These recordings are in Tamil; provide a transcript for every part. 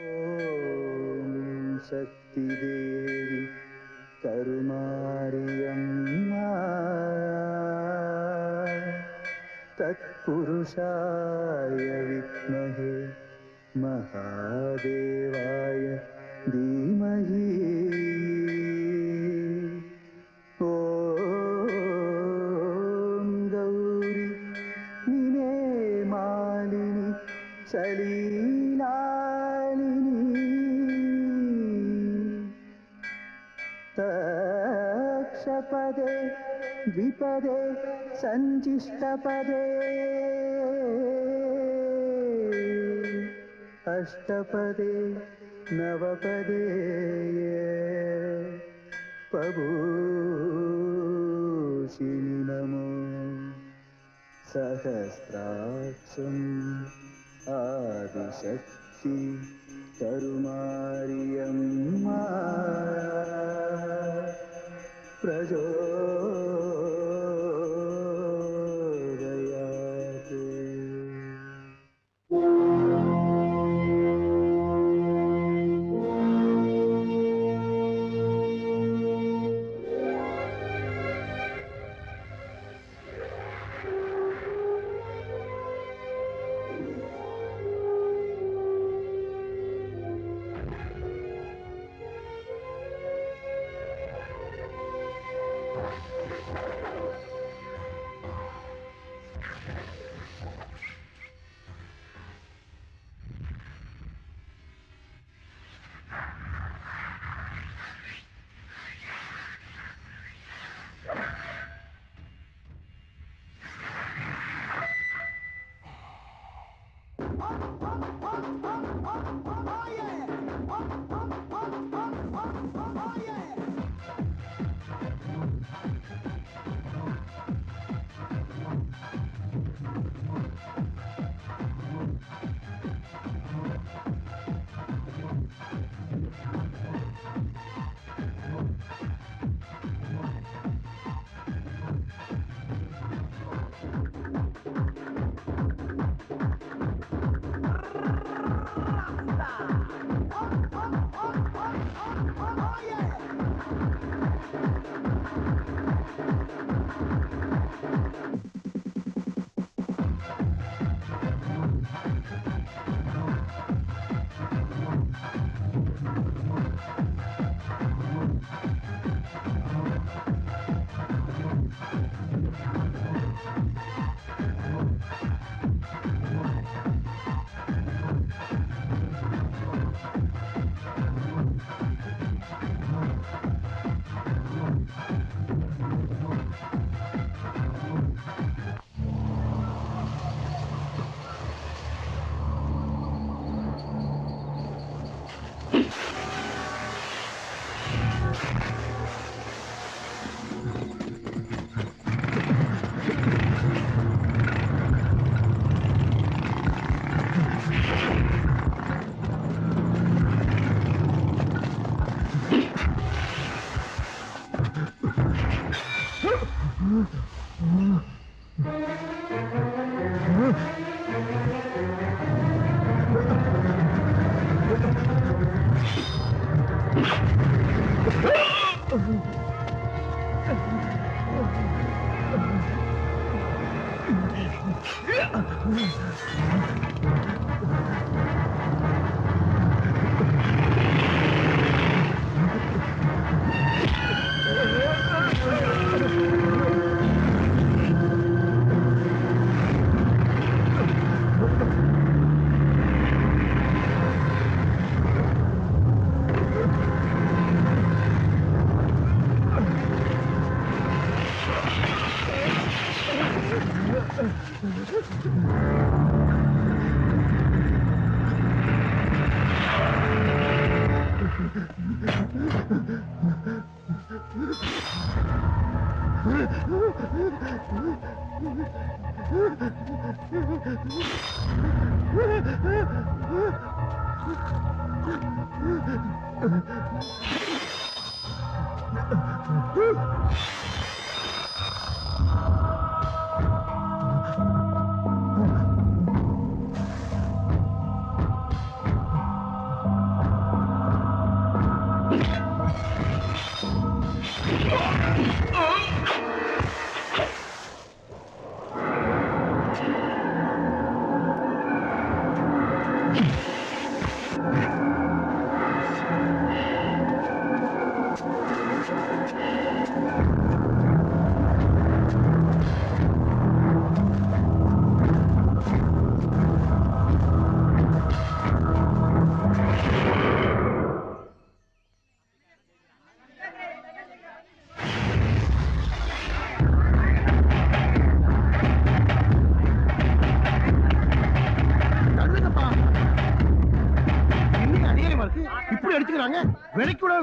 ஓம் சக்தி தேவி கருமாரியம்மா தத்புருஷாய வித்மஹே மகாதேவாய தீமஹி ஓம் கௌரி நிமே மாலினி சலீலாலினி தக்ஷபதே द्विपदे सञ्चिष्टपदे अष्टपदे नवपदे पभूषिनि नमो सहस्राक्षम् आदिशक्ति करुमारियम्मा प्रचोदयात्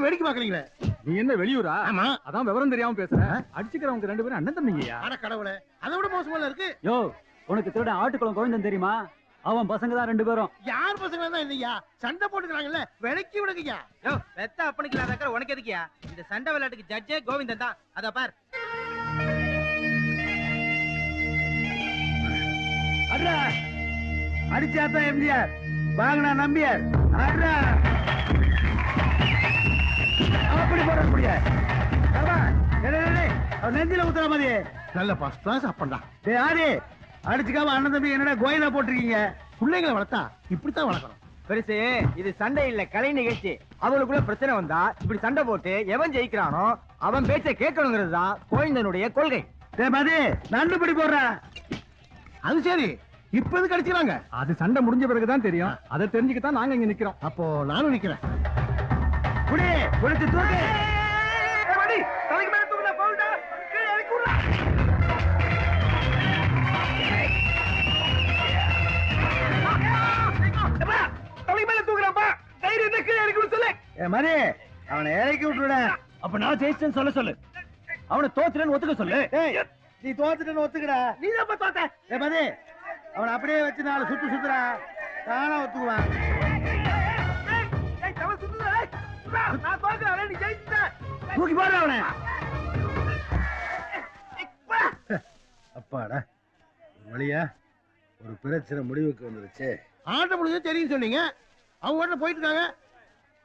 வேடிக்கை பாக்குறீங்களே, நீ என்ன வெளியூரா? ஆமா, அதான் விவரம் தெரியாம பேசுற. அடிச்சுக்கிறவங்க 2 பேரும் அண்ணன் தம்பிங்கயா? அட கடவுளே, அதை விட மோசமா இருக்கு. யோ, உனக்கு திருட ஆட்டுக்குளம் கோவிந்தன் தெரியுமா? அவன் பசங்க தான் 2 பேரும். யார் பசங்க தான் இல்லையா? சண்டை போட்டுக்கிறாங்கல்ல, விலைக்கு விடுங்கய்யா. யோ, பெத்த அப்பனுக்கு இல்லாத உனக்கு எதுக்கியா? இந்த சண்டை விளையாட்டுக்கு ஜட்ஜே கோவிந்தன் தான். அத பார். அட்ரா, அடிச்சாத்தான் எம்ஜிஆர், வாங்கினா நம்பியார். அட்ரா, அப்படி போட முடியாது. நெஞ்சில ஊத்துற மாதிரி நல்ல ஃபர்ஸ்ட் கிளாஸ் அப்பண்டா. டேய் ஆதி, அடிச்சுக்காம அண்ணன் தம்பி என்னடா கோயிலா போட்டிருக்கீங்க? பிள்ளைங்களை வளர்த்தா இப்படித்தான் வளர்க்கணும். பெருசு, இது சண்டை இல்ல, கலை நிகழ்ச்சி. அவளுக்குள்ள பிரச்சனை வந்தா இப்படி சண்டை போட்டு எவன் ஜெயிக்கிறானோ அவன் பேச்சை கேட்கணுங்கிறது தான் கோவிந்தனுடைய கொள்கை. டேய் மதி, நண்டு பிடி போடுற. அது சரி, இப்ப எதுக்கு அடிச்சுக்கிறாங்க? அது சண்டை முடிஞ்ச பிறகுதான் தெரியும். அதை தெரிஞ்சுக்கத்தான் நாங்க இங்க நிக்கிறோம். அப்போ நானும் நிக்கிறேன். குடி, குடிச்சு தூக்கு. தலைக்கு மேல தூக்குடா, பவுல்டா. கீழே இறக்கி விடுடா. தலைக்கு மேல தூக்குறாப்பா. தைரியம் இருந்தா கீழே இறக்கி விடு சொல்லு. மதி, அவனை இறக்கி விட்டுடா. அப்ப நான் ஜெயிச்சேன்னு சொல்ல அவனை தோத்துறேன்னு ஒத்துக்க சொல்லு. நீ தோத்துட்டேன்னு ஒத்துக்கடா. நீ தான் தோத்த. மதி, அவனை அப்படியே வச்சு 4 சுத்து சுத்துறா, தானா ஒத்துக்குவான். தூக்கி போடுற அவனை. அப்பாடா, வழியா ஒரு பிரச்சனை முடிவுக்கு வந்துருச்சு. ஆட்ட முடிஞ்சு தெரியும் சொன்னீங்க, அவங்க வாட்டில போயிட்டு இருக்காங்க.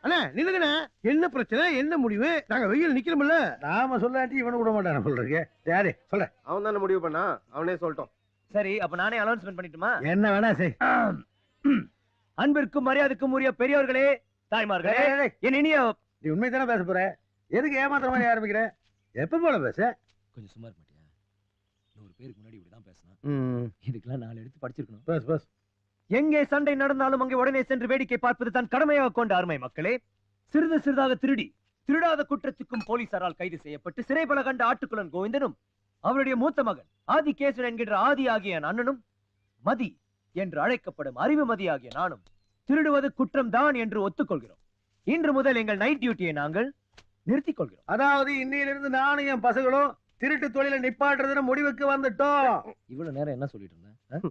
அண்ணா நில்லுங்கண்ணே, என்ன பிரச்சனை, என்ன முடிவு? நாங்க வெயில் நிக்கிறோம்ல. நாம சொல்லாட்டி இவனு விட மாட்டான சொல்றீங்க. யாரு சொல்ல? அவன் தானே முடிவு பண்ணா, அவனே சொல்லட்டும். சரி, அப்ப நானே அனௌன்ஸ்மெண்ட் பண்ணிட்டுமா? என்ன வேணா செய். அன்பிற்கும் மரியாதைக்கும் உரிய பெரியவர்களே, தாய்மார்களே, என் இனிய... நீ உண்மை தானே பேச போற? எதுக்கு ஏமாத்துற மாதிரி ஆரம்பிக்கிற? எப்ப போல பேச? கொஞ்சம் சும்மா இருக்க மாட்டியா? 100 பேருக்கு முன்னாடி இப்படிதான் பேசணும். இதுக்கெல்லாம் 4 எடுத்து படிச்சிருக்கணும். Bus bus. எங்கே சண்டை நடந்தாலும் அங்கே உடனே சென்று வேடிக்கை பார்ப்பது தான் கடமையாக கொண்ட அருமை மக்களே. சிறிது சிறிதாக திருடாத குற்றத்துக்கும் போலீசாரால் கைது செய்யப்பட்டு சிறைபல கண்ட ஆட்டுக்குளன் கோவிந்தனும் அவருடைய மூத்த மகன் ஆதிகேசன் என்கின்ற ஆதி ஆகிய அண்ணனும் மதி என்று அழைக்கப்படும் அறிவு மதி ஆகிய நானும் திருடுவது குற்றம் தான் என்று ஒத்துக்கொள்கிறோம். இன்று முதல் எங்கள் நைட் டியூட்டியை நாங்கள் நிறுத்திக் கொள்கிறோம். அதாவது இன்னையிலிருந்து நானும் என் பசங்களும் திருட்டு தொழிலை நிப்பாட்டுறதுன்னு முடிவுக்கு வந்துட்டோம். இவ்வளவு நேரம் என்ன சொல்லிட்டு இருந்தேன்?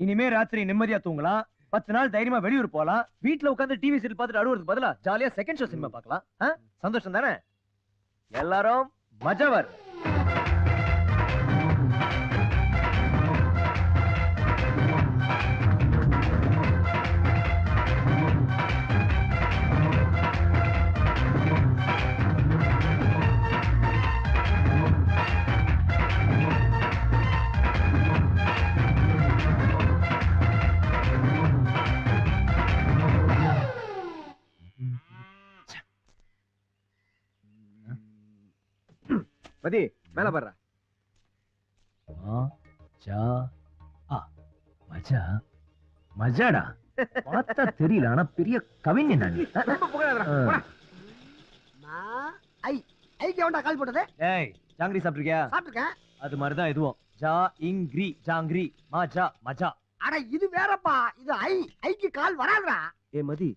இனிமே ராத்திரி நிம்மதியா தூங்கலாம், 10 நாள் தைரியமா வெளியூர் போலாம், வீட்டுல உட்கார்ந்து டிவி சீரியல் பார்த்துட்டு அழுவுறதுக்கு பதிலா ஜாலியா செகண்ட் ஷோ சினிமா பார்க்கலாம். சந்தோஷம் தானே? எல்லாரும் மஜவர். மதி, மேல பாரு. மஜாடா பார்த்தா தெரியல, ஆனா பெரிய கவிஞன் நான். கால் போட்டது. ஏய், ஜாங்கிரி சாப்பிட்டிருக்கியா? சாப்பிட்டுருக்கேன். அது மாதிரிதான் இதுவும். ஜா இங்கிரி ஜாங்கிரி மஜா மஜா. அட இது வேறப்பா, இது ஐக்கு கால் வராதுடா. ஏ மதி,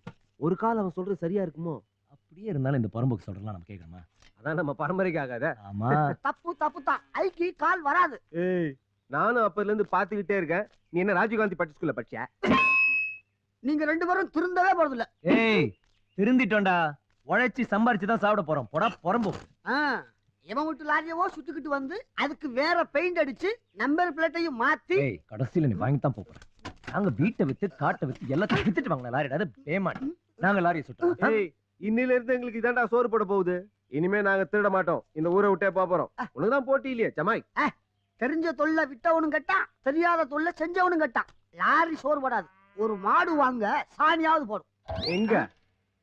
ஒரு கால் அவன் சொல்றது சரியா இருக்குமோ? அப்படியே இருந்தாலும் இந்த பரம்புக்கு சொல்றலாம் நம்ம கேட்கணுமா? அதான் நம்ம பரம்பரைக்கு ஆகாத. ஆமா. தப்பு தான், ஐக்கு கால் வராது. ஏய், நானும் அப்பல இருந்து பாத்துக்கிட்டே இருக்கேன். நீ என்ன ராஜீவ்காந்தி பட்டு ஸ்கூல்ல படிச்ச? நீங்க 2 பேரும் திருந்தவே போறது இல்ல. ஏய், திருந்திட்டோம்டா. உழைச்சி சம்பாரிச்சுதான் சாப்பிட போறோம். போடா பரம்பு. இவன் விட்டு லாரியவோ சுட்டுக்கிட்டு வந்து அதுக்கு வேற பெயிண்ட் அடிச்சு நம்பர் பிளேட்டையும் மாத்தி. ஏய், கடைசியில நீ வாங்கித்தான் போறோம். நாங்க வீட்டை வித்து காட்டை வித்து எல்லாத்தையும் வித்துட்டு வாங்கலாம் லாரி. அது பேமான். நாங்க லாரியை சுட்டோம். ஏய், இன்னில இருந்து எங்களுக்கு இதான்டா சோறு போட போகுது. இனிமே நாங்க திருட மாட்டோம். இந்த ஊரை விட்டே போறோம். உனக்குதான் போட்டி இல்லையே ஜமாய். தெரிஞ்ச தொல்லை விட்டவனும் கட்டான், தெரியாத தொல்லை செஞ்சவனும் கட்டான். லாரி சோறு போடாது, ஒரு மாடு வாங்க சாணியாவது போடும். எங்க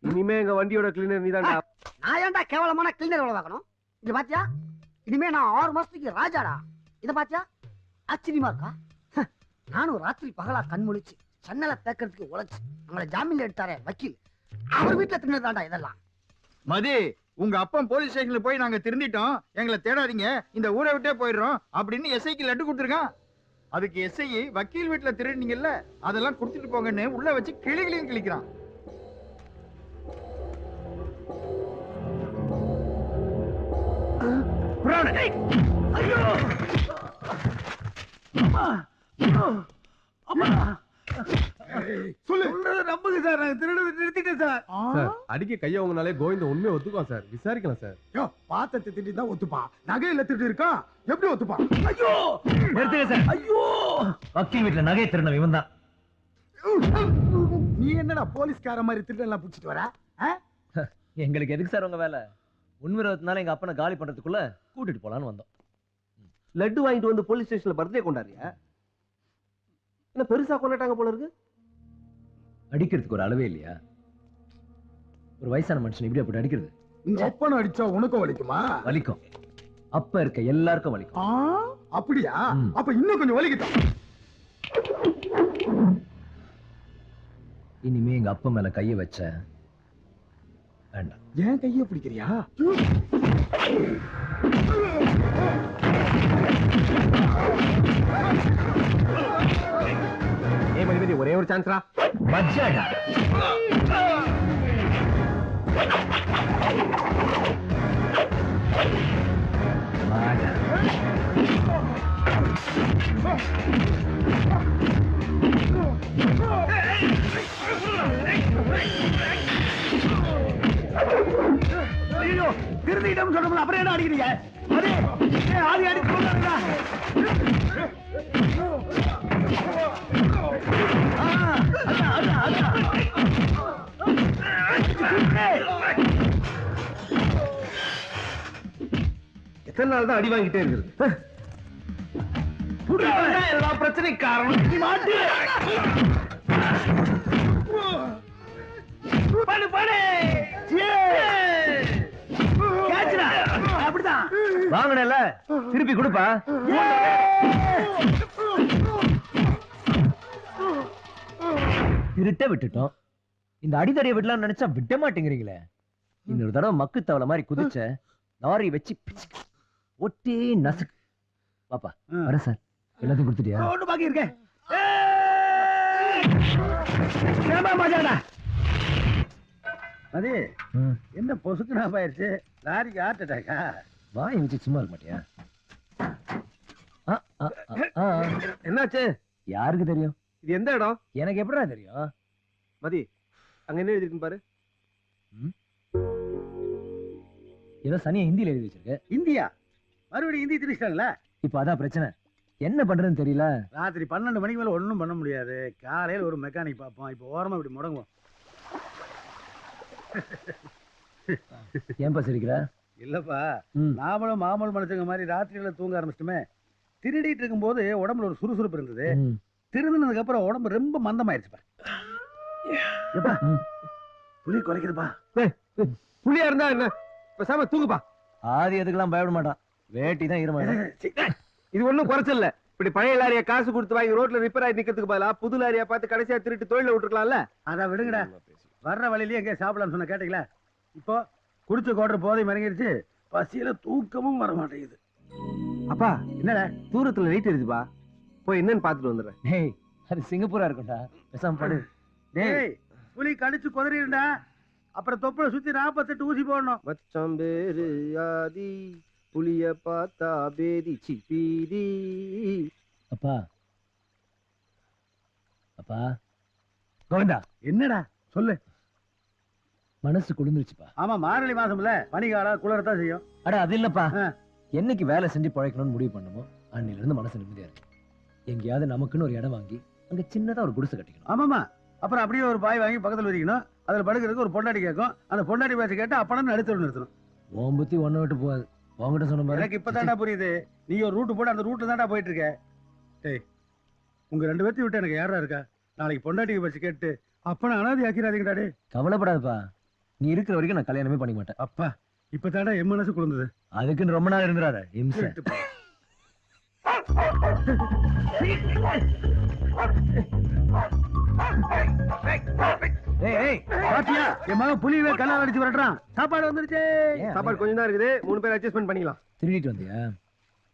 இனிமே எங்க வண்டியோட கிளீனர் நீதான்டா. நான் ஏன்டா கேவலமான கிளீனர் வேலை பார்க்கணும்? இங்க பாத்தியா, இனிமே நான் 6 மாசத்துக்கு ராஜாடா. இத பாத்தியா, ஆச்சரியமா இருக்கா? நானும் ராத்திரி பகலா கண்முழிச்சு சன்னலை பேக்கிறதுக்கு உழைச்சு நம்மளை ஜாமீன்ல எடுத்தாரே வக்கீல், அவர் வீட்டுல தின்னதாண்டா இதெல்லாம். மதி, உங்க அப்பன் போலீஸ் ஸ்டேஷன்ல போய் நாங்க திருந்திட்டோம், எங்களை தேடாதீங்க, இந்த ஊரை விட்டே போயிடுறோம் அப்படின்னு எஸ்ஐக்கு லெட்டர் கொடுத்துருக்கான். அதுக்கு எஸ்ஐ வக்கீல் வீட்டுல திருடினீங்கல்ல, அதெல்லாம் கொடுத்துட்டு போங்கன்னு உள்ள வச்சு கிளிகளையும் கிழிக்கிறான். நம்புங்க சார், நாங்க திருடுறதை நிறுத்திட்டேன் சார். சார் அடிக்க கைய உங்கனாலே கோவிந்த உண்மையை ஒத்துக்குவான் சார். விசாரிக்கலாம் சார். யோ, பாத்திரத்தை திட்டி தான் ஒத்துப்பான், நகையில திட்டு இருக்கா எப்படி ஒத்துப்பான்? ஐயோ நிறுத்துங்க சார். ஐயோ, வக்கீல் வீட்டுல நகை திருநம் இவன் தான். நீ என்னடா போலீஸ்கார மாதிரி திருட்டு எல்லாம் புடிச்சிட்டு வர? எங்களுக்கு எதுக்கு சார் உங்க வேலை? முன்விரோதத்தினால எங்க அப்பனை காலி பண்றதுக்குள்ள கூட்டிட்டு போலான்னு வந்தோம். லட்டு வாங்கிட்டு வந்து போலீஸ் ஸ்டேஷன்ல பர்த்டே கொண்டாடியா? என்ன பெருசா கொண்டாட்டாங்க போல இருக்கு. அடிக்கிறதுக்கு ஒரு அளவே இல்லையா? ஒரு வயசான மனுஷன் இப்படி அப்படி அடிக்கிறது உங்க அப்பனை அடிச்சா உனக்கும் வலிக்குமா? வலிக்கும். அப்ப இருக்க எல்லாருக்கும் வலிக்கும். அப்படியா? அப்ப இன்னும் கொஞ்சம் வலிக்கிட்டோம். இனிமே எங்க அப்பா மேல கைய வச்ச வேண்டாம். ஏன் கைய பிடிக்கிறியா? மதிமதி ஒரே ஒரு சான்ஸ்ரா. மஜாடா. மாடா. ஐயோ, திருந்திட்டம் சொல்றோம்ல, அப்புறம் என்ன அடிக்கிறீங்க? ஆதி அடிச்சு கொண்டாருங்க. எத்தனை நாள் தான் அடி வாங்கிட்டே இருக்குது? எல்லா பிரச்சனையும் காரணம் நீ மாட்டு. படு படு. அப்படிதான் வாங்கினல திருப்பி கொடுப்பா. திருட்ட விட்டுட்டோம். இந்த அடிதடியை விடலாம் நினைச்சா விட மாட்டேங்கிறீங்களே. இன்னொரு தடவை மக்கு தவளை மாதிரி குதிச்ச லாரி வச்சு ஒட்டே நசுக்கு. பாப்பா வர சார். எல்லாத்தையும் கொடுத்துட்டியா? ஒண்ணு பாக்கி இருக்கேன். அது என்ன பொசுக்கு நான் போயிருச்சு. லாரிக்கு ஹார்ட் அட்டாக்கா? வாயை வச்சு சும்மா இருக்க மாட்டியா? என்னாச்சு? யாருக்கு தெரியும்? இது எந்த இடம்? எனக்கு எப்படிடா தெரியும்? மதி, அங்க என்ன எழுதிருக்கு பாரு. ஏதோ சனியா ஹிந்தியில எழுதி வச்சிருக்கு. இந்தியா மறுபடியும் ஹிந்தி திரிச்சிட்டாங்களா? இப்ப அதான் பிரச்சனை. என்ன பண்றதுன்னு தெரியல. ராத்திரி 12 மணிக்கு மேல ஒண்ணும் பண்ண முடியாது. காலையில ஒரு மெக்கானிக் பார்ப்போம். இப்ப ஓரமா இப்படி முடங்குவோம். ஏன்பா சிரிக்கிற? இல்லப்பா, நாமளும் மாமூல் மனுஷங்க மாதிரி ராத்திரியில தூங்க ஆரம்பிச்சிட்டுமே. திருடிட்டு இருக்கும் போது உடம்புல ஒரு சுறுசுறுப்பு இருந்தது. திருந்தினதுக்கு அப்புறம் உடம்பு ரொம்ப மந்தமாயிருச்சுப்பா. புலி குலைக்குதுப்பா. புலியா இருந்தா என்ன, பேசாம தூங்குப்பா. ஆதி அதுக்கெல்லாம் பயப்பட மாட்டான். வேட்டி தான் ஈரமாயிடும். இது ஒண்ணும் குறைச்சல. இப்படி பழைய லாரியா காசு கொடுத்து வாங்கி ரோட்ல ரிப்பேர் ஆகி நிக்கிறதுக்கு பதிலா புது லாரியா பார்த்து கடைசியா திருட்டு தொழில விட்டுருக்கலாம்ல. அதான் விடுங்கடா. வர்ற வழியிலேயே எங்கேயா சாப்பிடலாம்னு சொன்ன கேட்டீங்களா? இப்போ குடிச்ச கோட்டர் போதை மறங்கிருச்சு. பசியில தூக்கமும் வர மாட்டேங்குது. அப்பா என்னடா தூரத்துல லைட் எரியுதுப்பா, போய் என்னன்னு பாத்துட்டு வந்துடுறேன். டேய், அது சிங்கப்பூரா இருக்கும்டா. பேசாம படு. டேய், புலி கடிச்சு குதறிடுடா. அப்புறம் தொப்புல சுத்தி 48 ஊசி போடணும். மச்சான் பேரு ஆதி, புலிய பார்த்தா பேதி சிப்பீதி. அப்பா அப்பா கோவிந்தா, என்னடா சொல்லு. மனசு குளிர்ந்துருச்சுப்பா. ஆமா, மார்கழி மாசம்ல பனிகாலம் குளிரத்தான் செய்யும். அட அது இல்லப்பா, என்னைக்கு வேலை செஞ்சு பழைக்கணும்னு முடிவு பண்ணுமோ அன்னில இருந்து மனசு நிம்மதியா இருக்கு. எங்கேயாவது நமக்குன்னு ஒரு இடம் வாங்கி அங்க சின்னதா ஒரு குடிசை கட்டிக்கணும். ஆமாமா, அப்புறம் அப்படியே ஒரு பாய் வாங்கி பக்கத்துல வச்சுக்கணும். அதுல படுக்கிறதுக்கு ஒரு பொண்டாட்டி கேட்கும். அந்த பொண்டாட்டி பேச கேட்டு அப்படம் நடுத்தல் நிறுத்தணும். உன் புத்தி ஒண்ணு விட்டு போகாது. உன்கிட்ட சொன்ன மாதிரி எனக்கு இப்பதான்டா புரியுது. நீ ஒரு ரூட் போட அந்த ரூட்ல தான்டா போயிட்டு இருக்க. டேய், உங்க 2 பேர்த்தையும் விட்டு எனக்கு யாரா இருக்கா? நாளைக்கு பொண்டாட்டிக்கு பச்சு கேட்டு அப்பனை அனாதை ஆக்கிறாதீங்கடா. டே கவலைப்படாதப்பா, நீ இருக்கிற வரைக்கும் நான் கல்யாணமே பண்ணிக்க மாட்டேன். அப்பா, இப்பதான்டா என் மனசு குளிர்ந்தது. அதுக்குன்னு ரொம்ப நாள் இருந்துடாத இம்சை. பாத்தியா, என் மகன் புலியவே கல்லால் அடிச்சு விரட்டுறான். சாப்பாடு வந்துருச்சு. சாப்பாடு கொஞ்சம் தான் இருக்குது, 3 பேர் அட்ஜஸ்ட்மெண்ட் பண்ணிக்கலாம். திருடிட்டு வந்தியா?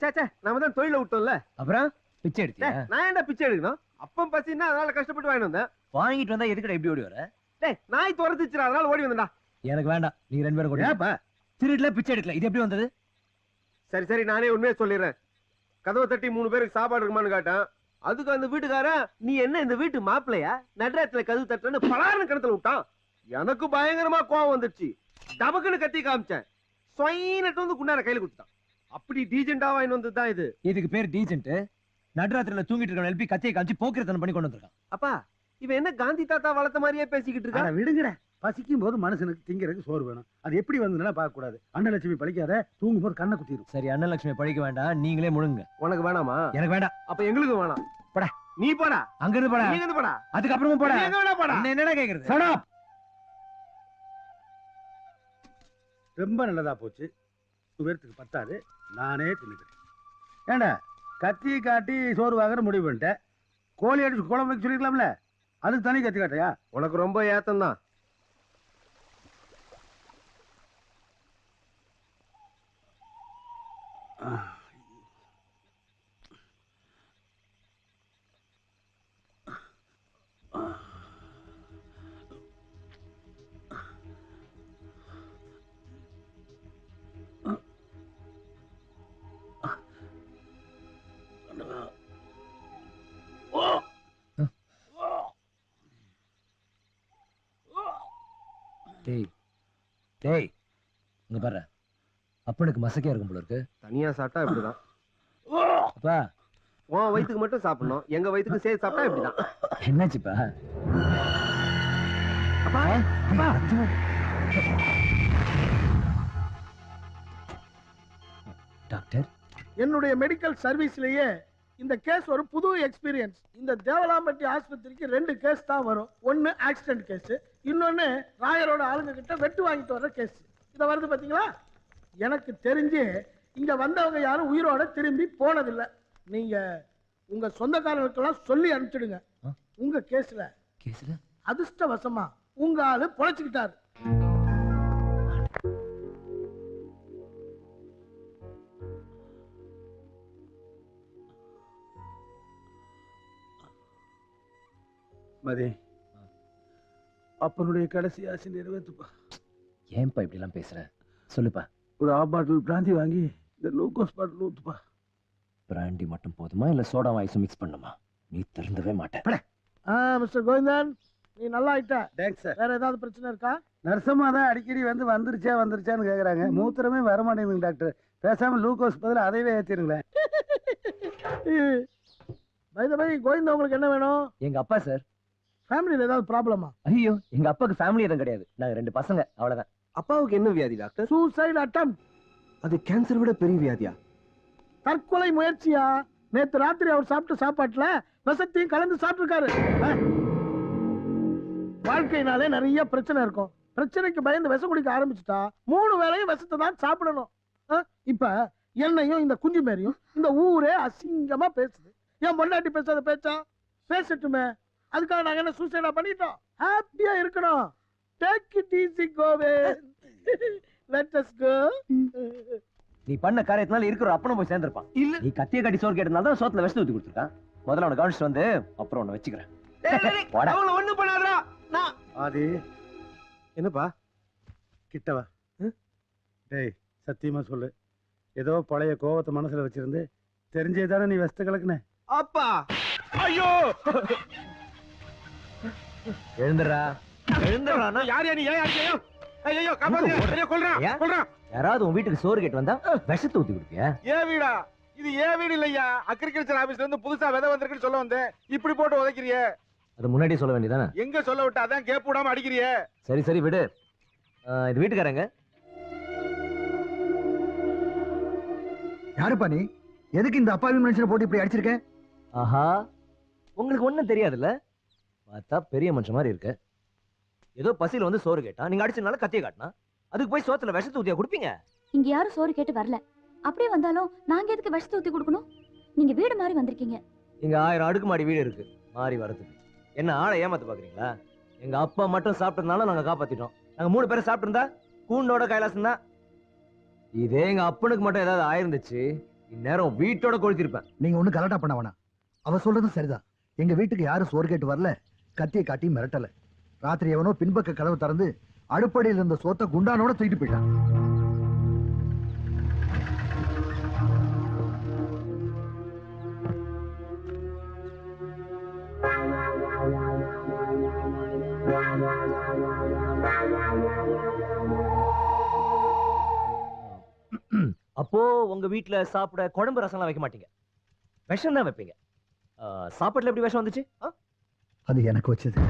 சே நாம தான் தொழில விட்டோம்ல. அப்புறம் பிச்சை எடுத்தியா? நான் ஏன்டா பிச்சை எடுக்கணும்? அப்பம் பசின்னா அதனால கஷ்டப்பட்டு வாங்கிட்டு வந்தேன். வாங்கிட்டு வந்தா எதுக்குடா இப்படி ஓடி வர? டேய், நாய் துரத்துச்சுடா, அதனால ஓடி வந்தேன்டா. எனக்கு வேண்டாம், நீங்க 2 பேரும் கூட. ஏப்பா திருடல பிச்சை எடுக்கல, இது எப்படி வந்தது? சரி நானே உண்மையை சொல்லிடுறேன். கதவை தட்டி 3 பேருக்கு சாப்பாடு இருக்குமான்னு கேட்டேன். அதுக்கு அந்த வீட்டுக்காரன், நீ என்ன இந்த வீட்டு மாப்பிள்ளையா, நடுராத்துல கதவு தட்டுறன்னு பலாருன்னு கிணத்துல விட்டான். எனக்கு பயங்கரமா கோவம் வந்துருச்சு. டபக்குன்னு கத்தி காமிச்சேன். சொயினட்டு வந்து குண்டார கையில கொடுத்தான். அப்படி டீஜென்டா வாங்கி வந்ததுதான் இது. இதுக்கு பேர் டீசென்ட். நடுராத்திரில தூங்கிட்டு இருக்க எழுப்பி கத்தியை காமிச்சு போக்கிரத்தனம் பண்ணி கொண்டு வந்திருக்கான். அப்பா, இவன் என்ன காந்தி தாத்தா வளர்த்த மாதிரியே பேசிக்கிட்டு இருக்கா? விடுங்கட. பசிக்கும் போது மனுஷனுக்கு திங்கிறதுக்கு சோறு வேணும். அது எப்படி வந்ததுன்னா பார்க்க கூடாது. அன்னலட்சுமி பழிக்காத, தூங்கும் போது கண்ணை குத்திரும். சரி, அண்ணலட்சுமி பழிக்க வேண்டாம், நீங்களே முழுங்க. உனக்கு வேணாமா? எனக்கு வேண்டாம். அப்ப எங்களுக்கு வேணாம். போடா. நீ போடா. அங்க இருந்து போடா. நீ இருந்து போடா. அதுக்கப்புறமா போடா. நீ எங்க வேணா போடா. என்னடா கேக்குறது? Shut up. ரொம்ப நல்லதா போச்சு. 2 பேருக்கு பத்தாது, நானே தின்னுக்கிறேன். ஏண்டா, கத்தி காட்டி சோறு வாங்குற முடிவு பண்ணிட்டேன். கோழி அடிச்சு குழம்பு வைக்க சொல்லிருக்கலாம்ல, அதுக்கு தனி கத்தி காட்டையா? உனக்கு ரொம்ப ஏத்தம் தான். டேய் டேய், இங்க பாரு, அப்பனுக்கு மசக்கையா இருக்கும் போல இருக்கு. தனியா சாப்பிட்டா இப்படிதான். அப்பா, உன் வயித்துக்கு மட்டும் சாப்பிடணும், எங்க வயித்துக்கு சேர்த்து சாப்பிட்டா இப்படிதான். என்னாச்சுப்பா? அப்பா, அப்பா. டாக்டர், என்னுடைய மெடிக்கல் சர்வீஸ்லயே இந்த கேஸ் ஒரு புது எக்ஸ்பீரியன்ஸ். இந்த தேவலாம்பட்டி ஆஸ்பத்திரிக்கு 2 கேஸ் தான் வரும். ஒன்னு ஆக்சிடென்ட் கேஸ், இன்னொன்னு ராயரோட ஆளுங்க கிட்ட வெட்டு வாங்கிட்டு வர்ற கேஸ். இத வருது பாத்தீங்களா? எனக்கு தெரிஞ்சு இங்க வந்தவங்க யாரும் உயிரோட திரும்பி போனதில்லை. நீங்க உங்க சொந்தக்காரர்களுக்கெல்லாம் சொல்லி அனுப்பிச்சிடுங்க. உங்க கேஸ்ல அதிர்ஷ்டவசமா உங்க ஆளு பொழைச்சுக்கிட்டாரு. மதி, அப்பனுடைய கடைசி ஆசை நிறைவேற்றுப்பா. ஏன்பா இப்படி எல்லாம் பேசுற? சொல்லுப்பா. ஒரு 1/2 பாட்டில் பிராந்தி வாங்கி இந்த லூக்கோஸ் பாட்டில் ஊத்துப்பா. பிராண்டி மட்டும் போதுமா, இல்ல சோடா ஐஸும் மிக்ஸ் பண்ணுமா? நீ திருந்தவே மாட்டேன். மிஸ்டர் கோவிந்தன், நீ நல்லா ஆயிட்ட. Thanks sir. வேற ஏதாவது பிரச்சனை இருக்கா? நர்சம்மா தான் அடிக்கடி வந்துருச்சான்னு கேக்குறாங்க. மூத்திரமே வர மாட்டேங்குது டாக்டர். பேசாம லூக்கோஸ் பதில் அதைவே ஏத்திருங்களேன். பை தி வே, கோவிந்தன் உங்களுக்கு என்ன வேணும்? எங்க அப்பா சார். ஃபேமிலில ஏதாவது ப்ராப்ளமா? ஐயோ, எங்க அப்பாக்கு ஃபேமிலி எதுவும் கிடையாது. நாங்க 2 பசங்க, அவ்வளவுதான். அப்பாவுக்கு என்ன வியாதி டாக்டர்? Suicide attempt. அது கேன்சர் விட பெரிய வியாதியா? தற்கொலை முயற்சியா? நேத்து ராத்திரி அவர் சாப்பிட்ட சாப்பாட்டுல விஷத்தையும் கலந்து சாப்பிட்டுருக்காரு. வாழ்க்கையினாலே நிறைய பிரச்சனை இருக்கும். பிரச்சனைக்கு பயந்து விஷம் குடிக்க ஆரம்பிச்சுட்டா 3 வேளையும் விஷத்தை தான் சாப்பிடணும். இப்ப என்னையும் இந்த குஞ்சு மேரியும் இந்த ஊரே அசிங்கமா பேசுது. ஏன் பொண்டாட்டி பேசாத பேச்சா? பேசட்டுமே. அதுக்காக நாங்க என்ன சூசைடா பண்ணிட்டோம்? ஹாப்பியா இருக்கணும். டேக் இட் ஈஸி கோவே. Let us go. நீ பண்ண காரியத்தினால இருக்கிற அப்பனும் போய் சேர்ந்திருப்பான். இல்ல, நீ கத்திய கட்டி சோறு கேட்டனால தான் சோத்துல விஷத்தை ஊத்தி கொடுத்துருக்கான். முதல்ல அவனை கவனிச்சுட்டு வந்து அப்புறம் உன்னை வச்சுக்கிறேன். அவங்கள ஒண்ணு பண்ணாதடா. நான் ஆதி, என்னப்பா? கிட்டவா. டேய், சத்தியமா சொல்லு. ஏதோ பழைய கோவத்தை மனசுல வச்சிருந்து தெரிஞ்சே தானே நீ வெஸ்த கலக்குன? அப்பா, ஐயோ, எழுந்துடா. யார் நீ? ஏன் அடிக்கையோ? ஐயோ, காப்பாத்துங்க. ஐயோ, கொல்றான். யாராவது உன் வீட்டுக்கு சோறு கேட்டு வந்தா விஷத்தை ஊத்தி கொடுப்பியா? ஏன் வீடா இது? ஏன் வீடு இல்லையா? அக்ரிகல்ச்சர் ஆபீஸ்ல இருந்து புதுசா விதை வந்திருக்குன்னு சொல்ல வந்தேன். இப்படி போட்டு உதைக்கிறிய? அது முன்னாடியே சொல்ல வேண்டியதானே? எங்க சொல்ல விட்டு அதான் கேப் விடாம அடிக்கிறிய? சரி சரி விடு. இது வீட்டுக்காரங்க. யாருப்பா நீ? எதுக்கு இந்த அப்பாவி மனுஷனை போட்டு இப்படி அடிச்சிருக்க? ஆஹா, உங்களுக்கு ஒண்ணும் தெரியாதுல்ல. பார்த்தா பெரிய மனுஷன் மாதிரி இருக்கு. ஏதோ பசியில வந்து சோறு கேட்டான், நீங்க அடிச்சதுனால கத்திய காட்டினா, அதுக்கு போய் சோத்துல விஷத்தை ஊத்தியா குடுப்பீங்க? இங்க யாரும் சோறு கேட்டு வரல. அப்படியே வந்தாலும் நாங்க எதுக்கு விஷத்தை ஊத்தி கொடுக்கணும்? நீங்க வீடு மாதிரி வந்திருக்கீங்க. இங்க 1000 அடுக்குமாடி வீடு இருக்கு மாறி வரதுக்கு. என்ன ஆளை ஏமாத்த பாக்குறீங்களா? எங்க அப்பா மட்டும் சாப்பிட்டதுனால நாங்க காப்பாத்திட்டோம். நாங்க 3 பேரை சாப்பிட்டு இருந்தா கூண்டோட கைலாசம் தான். இதே எங்க அப்பனுக்கு மட்டும் ஏதாவது ஆயிருந்துச்சு, இந்நேரம் வீட்டோட கொளுத்திருப்பேன். நீங்க ஒண்ணு கலட்டா பண்ண வேணாம். அவ சொல்றதும் சரிதான். எங்க வீட்டுக்கு யாரும் சோறு கேட்டு வரல, கத்தியை காட்டி மிரட்டல. ராத்திரி எவனோ பின்பக்க கதவு திறந்து அடுப்படையில் இருந்த சோத்தை குண்டானோட தூக்கிட்டு போயிட்டான். அப்போ உங்க வீட்டுல சாப்பிட குழம்பு ரசம்லாம் வைக்க மாட்டீங்க, விஷம் தான் வைப்பீங்க. சாப்பாட்டுல எப்படி விஷம் வந்துச்சு? அது எனக்கு வச்சது,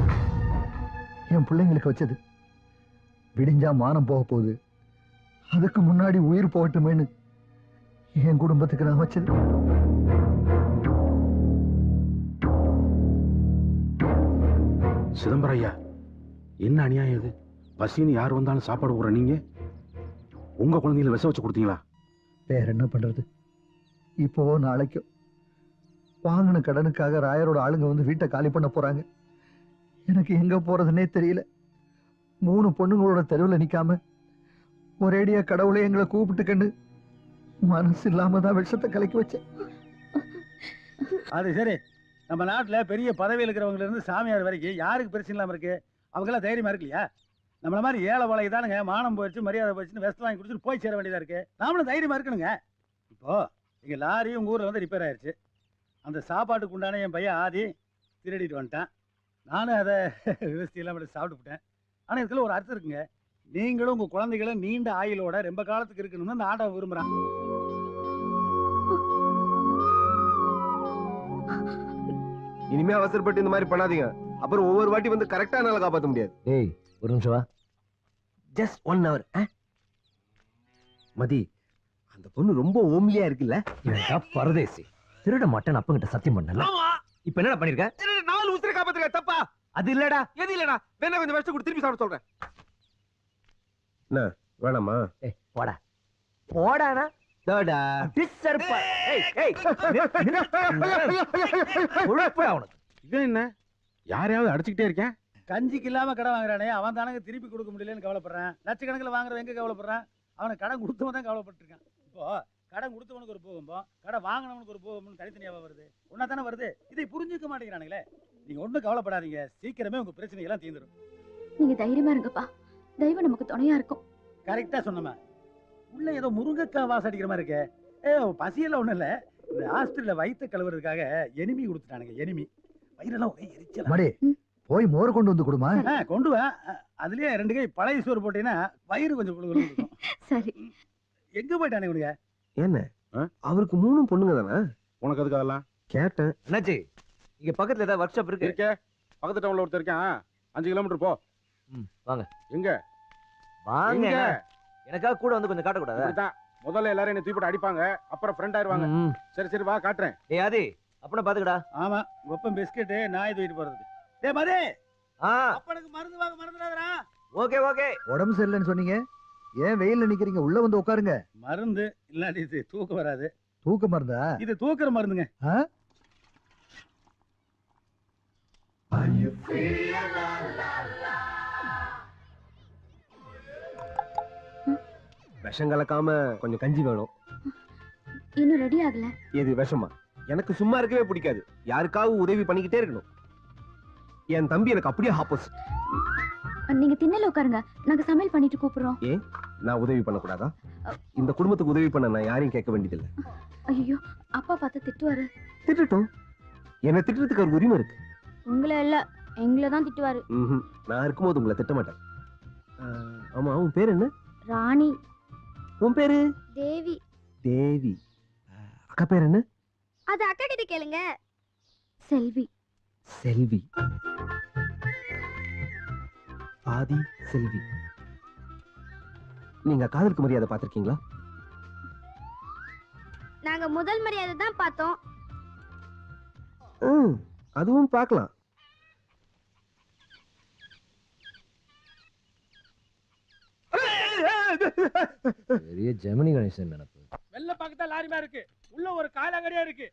என் பிள்ளைங்களுக்கு வச்சது. விடிஞ்சா மானம் போக போகுது, அதுக்கு முன்னாடி உயிர் போகட்டுமேன்னு என் குடும்பத்துக்கு நான் வச்சது. சிதம்பரம் ஐயா, என்ன அநியாயம் இது? பசின்னு யார் வந்தாலும் சாப்பாடு போடுற நீங்க உங்க குழந்தைகளை விஷம் வச்சு கொடுத்தீங்களா? வேற என்ன பண்றது? இப்போ நாளைக்கோ வாங்கின கடனுக்காக ராயரோட ஆளுங்க வந்து வீட்டை காலி பண்ண போறாங்க. எனக்கு எங்க போறதுன்னே தெரியல. 3 பொண்ணுங்களோட தெருவில் நிக்காம ஒரேடியா கடவுளை எங்களை கூப்பிட்டுக்கன்னு மனசு இல்லாம தான் விஷத்தை கலக்கி வச்சேன். அது சரி, நம்ம நாட்டுல பெரிய பதவியில் இருக்கிறவங்க இருந்து சாமியார் வரைக்கும் யாருக்கு பிரச்சனை இல்லாம இருக்கு? அவங்கெல்லாம் தைரியமா இருக்கு இல்லையா? நம்மள மாதிரி ஏழை வாழை தானுங்க மானம் போயிடுச்சு மரியாதை போயிடுச்சுன்னு வெஸ்ட் வாங்கி குடிச்சிட்டு போய் சேர வேண்டியதா இருக்கு. நாமளும் தைரியமா இருக்கணுங்க. இப்போ எங்க லாரியும் உங்க ஊர்ல வந்து ரிப்பேர் ஆயிடுச்சு. அந்த சாப்பாட்டுக்கு உண்டான என் பையன் ஆதி திருடிட்டு வந்துட்டான். நானும் அதை விவசாயம் எடுத்து சாப்பிட்டுவிட்டேன். ஆனா இதுக்குள்ள ஒரு அர்த்தம் இருக்குங்க. நீங்களும் உங்க குழந்தைகளும் நீண்ட ஆயுளோட ரொம்ப காலத்துக்கு இருக்கணும்னு அந்த ஆண்டவன் விரும்புறான். இனிமே அவசரப்பட்டு இந்த மாதிரி பண்ணாதீங்க. அப்புறம் ஒவ்வொரு வாட்டி வந்து கரெக்டா என்னால காப்பாற்ற முடியாது. ஏய், ஒரு நிமிஷம் வா. Just 1 hour. மதி, அந்த பொண்ணு ரொம்ப ஓம்லியா இருக்குல்ல? இவன் பரதேசி, திருட மாட்டேன் அப்பங்கிட்ட சத்தியம் பண்ணல. இப்ப என்னடா பண்ணிருக்க? 4 உசுரை காப்பாத்துற தப்பா? அது இல்லடா. எது இல்லடா? வேணா கொஞ்சம் விஷத்தை கொடுத்து திருப்பி சாப்பிட சொல்றேன். என்ன வேணாமா? ஏய் போடா போடானா டோடா டிஸ்சர்பா. ஏய் ஏய் உழுப்புடா உனக்கு. இது என்ன, யாரையாவது அடிச்சுக்கிட்டே இருக்கேன்? கஞ்சிக்கு இல்லாம கடை வாங்குறானே அவன் தானங்க திருப்பி கொடுக்க முடியலன்னு கவலைப்படுறான். லட்சக்கணக்கில் வாங்குறவன் எங்க கவலைப்படுறான்? அவனை கடன் கொடுத்தவன் தான் கவலைப்பட்டிருக்கான். இப்போ கடன் கொடுத்தவனுக்கு ஒரு பூகம்பம், கடை வாங்கினவனுக்கு ஒரு பூகம்பம் தனித்தனியாவா வருது? ஒன்னா தானே வருது. இதை புரிஞ்சுக்க மாட்டேங்கிறானுங்களே. நீங்க ஒண்ணும் கவலைப்படாதீங்க, சீக்கிரமே உங்க பிரச்சனை எல்லாம் தீர்ந்துடும். நீங்க தைரியமா இருங்கப்பா, தெய்வம் நமக்கு துணையா இருக்கும். கரெக்டா சொன்னமா. உள்ள ஏதோ முருங்கைக்காய் வாசம் அடிக்கிற மாதிரி இருக்கே. பசியெல்லாம் ஒண்ணும் இல்ல. இந்த ஹாஸ்பிட்டல்ல வயிற்று கழுவுறதுக்காக எனிமி கொடுத்துட்டானுங்க. எனிமி வயிறெல்லாம் ஒரே எரிச்சல். மடி போய் மோர் கொண்டு வந்து கொடுமா. கொண்டு வா. அதுலயே 2 கை பழைய சோறு போட்டீங்கன்னா வயிறு கொஞ்சம் குளுகுளுன்னு இருக்கும். சரி. எங்க போயிட்டானே இவனுங்க? என்ன அவருக்கு 3 பொண்ணுங்க தானே? உனக்கு அதுக்கு அதெல்லாம் கேட்டேன். என்னாச்சு? இங்க பக்கத்துல ஏதாவது ஒர்க் ஷாப் இருக்கு? இருக்கே, பக்கத்து டவுன்ல ஒருத்தர் இருக்கான். 5 கிலோமீட்டர் போ. வாங்க. எங்க வாங்க. எங்க? எனக்காக கூட வந்து கொஞ்சம் காட்ட கூடாதா? இப்படித்தான் முதல்ல எல்லாரும் என்ன தூக்கிட்டு அடிப்பாங்க, அப்புறம் ஃப்ரெண்ட் ஆயிருவாங்க. சரி சரி வா காட்டுறேன். டேய் ஆதி, அப்பனா பாத்துக்கடா. ஆமா, ஒப்பம் பிஸ்கட் நாய் தூக்கிட்டு போறதுக்கு. டேய் மதே, ஆ அப்பனுக்கு மருந்து வாங்க மறந்துடாதடா. Okay okay. உடம்பு சரியில்லைன்னு சொன்னீங்க, ஏன் வெயில்ல நிக்கிறீங்க? உள்ள வந்து உட்காருங்க. மருந்து இல்லாட்டி இது தூக்கம் வராது. தூக்க மருந்தா? இது தூக்குற மருந்துங்க. விஷம் கலக்காம கொஞ்சம் கஞ்சி வேணும். இன்னும் ரெடி ஆகல. எது விஷமா? எனக்கு சும்மா இருக்கவே பிடிக்காது. யாருக்காவது உதவி பண்ணிக்கிட்டே இருக்கணும். என் தம்பி எனக்கு அப்படியே ஆப்போசிட். நீங்க திண்ணல உட்காருங்க, நாங்க சமையல் பண்ணிட்டு கூப்பிடுறோம். ஏன் நான் உதவி பண்ணக்கூடாதா? இந்த குடும்பத்துக்கு உதவி பண்ண நான் யாரையும் கேட்க வேண்டியதில்லை. ஐயோ, அப்பா பார்த்து திட்டுவாரு. திட்டட்டும், என்ன திட்டுறதுக்கு ஒரு உரிமை இருக்கு. உங்களை இல்ல, எங்களை தான் திட்டுவாரு. நான் இருக்கும்போது உங்களை திட்ட மாட்டேன். ஆமா, உன் பேர் என்ன? ராணி. உன் பேரு? தேவி. தேவி. அக்கா பேர் என்ன? அது அக்கா கிட்ட கேளுங்க. செல்வி. செல்வி. ஆதி செல்வி. நீங்க காதலுக்கு மரியாதை பார்த்திருக்கீங்களா? நாங்க முதல் மரியாதை தான் பார்த்தோம். அதுவும் பார்க்கலாம். பெரிய ஜெமினி கணேசன் நினைப்பு. வெள்ள பக்கத்துல லாரிமா இருக்கு, உள்ள ஒரு காலாங்கடியா இருக்கு.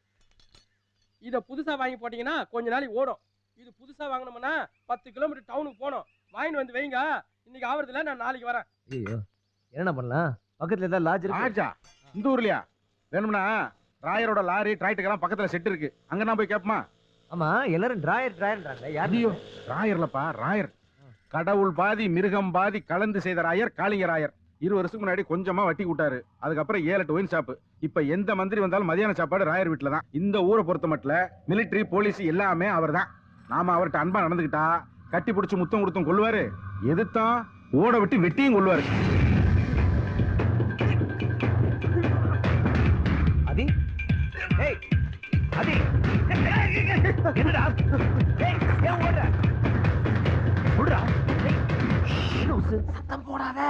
இத புதுசா வாங்கி போட்டீங்கன்னா கொஞ்ச நாளைக்கு ஓடும். இது புதுசா வாங்கணும்னா 10 கிலோமீட்டர் டவுனுக்கு போகணும். வாங்கிட்டு வந்து வைங்க. இன்னைக்கு ஆவறதுல நான் நாளைக்கு வரேன். ஐயோ என்ன பண்ணலாம்? பக்கத்துல ஏதாவது லாட்ஜ் இருக்கு? லாட்ஜா? இந்த ஊர்லயா? வேணும்னா ராயரோட லாரி டிராக்டர்லாம் பக்கத்துல செட் இருக்கு, அங்க நான் போய் கேட்போமா? ஆமா, எல்லாரும் டிராயர்ன்றாங்க. யாரையோ ராயர்லப்பா, ராயர். கடவுள் பாதி மிருகம் பாதி கலந்து செய்த ராயர் காளிங்க ராயர். 20 வருஷத்துக்கு முன்னாடி கொஞ்சமா வட்டி விட்டாரு. அதுக்கப்புறம் 7-8 ஒயின் ஷாப். இப்ப எந்த மந்திரி வந்தாலும் மதியான சாப்பாடு ராயர் வீட்டுல தான். இந்த ஊரை பொறுத்த மட்டும் மிலிட்டரி போலீஸ் எல்லாமே அவர் தான். நாம அவர்கிட்ட அன்பா நடந்துக்கிட்டா கட்டி பிடிச்சு முத்தம் கொடுத்தும் கொள்வாரு, எதுத்தான் ஓட விட்டு வெட்டியும் கொள்வாரு. அதி ஏய் அதி என்னடா? ஏய் ஏன் ஓடுற? ஓடுறா. என்ன உசு? சத்தம் போடாத.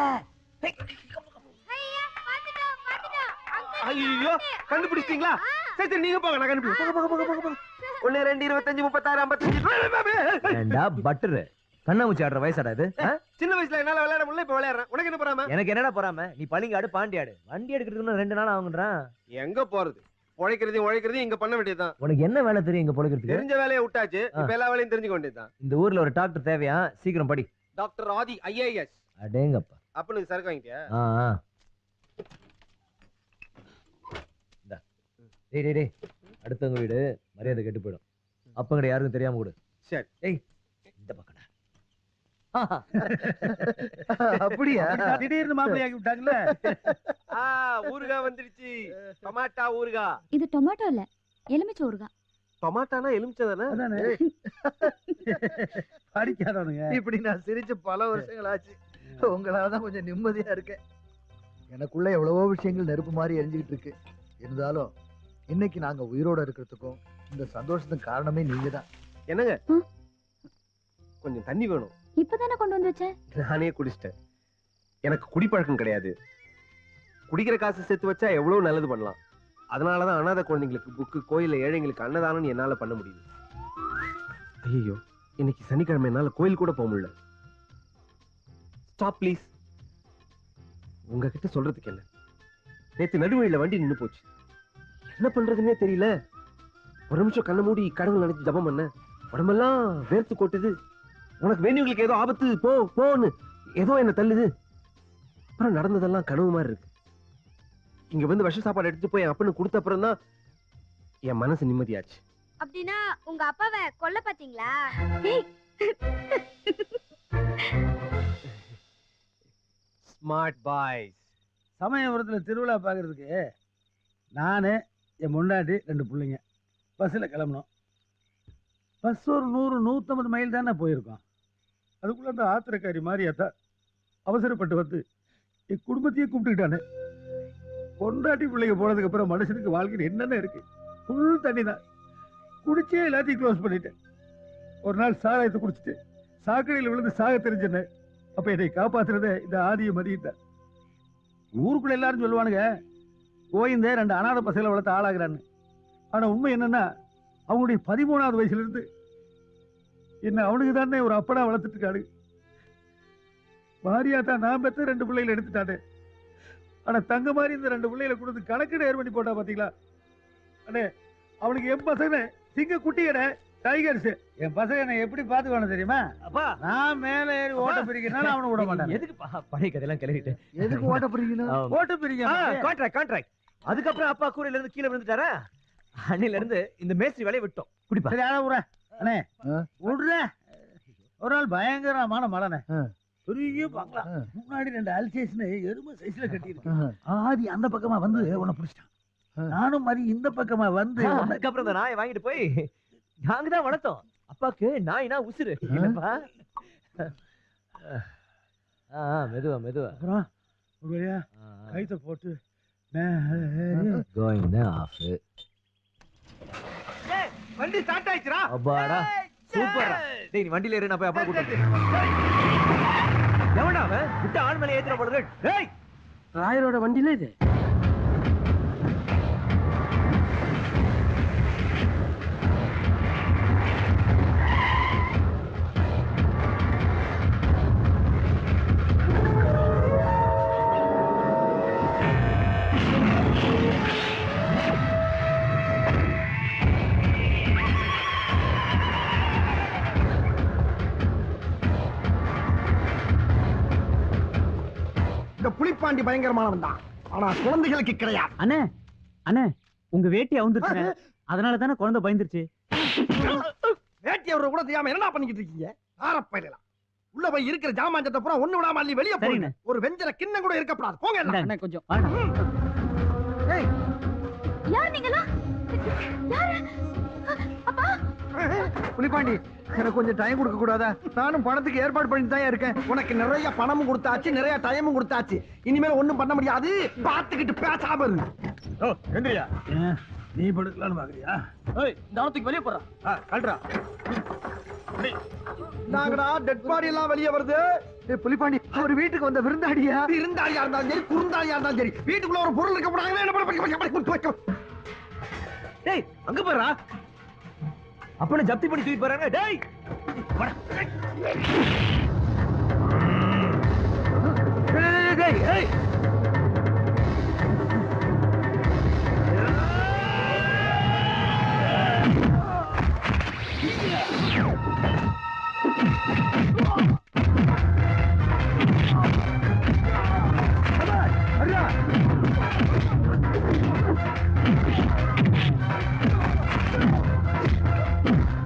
ஐயோ கண்டுபிடிச்சிட்டீங்களா? சரி நீங்க போங்க, நான் கண்டுபிடிச்சேன். போங்க போங்க போங்க போங்க. 1 2 25 36 55. ஏண்டா பட்டர் கண்ணாமூச்சி ஆடுற வயசாடா இது? சின்ன வயசுல என்னால விளையாட முடியல, இப்ப விளையாடுறேன். உனக்கு என்ன போறாம? எனக்கு என்னடா போறாம? நீ பளிங்காடு பாண்டியாடு. வண்டி எடுக்கிறதுக்கு 2 நாள் ஆகுன்றான். எங்க போறது? உழைக்கிறதையும் இங்க பண்ண வேண்டியதுதான். உனக்கு என்ன வேலை தெரியும் இங்க பொழைக்கிறதுக்கு? தெரிஞ்ச வேலையை விட்டாச்சு, இப்ப எல்லா வேலையும் தெரிஞ்சுக்க வேண்டியதுதான். இந்த ஊர்ல ஒரு டாக்டர் தேவையா? சீக்கிரம் படி. டாக்டர் ஆதி IAS. அடேங்கப்பா. அப்பனுக்கு சரக்கு வாங்கிட்டியா? டேய் டேய் டேய், அடுத்தவங்க வீடு மரியாதை கெட்டு போயிடும். அப்பங்கட யாருக்கும் தெரியாம கொடு. சரி. டேய் இந்த பக்கடா. அப்படியா? திடீர்னு மாப்பிள்ளை ஆக்கி விட்டாங்கல்ல. ஊறுகாய் வந்துருச்சு. டொமாட்டா ஊறுகாய். இது டொமேட்டோ இல்ல, எலுமிச்சை ஊறுகாய். டொமாட்டானா எலுமிச்சை தானே? படிக்காதவனுங்க. இப்படி நான் சிரிச்சு பல வருஷங்கள் ஆச்சு. உங்களாலதான் கொஞ்சம் நிம்மதியா இருக்கேன். எனக்குள்ள எவ்வளவோ விஷயங்கள் நெருப்பு மாதிரி எரிஞ்சுக்கிட்டு இருக்கு. இருந்தாலும் இன்னைக்கு நாங்க உயிரோட இருக்கிறதுக்கும் இந்த சந்தோஷத்துக்கு காரணமே நீங்க தான். என்னங்க கொஞ்சம் தண்ணி வேணும். இப்பதானே கொண்டு வந்து வச்சேன். நானே குடிச்சிட்டேன். எனக்கு குடிப்பழக்கம் கிடையாது. குடிக்கிற காசு சேர்த்து வச்சா எவ்வளவு நல்லது பண்ணலாம். அதனாலதான் அனாதை குழந்தைங்களுக்கு புக்கு, கோயில்ல ஏழைங்களுக்கு அன்னதானம் என்னால பண்ண முடியுது. ஐயோ இன்னைக்கு சனிக்கிழமை என்னால கோயில் கூட போக முடியல. Stop please. உங்ககிட்ட சொல்றதுக்கு என்ன, நேத்து நடுவழியில வண்டி நின்னு போச்சு. என்ன பண்றதுன்னே தெரியல. ஒரு நிமிஷம் கண்ண மூடி கடவுள் நினைச்சு ஜபம் பண்ண, உடம்பெல்லாம் வேர்த்து கொட்டுது. உனக்கு வேண்டியவங்களுக்கு ஏதோ ஆபத்து, போ போன்னு ஏதோ என்ன தள்ளுது. அப்புறம் நடந்ததெல்லாம் கனவு மாதிரி இருக்கு. இங்க வந்து விஷ சாப்பாடு எடுத்து போய் என் அப்பனுக்கு கொடுத்த அப்புறம் தான் என் மனசு நிம்மதியாச்சு. அப்படின்னா உங்க அப்பாவை கொல்ல பாத்தீங்களா? Smart boys. சமயபுரத்துல திருவிழா பாக்குறதுக்கு நானு, என் முன்னாடி 2 பிள்ளைங்க பஸ்ஸில் கிளம்பணும். பஸ் ஒரு 100-150 மைல் தானே போயிருக்கோம். அதுக்குள்ள அந்த ஆத்திரக்காரி மாதிரியாத்தா அவசரப்பட்டு வந்து என் குடும்பத்தையே கூப்பிட்டுக்கிட்டானே. பொண்டாட்டி பிள்ளைங்க போனதுக்கு அப்புறம் மனுஷனுக்கு வாழ்க்கை என்னென்ன இருக்கு? ஃபுல் தண்ணி தான். குடிச்சே எல்லாத்தையும் க்ளோஸ் பண்ணிட்டேன். ஒரு நாள் சாராயத்தை குடிச்சிட்டு சாக்கடையில் விழுந்து சாக தெரிஞ்சேன்னு. அப்ப என்னை காப்பாத்துறத இந்த ஆதிய மதியத்தான். ஊருக்குள்ள எல்லாரும் சொல்லுவானுங்க கோயிந்தே 2 அனாதை பசங்களை வளர்த்து ஆளாகிறான்னு. ஆனா உண்மை என்னன்னா, அவங்களுடைய 13வது வயசுல இருந்து என்ன அவனுக்கு தானே ஒரு அப்பனா வளர்த்துட்டு இருக்காரு. மாரியாத்தா நான் பெற்ற 2 பிள்ளைகளை எடுத்துட்டானே. ஆனா தங்க மாதிரி இந்த 2 பிள்ளைகளை கொடுத்து கணக்கு நேர் பண்ணி போட்டா பாத்தீங்களா? அண்ணே அவனுக்கு என் பசங்க சிங்க குட்டிகட டைகர்ஸ். என் பசங்க என்ன எப்படி பாத்துக்கணும் தெரியுமா? அப்பா நான் மேல ஏறி ஓட்ட பிரிக்கிறனால அவனை விட மாட்டான். எதுக்கு பழைய கதையெல்லாம் கிளறிட்டு? எதுக்கு ஓட்ட பிரிக்கணும்? ஓட்ட பிரிக்க கான்ட்ராக்ட். அதுக்கப்புறம் அப்பா கூரையில இருந்து கீழே விழுந்துட்டாரா? அன்னில இருந்து இந்த மேஸ்திரி வேலையை விட்டோம். குடிப்பா. சரி ஆனா விடுறேன். அண்ணே விடுறேன். ஒரு நாள் பயங்கரமான மழைனே. பெரிய பங்களா முன்னாடி 2 அல்சேஷன் எருமை சைஸ்ல கட்டி இருக்கு. ஆதி அந்த பக்கமா வந்து உன்னை பிடிச்சிட்டான். நானும் மாதிரி இந்த பக்கமா வந்து அதுக்கப்புறம் இந்த நாயை வாங்கிட்டு போய் நாங்க தான் வளர்த்தோம். அப்பாக்கு நாய்னா உசுரு. என்னப்பா? மெதுவா மெதுவா. அப்புறம் ஒரு வழியா கைத்த போட்டு கோயிங் ஆஃப். வண்டி ஸ்டார்ட் ஆயிடுச்சுடா. அப்பாடா சூப்பர். டேய் நீ வண்டில ஏறு, நான் போய் அப்பா கூட்டிட்டு எவன்டா அவன்? விட்ட ஆள் மேல ஏத்துற போடுது. டேய் ராயரோட வண்டில இது இந்த புலிப்பாண்டி பயங்கரமானவன் தான், ஆனா குழந்தைகளுக்கு கிடையாது. அண்ணே அண்ணே உங்க வேட்டி அவுந்துருச்சு, அதனால தானே குழந்தை பயந்துருச்சு. வேட்டி அவரை கூட தெரியாம என்ன பண்ணிக்கிட்டு இருக்கீங்க? ஆரப்பயிரலாம் உள்ள போய் இருக்கிற ஜாமாஞ்சத்தை பூரா ஒண்ணு விடாம அள்ளி வெளியே போறீங்க. ஒரு வெஞ்சர கிண்ணம் கூட இருக்கப்படாது. போங்க எல்லாம். கொஞ்சம் யார் நீங்களா? யாரு? அப்பா புலிப்பாண்டி, எனக்கு கொஞ்சம் டைம் கொடுக்க கூடாதா? நானும் பணத்துக்கு ஏற்பாடு பண்ணிட்டு தான் இருக்கேன். உனக்கு நிறைய பணமும் கொடுத்தாச்சு, நிறைய டைமும் கொடுத்தாச்சு. இனிமேல் ஒண்ணும் பண்ண முடியாது. பாத்துக்கிட்டு பேசாம இரு. எந்திரியா நீ படுக்கலான்னு பாக்குறியா? தானத்துக்கு வெளியே போறா கல்றா. நாங்கடா டெட் பாடி எல்லாம் வெளியே வருது. புலிப்பாண்டி, அவர் வீட்டுக்கு வந்த விருந்தாடியா? விருந்தாளியா இருந்தாலும் சரி, குறுந்தாளியா இருந்தாலும் சரி, வீட்டுக்குள்ள ஒரு பொருள் இருக்க கூடாது. டேய் அங்க போறா, அப்பனை ஜப்தி பண்ணி தூக்கி போறாங்க. டேய்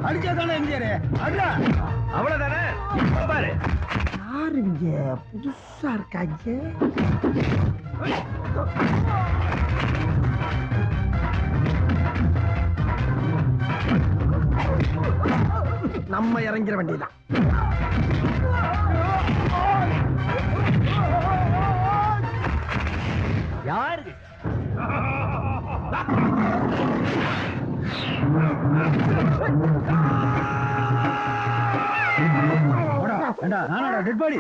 அடிச்சாதானே எம்ஜிஆர்? அண்ணா அவ்வளவுதானே பாரு. யாருங்க புதுசா இருக்காங்க? நம்ம இறங்கிற வண்டிதான். யாரு நானடா டெட் பாடி.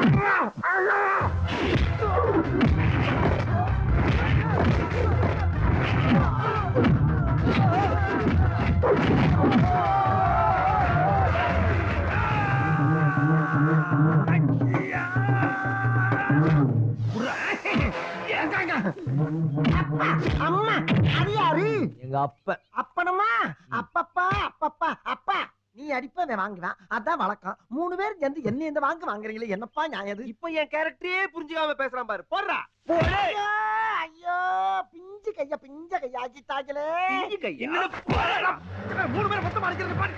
அம்மா அது யாரு? எங்க அப்ப. அப்பனம்மா அப்பப்பா அப்பப்பா அப்பா நீ அடிப்பதை வாங்குவேன், அதான் வழக்கம். 3 பேர் சேர்ந்து என்ன இந்த வாங்குறீங்களே, என்னப்பா நியாயம்? இப்ப என் கேரக்டரே புரிஞ்சுக்காம பேசுறான் பாரு. போடுறா. ஐயோ பிஞ்சு கையா ஆக்கிட்டாங்களே. என்ன 3 பேர் மொத்தமா அடிக்கிறது பாரு.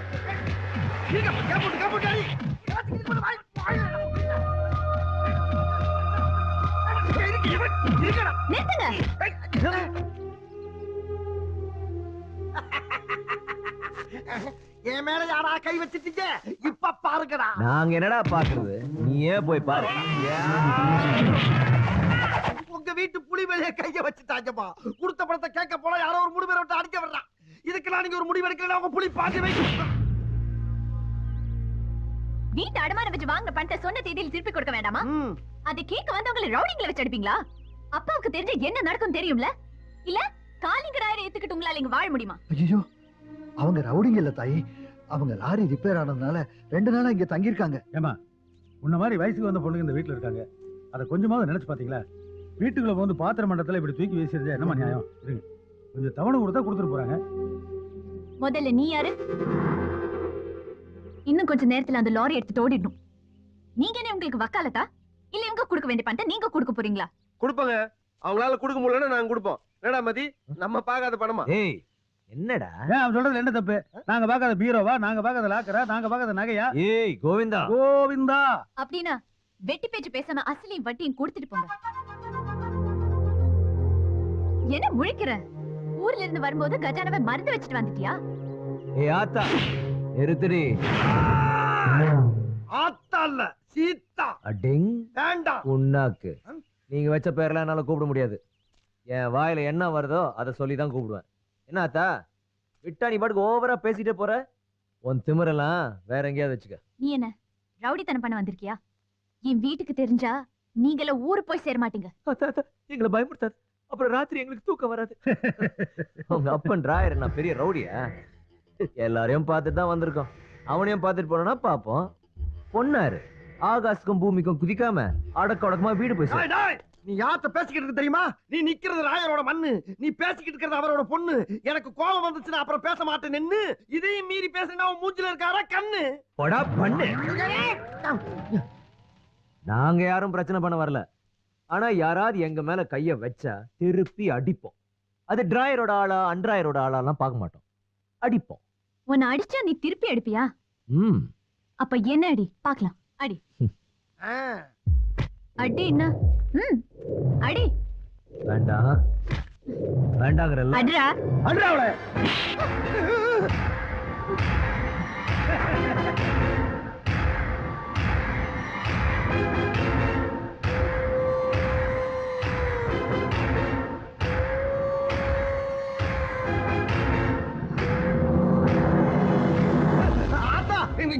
என் மேல யாரா கை வச்சிட்டீங்க? இப்ப பாருங்கடா. நாங்க என்னடா பாக்குறது, நீயே போய் பாரு. உங்க வீட்டு புலி மேலே கைய வச்சுட்டாங்கப்பா. கொடுத்த பணத்தை கேட்க போல யாரோ ஒரு 3 பேரை விட்டு அடிக்க வர்றான். இதுக்கெல்லாம் நீங்க ஒரு முடிவு எடுக்கல. உங்க புலி பாதி வைக்க. வீட்டு அடமான வச்சு வாங்கின பணத்தை சொன்ன தேதியில் திருப்பி கொடுக்க வேண்டாமா? அது கேட்க வந்தவங்களை ரவுடிங்களை வச்சு அடிப்பீங்களா? அப்பாவுக்கு தெரிஞ்ச என்ன நடக்கும் தெரியும்ல? இல்ல காலிங்கராயிரம் ஏத்துக்கிட்டு உங்களால இங்க வாழ முடியுமா? ஐயோ, அவங்க ரவுடிங்க இல்ல தாயி. அவங்க லாரி ரிப்பேர் ஆனதுனால 2 நாளா இங்க தங்கியிருக்காங்க. ஏமா, உன்ன மாதிரி வயசுக்கு வந்த பொண்ணுங்க இந்த வீட்டுல இருக்காங்க. அதை கொஞ்சமாவது நினைச்சு பாத்தீங்களா? வீட்டுக்குள்ள வந்து பாத்திர மண்டலத்துல இப்படி தூக்கி வீசிருந்தா என்னமா நியாயம்? இருங்க, கொஞ்சம் தவணை கொடுத்தா கொடுத்துட்டு போறாங்க. முதல்ல நீ யாரு? இன்னும் கொஞ்ச நேரத்துல அந்த லாரி எடுத்து ஓடிடணும். நீங்க என்ன உங்களுக்கு வக்காலத்தா? இல்ல இவங்க கொடுக்க வேண்டிய பணத்தை நீங்க கொடுக்க போறீங்களா? கொடுப்பாங்க. அவங்களால கொடுக்க முடியலன்னா நாங்க கொடுப்போம். என்னடா மதி, நம்ம பார்க்காத பணமா? ஏய் என்னடா அவன் சொல்றது என்ன தப்பு? நாங்க பாக்காத பீரோவா, நாங்க பாக்காத லாக்கரா, நாங்க பாக்காத நகையா? ஏய் கோவிந்தா கோவிந்தா அப்படின்னா வெட்டி பேச்சு பேசாம அசலையும் வட்டியும் கொடுத்துட்டு போங்க. என்ன முழிக்கிற? ஊர்ல இருந்து வரும்போது கஜானாவை மறந்து வச்சுட்டு வந்துட்டியா? ஏய் ஆத்தா நிறுத்துடி. ஆத்தா இல்ல சீதா. அடிங் வேண்டாம். உன்னாக்கு நீங்க வச்ச பேர்லாம் என்னால கூப்பிட முடியாது. என் வாயில என்ன வருதோ அதை சொல்லிதான் கூப்பிடுவேன். என்ன ஆத்தா விட்டா நீ பாட்டுக்கு ஓவரா பேசிட்டே போற? உன் திமிரெல்லாம் வேற எங்கேயாவது வச்சுக்க. நீ என்ன ரவுடித்தனம் பண்ண வந்திருக்கியா? என் வீட்டுக்கு தெரிஞ்சா நீங்கள ஊரு போய் சேர மாட்டீங்க. எங்களை பயமுறுத்தாது, அப்புறம் ராத்திரி எங்களுக்கு தூக்கம் வராது. உங்க அப்பன் ராயர் நான் பெரிய ரவுடியா? எல்லாரையும் பார்த்துட்டு தான் வந்திருக்கோம். அவனையும் பார்த்துட்டு போனா பாப்போம். பொண்ணாரு ஆகாசுக்கும் பூமிக்கும் குதிக்காம அடக்க உடக்கமா வீடு போய் நீ யார்கிட்ட பேசிக்கிட்டு இருக்க தெரியுமா? நீ நிக்கிறது ராயரோட மண்ணு, நீ பேசிக்கிட்டு இருக்கிறது அவரோட பொண்ணு. எனக்கு கோபம் வந்துச்சுன்னா அப்புறம் பேச மாட்டேன் நின்னு. இதையும் மீறி பேசினா உன் மூஞ்சில இருக்காரா கண்ணு? போடா பண்ணு. நாங்க யாரும் பிரச்சனை பண்ண வரல. ஆனா யாராவது எங்க மேல கைய வச்சா திருப்பி அடிப்போம். அது டிராயரோட ஆளா அன்றாயரோட ஆளாலாம் பார்க்க மாட்டோம், அடிப்போம். உன்னை அடிச்சா நீ திருப்பி அடிப்பியா? அப்ப என்ன அடி பாக்கலாம். அடி அடி என்ன? அடி. வேண்டாம் வேண்டாங்கறல்ல. அடிடா அடிடா அவளை.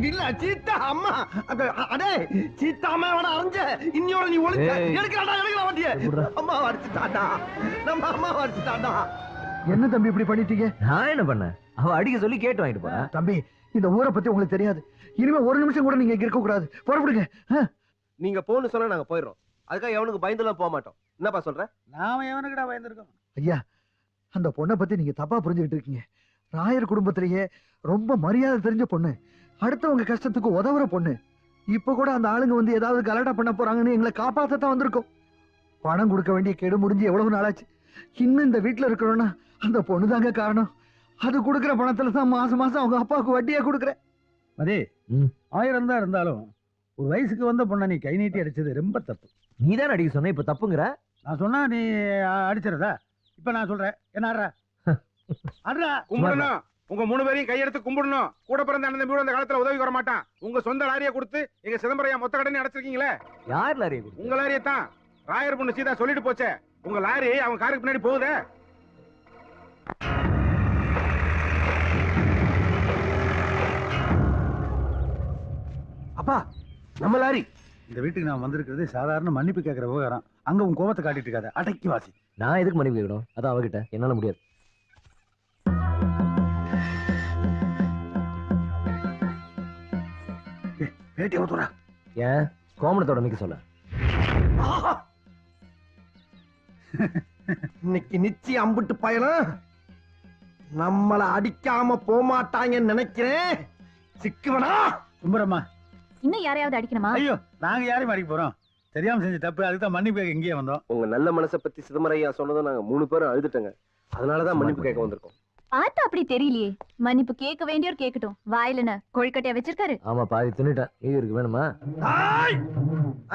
இல்ல சீத்தா அம்மா. அடே சீத்தா அம்மா வட அரைஞ்ச இன்னியோட நீ ஒளிச்ச. எடுக்கறடா எடுக்கற வண்டிய. அம்மா வடிச்சிட்டாடா. நம்ம அம்மா வடிச்சிட்டாடா. என்ன தம்பி இப்படி பண்ணிட்டீங்க? நான் என்ன பண்ணேன்? அவ அடிக்க சொல்லி கேட்டு வாங்கிட்டு போறா. தம்பி இந்த ஊரை பத்தி உங்களுக்கு தெரியாது. இனிமே ஒரு நிமிஷம் கூட நீங்க இங்க இருக்க கூடாது. புறப்படுங்க. நீங்க போன்னு சொன்னா நாங்க போயிடுறோம். அதுக்காக எவனுக்கு பயந்துலாம் போக மாட்டோம். என்னப்பா சொல்ற? நாம எவனுக்குடா பயந்துருக்கோம்? ஐயா அந்த பொண்ணை பத்தி நீங்க தப்பா புரிஞ்சுக்கிட்டு இருக்கீங்க. ராயர் குடும்பத்திலேயே ரொம்ப மரியாதை தெரிஞ்ச பொண்ணு, அடுத்தவங்க கஷ்டத்துக்கு உதவுற பொண்ணு. இப்ப கூட அந்த ஆளுங்க வந்து ஏதாவது கலாட்டா பண்ண போறாங்கன்னு எங்களை காப்பாத்தத்தான் வந்திருக்கோம். பணம் கொடுக்க வேண்டிய கெடு முடிஞ்சு எவ்வளவு நாளாச்சு. இன்னும் இந்த வீட்டுல இருக்கிறோம்னா அந்த பொண்ணு தாங்க காரணம். அது கொடுக்குற பணத்துல தான் மாசம் மாசம் அவங்க அப்பாவுக்கு வட்டியா கொடுக்குறேன். அதே 1000 தான் இருந்தாலும் ஒரு வயசுக்கு வந்த பொண்ணை நீ கை நீட்டி அடிச்சது ரொம்ப தப்பு. நீதான் அடிக்க சொன்ன, இப்ப தப்புங்கிற. நான் சொன்னா நீ அடிச்சிடறதா? இப்ப நான் சொல்றேன், என்ன ஆடுறா? ஆடுறா. கும்பிடணும். உங்க 3 பேரையும் கையெடுத்து கும்பிடணும். கூட பிறந்த அண்ணன் தம்பியோட அந்த காலத்துல உதவி வர மாட்டான். உங்க சொந்த லாரியை கொடுத்து எங்க சிதம்பரம் மொத்த கடனை அடைச்சிருக்கீங்களே. யார் லாரியை கொடுத்து? உங்க லாரியை தான். ராயர் பொண்ணு சீதா சொல்லிட்டு போச்சே, உங்க லாரி அவங்க காருக்கு பின்னாடி போகுதே. அப்பா நம்ம லாரி. இந்த வீட்டுக்கு நான் வந்திருக்கிறது சாதாரண மன்னிப்பு கேட்கிற விவகாரம். அங்க உன் கோபத்தை காட்டிட்டு இருக்காத, அடக்கி வாசி. நான் எதுக்கு மன்னிப்பு கேட்கணும்? அதான் அவகிட்ட என்னால முடியாது. வேட்டி ஊத்துறா. ஏன் கோமணத்தோட நிக்க சொல்ல? இன்னைக்கு நிச்சயம் அம்பிட்டு பயணம் நம்மள அடிக்காம போமாட்டாங்கன்னு நினைக்கிறேன். சிக்குவனா கும்பரம்மா. இன்னும் யாரையாவது அடிக்கணுமா? ஐயோ நாங்க யாரையும் அடிக்க போறோம்? தெரியாம செஞ்ச தப்பு, அதுக்கு தான் மன்னிப்பு கேட்க இங்கேயே வந்தோம். உங்க நல்ல மனசை பத்தி சிதம்பரையா சொன்னதும் நாங்க 3 பேரும் அழுதுட்டோங்க. அதனாலதான் மன்னிப்பு கேட்க வந்திருக்கோம். பார்த்தா அப்படி தெரியலையே. மன்னிப்பு கேட்க வேண்டியோர் கேட்கட்டும். வாயில கொழுக்கட்டையா வச்சிருக்காரு. ஆமா பாதி தின்னுட்டேன். இது இருக்கு வேணுமா?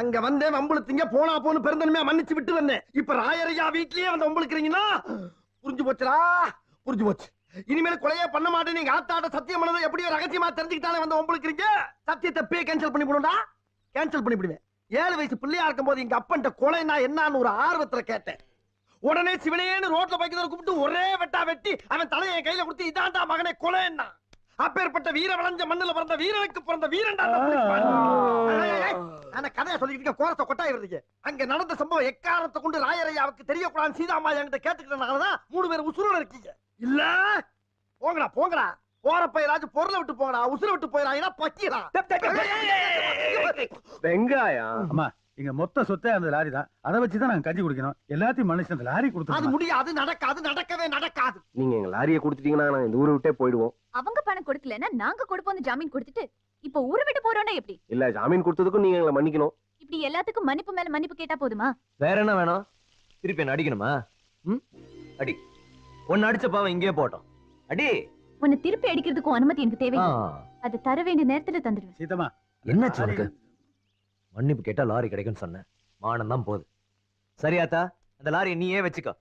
அங்க வந்தேன் வம்புழுத்தீங்க, போனா போன்னு பெருந்தன்மையா மன்னிச்சு விட்டு வந்தேன். இப்ப ராயரையா வீட்லயே வந்து வம்புழுக்கிறீங்கன்னா புரிஞ்சு போச்சுடா, புரிஞ்சு போச்சு. இனிமேல் கொலையே பண்ண மாட்டேன். நீங்க ஆத்தாட்ட சத்தியம் பண்ணதை எப்படியோ ரகசியமா தெரிஞ்சுக்கிட்டாலே வந்து வம்புழுக்கிறீங்க. சத்தியத்தை பே கேன்சல் பண்ணி போடுடா. கேன்சல் பண்ணி விடுவேன். 7 வயசு பிள்ளையா இருக்கும் போது எங்க அப்பன்ட்ட கொலைனா என்னன்னு ஒரு ஆர்வத்துல கேட்டேன். உடனே சிவனேன்னு ரோட்ல பைக்கிறத கூப்பிட்டு ஒரே வெட்டா வெட்டி அவன் தலையை என் கையில கொடுத்து இதாண்டா மகனே கொலைன்னா. அப்பேற்பட்ட வீர வளைஞ்ச மண்ணுல பிறந்த வீரனுக்கு பிறந்த வீரன்டா. ஆனா கதையா சொல்லிட்டு கோரத்தை கொட்டாய் வருதுங்க. அங்க நடந்த சம்பவம் எக்காரணத்தை கொண்டு ராயரையாவுக்கு தெரியக்கூடாது சீதாமா என்கிட்ட கேட்டுக்கிட்டனாலதான் 3 பேர் உசுரோட இருக்கீங்க. இல்ல போங்கடா போங்கடா. போற பயிராச்சும் பொருளை விட்டு போங்கடா. உசுரை விட்டு போயிடா பக்கிடா. வெங்காயம். அம்மா இங்க மொத்த சொத்தே அந்த லாரி தான். அதை வச்சுதான் நாங்க கஞ்சி குடிக்கணும். எல்லாத்தையும் மனுஷன் அந்த லாரி கொடுத்து. அது முடியாது, நடக்காது, நடக்கவே நடக்காது. நீங்க எங்க லாரியை கொடுத்துட்டீங்கன்னா நாங்க இந்த ஊரை விட்டே போயிடுவோம். அவங்க பணம் கொடுக்கலன்னா நாங்க கொடுப்போம் ஜாமீன் கொடுத்துட்டு இப்ப ஊரை விட்டு போறோம்னா எப்படி? இல்ல ஜாமீன் கொடுத்ததுக்கும் நீங்க எங்களை மன்னிக்கணும். இப்படி எல்லாத்துக்கும் மன்னிப்பு மேல மன்னிப்பு கேட்டா போதுமா? வேற என்ன வேணும்? திருப்பி என்ன அடிக்கணுமா? அடி. ஒன்னு அடிச்ச பாவம் இங்கே போட்டோம். அடி. உன்னை திருப்பி அடிக்கிறதுக்கும் அனுமதி எனக்கு தேவையில்லை. அது தர வேண்டிய நேரத்துல தந்துடுவேன். சீதமா என்ன சொல்லுங்க? மன்னிப்பு கேட்டா லாரி கிடைக்கும்னு சொன்னேன். மானம் தான் போகுது. சரியாத்தா, அந்த லாரியை நீயே வச்சுக்கோ.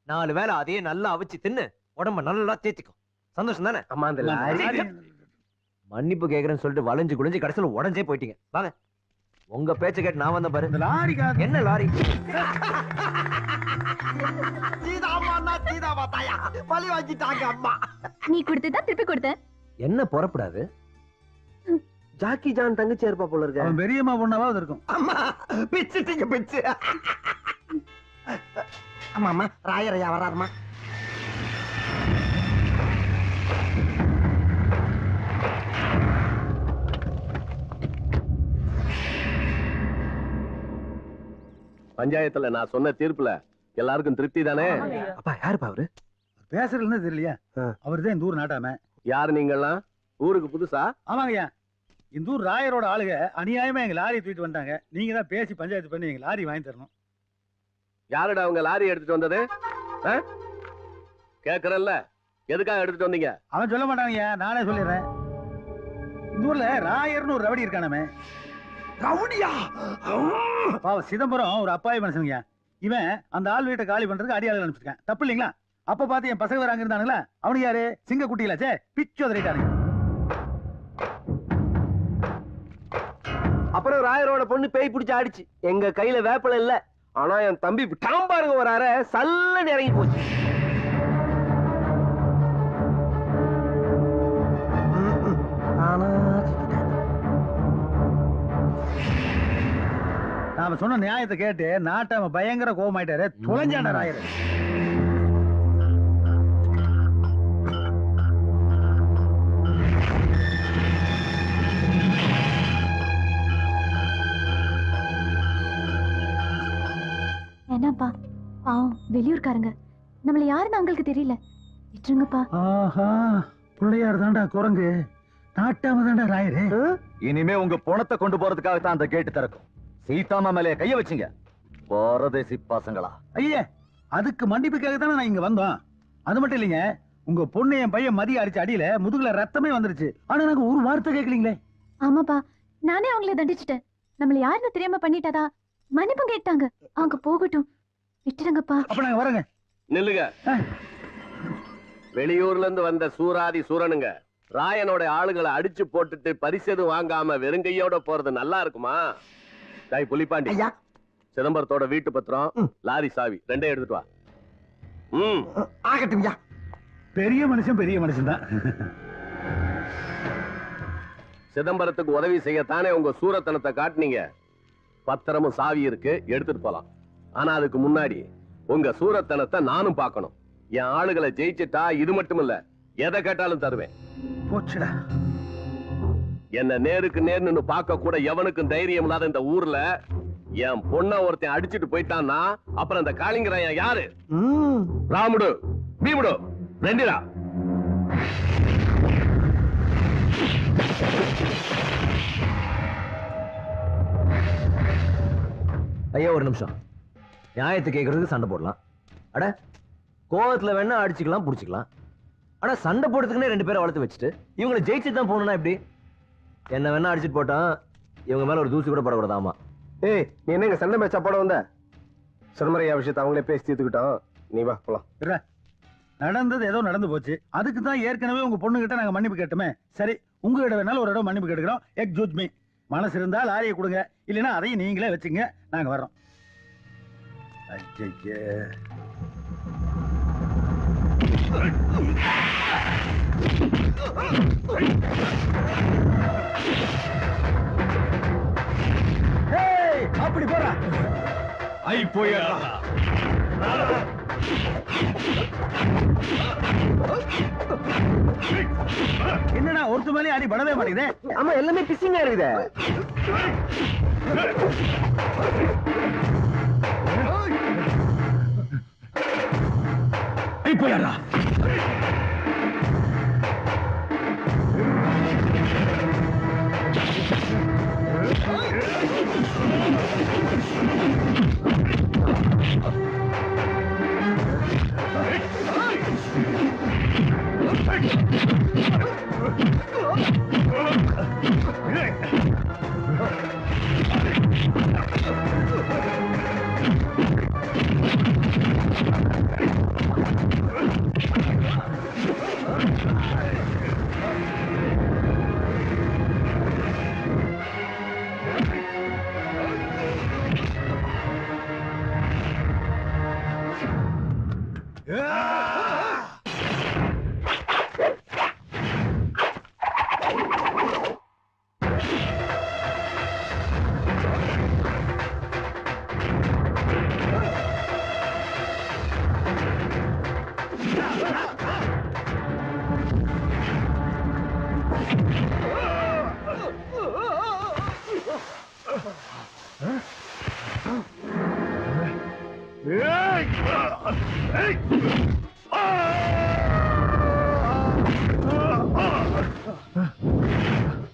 4 வேளை அதையே நல்லா அவிச்சு தின்னு உடம்ப நல்லா தேத்திக்கோ. சந்தோஷம் தானே? அம்மா அந்த லாரி மன்னிப்பு கேக்குறேன்னு சொல்லிட்டு வளைஞ்சு குளிஞ்சு கடைசியில உடஞ்சே போயிட்டீங்க. வாங்க, உங்க பேச்ச கேட்டு நான் வந்த பாரு. என்ன லாரி? சீதாமா சீதாமா தாயா பழி வாங்கிட்டாங்க அம்மா. நீ கொடுத்துதான் திருப்பி கொடுத்த. என்ன புறப்படாது? ஜாக்கி ஜான் தங்கச்சி இருப்பா போல இருக்கு. அவன் பெரியம்மா பொண்ணாவது இருக்கும். அம்மா பிச்சுட்டீங்க பிச்சு. அம்மா அம்மா ராயரையா வராருமா. பஞ்சாயத்துல நான் சொன்ன தீர்ப்புல எல்லாருக்கும் திருப்தி தானே? அப்பா யாருப்பா அவரு? பேசுறதுன்னு தெரியலையா? அவர்தான் இந்த ஊர் நாட்டாம. யாரு நீங்கெல்லாம்? ஊருக்கு புதுசா? ஆமாங்கய்யா, இந்த ஊர் ராயரோட ஆளுங்க அநியாயமா எங்க லாரி தூக்கிட்டு வந்தாங்க. நீங்க தான் பேசி பஞ்சாயத்து பண்ணி எங்க லாரி வாங்கி தரணும். யாருடா அவங்க லாரி எடுத்துட்டு வந்தது? கேக்குறல்ல, எதுக்காக எடுத்துட்டு வந்தீங்க? அவன் சொல்ல மாட்டாங்கய்யா, நானே சொல்லிடுறேன். இந்த ஊர்ல ராயர்னு ஒரு ரவுடி இருக்கானமே. ரவுடியா? பாவம் சிதம்பரம் ஒரு அப்பாவி மனுஷனுங்கய்யா. இவன் அந்த ஆள் வீட்டை காலி பண்றதுக்கு அடியாளர்கள் அனுப்பிச்சிருக்கேன். தப்பு இல்லைங்களா? அப்ப பார்த்து என் பசங்க வேற அங்க இருந்தானுங்களா, அவனுக்கு யாரு சிங்க குட்டியிலாச்சே பிச்சு உதறிட்டானுங்க. அப்புறம் ராயரோட பொண்ணு பேய் பிடிச்சு ஆடிச்சு. எங்க கையில வேப்பல இல்ல, ஆனா என் தம்பி டாம்பாருங்க வரார சல்ல இறங்கி போச்சு. நாம சொன்ன நியாயத்தை கேட்டு நாட்டாம பயங்கர கோபமாயிட்டாரு. துளைஞ்சான ராயர். என்னப்பா பாவம் வெளியூர்காரங்க, நம்மள யாருன்னு அவங்களுக்கு தெரியல. விட்டுருங்கப்பா. ஆஹா, பிள்ளையார் தாண்டா குரங்கு, நாட்டாம தாண்டா ராயரு. இனிமே உங்க பணத்தை கொண்டு போறதுக்காக தான் அந்த கேட்டு திறக்கும். சீதாமா மேலே கைய வச்சுங்க பாரதேசி பசங்களா. ஐயா, அதுக்கு மன்னிப்புக்காக தானே நான் இங்க வந்தோம். அது மட்டும் இல்லைங்க, உங்க பொண்ணு என் பையன் மதிய அடிச்ச அடியில முதுகுல ரத்தமே வந்துருச்சு. ஆனா நாங்க ஒரு வார்த்தை கேட்கலீங்களே. ஆமாப்பா, நானே அவங்கள தண்டிச்சிட்டேன். நம்மள யாருன்னு தெரியாம பண்ணிட்டாதா மன்னிப்பு கேட்டாங்க. அவங்க போகட்டும், விட்டுருங்கப்பா. அப்ப நாங்க வரங்க. நில்லுங்க. வெளியூர்ல இருந்து வந்த சூராதி சூரனுங்க ராயனோட ஆளுகளை அடிச்சு போட்டுட்டு பரிசு வாங்காம வெறுங்கையோட போறது நல்லா இருக்குமா? தாய் புலிப்பாண்டி, சிதம்பரத்தோட வீட்டு பத்திரம், லாரி சாவி ரெண்டே எடுத்துட்டு வா. ஆகட்டும். பெரிய மனுஷன் தான். சிதம்பரத்துக்கு உதவி செய்யத்தானே உங்க சூரத்தனத்தை காட்டினீங்க. பத்திரமும் சாவி இருக்கு, எடுத்துட்டு போலாம். ஆனா அதுக்கு முன்னாடி உங்க சூரத்தனத்தை நானும் பார்க்கணும். என் ஆளுகளை ஜெயிச்சுட்டா இது மட்டும் இல்ல, எதை கேட்டாலும் தருவேன். போச்சுடா. என்ன நேருக்கு நேர் நின்னு பார்க்க கூட எவனுக்கும் தைரியம் இல்லாத இந்த ஊர்ல என் பொண்ண ஒருத்தன் அடிச்சுட்டு போயிட்டான்னா அப்புறம் இந்த காளிங்கராயன் யாரு? ராமுடு பீமுடு ரெண்டிரா. ஐயா ஒரு நிமிஷம். நியாயத்தை கேட்கறதுக்கு சண்டை போடலாம். அட கோவத்துல வேணா அடிச்சுக்கலாம், புடிச்சுக்கலாம். ஆனா சண்டை போடுறதுக்குன்னே 2 பேரை வளர்த்து வச்சுட்டு இவங்களை ஜெயிச்சு தான் போகணும்னா எப்படி? என்ன வேணா அடிச்சுட்டு போட்டான், இவங்க மேல ஒரு தூசி கூட படக்கூடாதாமா. ஏய், நீ என்ன சண்டை மேட்சா போட வந்த? சிதம்பரையா விஷயத்தை அவங்களே பேசி தீர்த்துக்கிட்டோம். நீ வா போலாம். நடந்தது ஏதோ நடந்து போச்சு. அதுக்கு தான் ஏற்கனவே உங்க பொண்ணு கிட்ட நாங்க மன்னிப்பு கேட்டோமே. சரி, உங்ககிட்ட வேணாலும் ஒரு இடம் மன்னிப்பு கேட்டுக்கிறோம். Excuse me. மனசு இருந்தா லாரியை கொடுங்க, இல்லைன்னா அதையும் நீங்களே வச்சுங்க. நாங்க வர்றோம். ஐயே, அப்படி போறா. ஐ போயா. என்னடா ஒருத்த மேலே அடி படவே மாட்டேங்குது. ஆமா, எல்லாமே பிசிங்கா இருக்குது. ஐ போயாடா.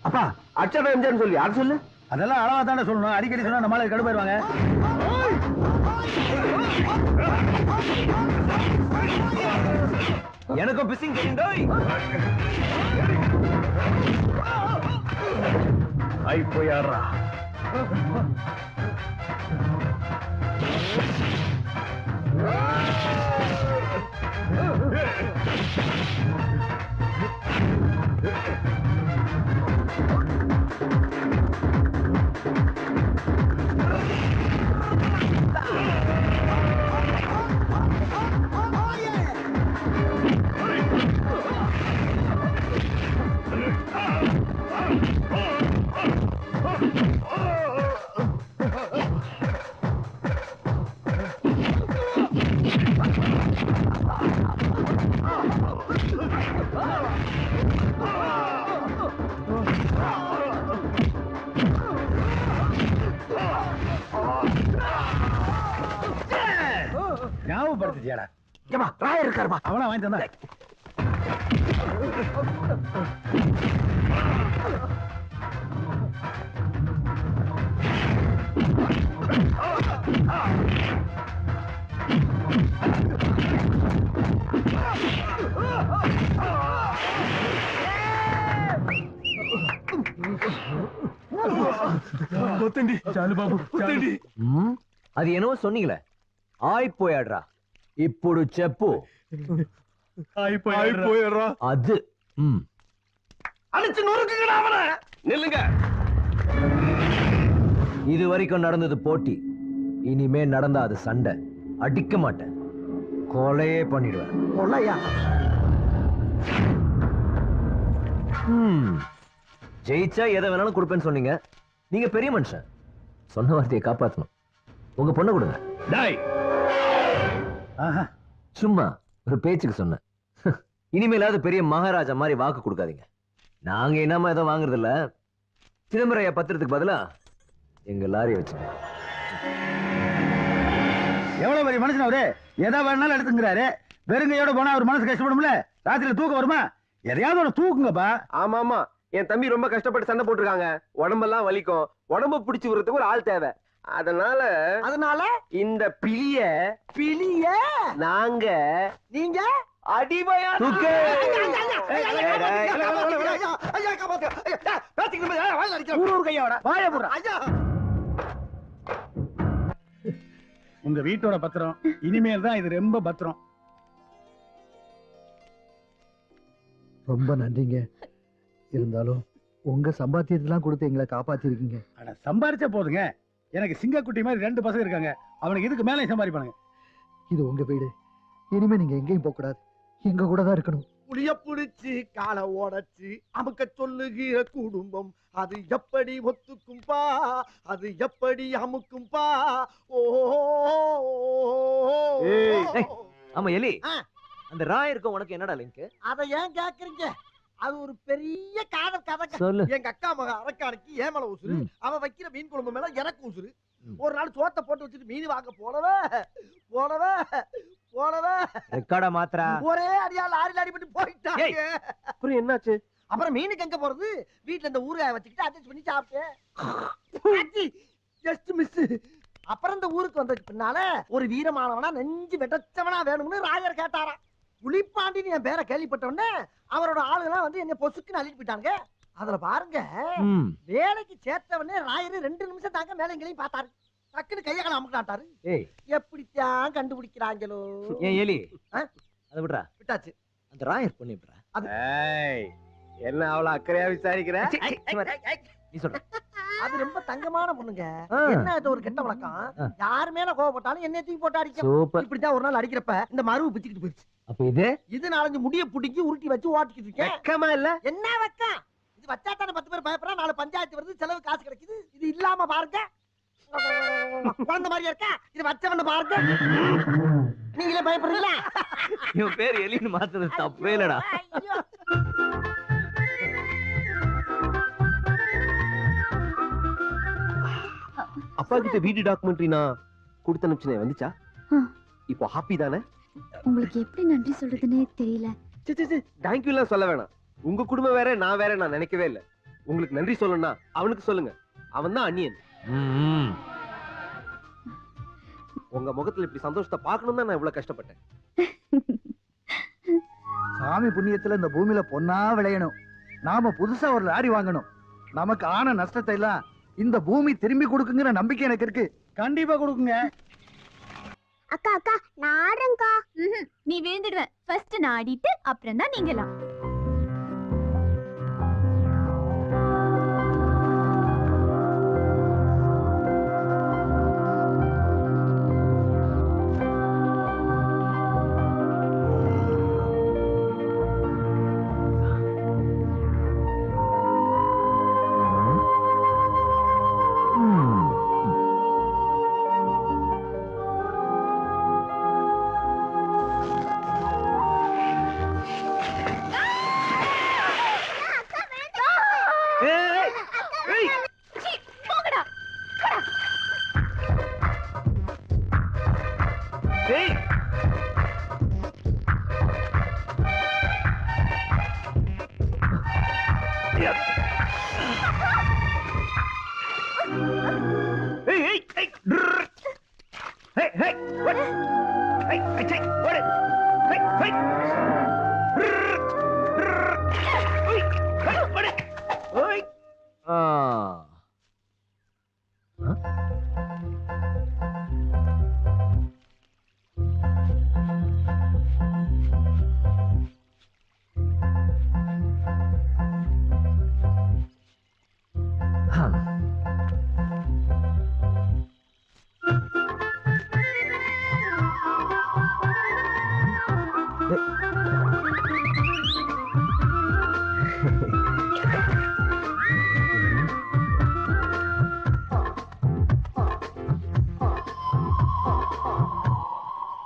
அப்பா அச்சா எம்ஜிஆர் சொல்லி அது சொல்லு. அதெல்லாம் அளவா தானே சொல்லணும். அடிக்கடி சொன்னா நம்மளால கடுப்பாயிருவாங்க. எனக்கும் பிசிங் தெரியும். అయిపోయారా ஞாபகப்படுத்திட்டியாடா? ராயர் இருக்காருமா, அவனா வாங்கி தந்தா. అది ఏనో సొన్నీలే ఆయిపోయాడ్రా ఇప్పుడు చెప్పు. ஆயிப்போயிடுறா. அது அடிச்சு நொறுக்குங்கடா அவனை. நில்லுங்க. இது வரைக்கும் நடந்தது போட்டி, இனிமே நடந்தா அது சண்டை. அடிக்க மாட்டேன், கொலையே பண்ணிடுவேன். கொலையா? ஜெயிச்சா எதை வேணாலும் கொடுப்பேன்னு சொன்னீங்க. நீங்க பெரிய மனுஷன், சொன்ன வார்த்தையை காப்பாத்தணும். உங்க பொண்ணை கொடுங்க. சும்மா ஒரு பேச்சுக்கு சொன்னேன். இனிமேலாவது பெரிய மகாராஜா மாதிரி வாக்கு கொடுக்காதீங்க. நாங்க என்னமா ஏதோ வாங்குறது இல்ல. சிதம்பரையா பத்திரத்துக்கு பதிலா எங்க லாரியை வச்சுங்க. எவ்வளவு பெரிய மனுஷன் அவரு, எதா வேணாலும் எடுத்துங்கிறாரு. வெறுங்கையோட போனா அவர் மனசு கஷ்டப்படும்ல. ராத்திரில தூக்கம் வருமா? எதையாவது ஒண்ணு தூக்குங்கப்பா. ஆமா ஆமா, என் தம்பி ரொம்ப கஷ்டப்பட்டு சண்டை போட்டுருக்காங்க. உடம்பெல்லாம் வலிக்கும். உடம்ப பிடிச்சு விடுறதுக்கு ஒரு ஆள் தேவை. அதனால இந்த பிலிய நாங்க நீங்க அடிமையா உங்க வீட்டோட பத்திரம். இனிமேல் தான் இது ரொம்ப பத்திரம். ரொம்ப நன்றிங்க. இருந்தாலும் உங்க சம்பாத்தியத்தெல்லாம் கொடுத்து எங்களை காப்பாத்திருக்கீங்க. ஆனா சம்பாரிச்சா போதுங்க. எனக்கு சிங்கக்குட்டி மாதிரி 2 பசங்க இருக்காங்க. அவனுக்கு இதுக்கு மேலே சம்பாதிப்பானுங்க. இது உங்க வீடு. இனிமே நீங்க எங்கேயும் போக கூடாது, எங்க கூட தான் இருக்கணும். புளிய புடிச்சு காலை ஓடச்சு அமுக்க சொல்லுகிற குடும்பம் அது எப்படி ஒத்துக்கும்பா, அது எப்படி அமுக்கும்பா. ஓ ஆமா எலி, அந்த ராயருக்கும் உனக்கு என்னடா லிங்க்? அதை ஏன் கேக்குறீங்க? அது ஒரு பெரிய காதல் கதை. சொல்லு. எங்க அக்கா மக அரக்கானுக்கு ஏமல உசுரு, அவன் வைக்கிற மீன் குழம்பு மேல எனக்கு உசுரு. ஒரு நாள் சோத்தை போட்டு வச்சுட்டு மீன் வாங்க போனவே ரெக்கார்டா மாத்திரா ஒரே அடியா லாரில அடிபட்டு போயிட்டாங்க. அப்புறம் என்னாச்சு? அப்புறம் மீனுக்கு எங்க போறது? வீட்டுல இந்த ஊறுகாய வச்சுக்கிட்டு அட்ஜஸ்ட் பண்ணி சாப்பிட்டேன். Just miss. அப்புறம் இந்த ஊருக்கு வந்ததுக்கு பின்னால ஒரு வீரமானவனா நெஞ்சு வெட்டச்சவனா வேணும்னு ராயர் கேட்டாராம். புலிப்பாண்டின்னு என் பேரை கேள்விப்பட்டவொடனே அவரோட ஆளுங்கெல்லாம் வந்து என்ன பொசுக்குன்னு அள்ளிட்டு போயிட்டாங்க. அதுல பாருங்க, வேலைக்கு சேர்த்தவனே ராயரு 2 நிமிஷம் தாங்க மேல எங்களையும் பார்த்தாரு. டக்குன்னு கையகால அமுக்காட்டாரு. எப்படித்தான் கண்டுபிடிக்கிறாங்களோ. ஏன் எலி அதை விடுறா. விட்டாச்சு. அந்த ராயர் பொண்ணு விடுறா. என்ன அவ்வளவு அக்கறையா விசாரிக்கிற? நீ சொல்ற. அது ரொம்ப தங்கமான பொண்ணுங்க. என்ன இது ஒரு கெட்ட வழக்கம். யார் மேல கோவப்பட்டாலும் என்ன தூக்கி போட்டு அடிக்கும். இப்படித்தான் ஒரு நாள் அடிக்கிறப்ப இந்த மருவு பிச்சுக்கிட்டு போயிடுச்சு. அப்ப இது 4 முடிய புடிக்கி உருட்டி வச்சு ஓட்டிக்கிட்டு இருக்கேன். வெக்கமா இல்ல? என்ன வெக்கம்? இது வச்சா தானே 10 பேர் பயப்படுறா. 4 பஞ்சாயத்து வருது, செலவு காசு கிடைக்குது. இது இல்லாம பாருங்க, குழந்தை மாதிரியா இருக்கா. இது வச்சவன பாருங்க. நீங்களே பயப்படுறீங்களா? இவன் பேர் எலின்னு மாத்துறது தப்பே இல்லடா. அப்பா கிட்ட வீடியோ டாக்குமெண்ட்ரி நான் கொடுத்து அனுப்பிச்சேன், வந்துச்சா? இப்போ ஹாப்பி தானே? உங்களுக்கு எப்படி நன்றி சொல்றதுன்னே தெரியல. தேங்க்யூ எல்லாம் சொல்ல வேணாம். உங்க குடும்பம் வேற நான் வேற நான் நினைக்கவே இல்லை. உங்களுக்கு நன்றி சொல்லணும்னா அவனுக்கு சொல்லுங்க. அவன் தான் அந்நியன். உங்க முகத்துல இப்படி சந்தோஷத்தை பார்க்கணும் தான் நான் இவ்வளவு கஷ்டப்பட்டேன். சாமி புண்ணியத்துல இந்த பூமியில பொன்னா விளையணும். நாம புதுசா ஒரு லாரி வாங்கணும். நமக்கு ஆன நஷ்டத்தை எல்லாம் இந்த பூமி திரும்பி கொடுக்குங்கிற நம்பிக்கை எனக்கு இருக்கு. கண்டிப்பா கொடுக்குங்க. அக்கா அக்கா நான் ஆடுறேன்க்கா. நீ விழுந்துடுவ. ஃபர்ஸ்ட் நான் ஆடிட்டு அப்புறம் தான் நீங்கலாம்.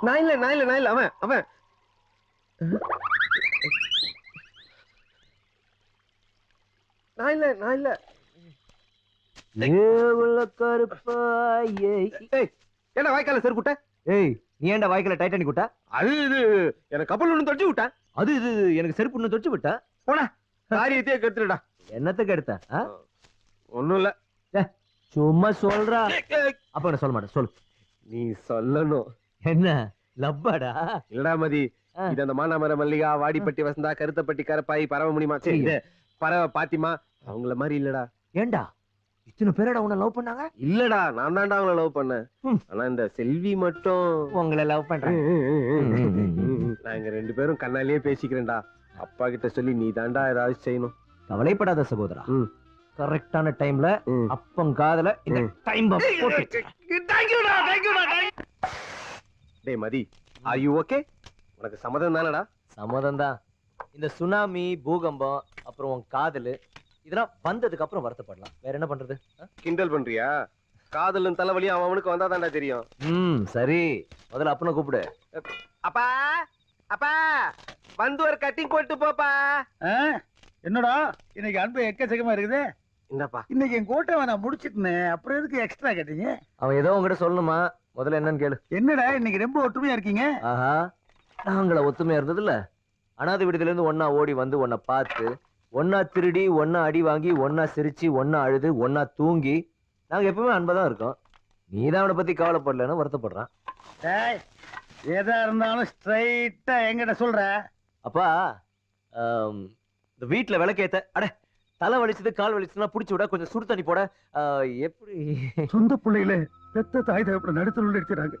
நான் இல்ல அவன் நான் இல்ல ஏன்டா வாய்க்கால செருப்பு விட்ட? ஏய் நீ ஏன்டா வாய்க்கால டைட்டானிக் விட்ட? அது இது எனக்கு கப்பல் ஒண்ணு தொடிச்சு விட்டேன். அது இது எனக்கு செருப்பு ஒண்ணு தொடிச்சு விட்ட. போனா காரியத்தையே கெடுத்துடா. என்னத்துக்கு எடுத்த? ஒண்ணும் இல்ல. சும்மா சொல்றா. அப்ப என்ன சொல்ல மாட்டேன். சொல்லு. நீ சொல்லணும். என்ன லப்பாடா? இல்லடா மதி, இது அந்த மானாமர மல்லிகா, வாடிப்பட்டி வசந்தா, கருத்தப்பட்டி கரப்பாய், பறவை முடியுமா, சரி இது பறவை பாத்திமா, அவங்கள மாதிரி இல்லடா. ஏண்டா இத்தனை பேரடா உன்னை லவ் பண்ணாங்க? இல்லடா, நான் தான்டா அவங்கள லவ் பண்ணேன். ஆனா இந்த செல்வி மட்டும் உங்களை லவ் பண்றேன். நாங்க ரெண்டு பேரும் கண்ணாலேயே பேசிக்கிறேன்டா. அப்பா கிட்ட சொல்லி நீ தாண்டா ஏதாவது செய்யணும். கவலைப்படாத சகோதரா, கரெக்டான டைம்ல அப்பம் காதல இந்த டைம் போட்டு. டேய் மதி, ஆர் யூ ஓகே? உனக்கு சம்மதம் தானடா? சம்மதம் தான். இந்த சுனாமி, பூகம்பம், அப்புறம் உன் காதலு இதெல்லாம் வந்ததுக்கு அப்புறம் வருத்தப்படலாம். வேற என்ன பண்றது? கிண்டல் பண்றியா? காதலும் தலைவலியும் அவனுக்கு வந்தாதான்டா தெரியும். சரி, முதல்ல அப்பனை கூப்பிடு. அப்பா அப்பா வந்து ஒரு கட்டிங் போட்டு போப்பா. என்னடா இன்னைக்கு அன்பு எக்கச்சக்கமா இருக்குது. இந்தப்பா இன்னைக்கு என் கோட்டை நான் முடிச்சிட்டேன். அப்புறம் எதுக்கு எக்ஸ்ட்ரா கேட்டீங்க? அவன் ஏதோ உங்ககிட்ட சொல்லணுமா? முதல்ல என்னன்னு கேளு. என்னடா இன்னைக்கு ரொம்ப ஒற்றுமையா இருக்கீங்க? ஆஹா, நாங்கள ஒத்துமையா இருந்தது இல்ல. அனாதை விடுதல இருந்து ஒன்னா ஓடி வந்து உன்னை பார்த்து, ஒன்னா திருடி, ஒன்னா அடி வாங்கி, ஒன்னா சிரிச்சு, ஒன்னா அழுது, ஒன்னா தூங்கி, நாங்க எப்பவுமே அன்பதான் இருக்கோம். நீதான் அவனை பத்தி கவலைப்படலன்னு வருத்தப்படுறான். எதா இருந்தாலும் ஸ்ட்ரைட்டா என்கிட்ட சொல்ற. அப்பா, இந்த வீட்டுல விளக்கேத்த அட தலை வலிச்சது கால் வலிச்சதுன்னா புடிச்சு விட, கொஞ்சம் சுடு தண்ணி போட. எப்படி சொந்த பிள்ளைகளே பெத்த தாய் தகப்பட நடுத்தல் எடுத்துறாங்க.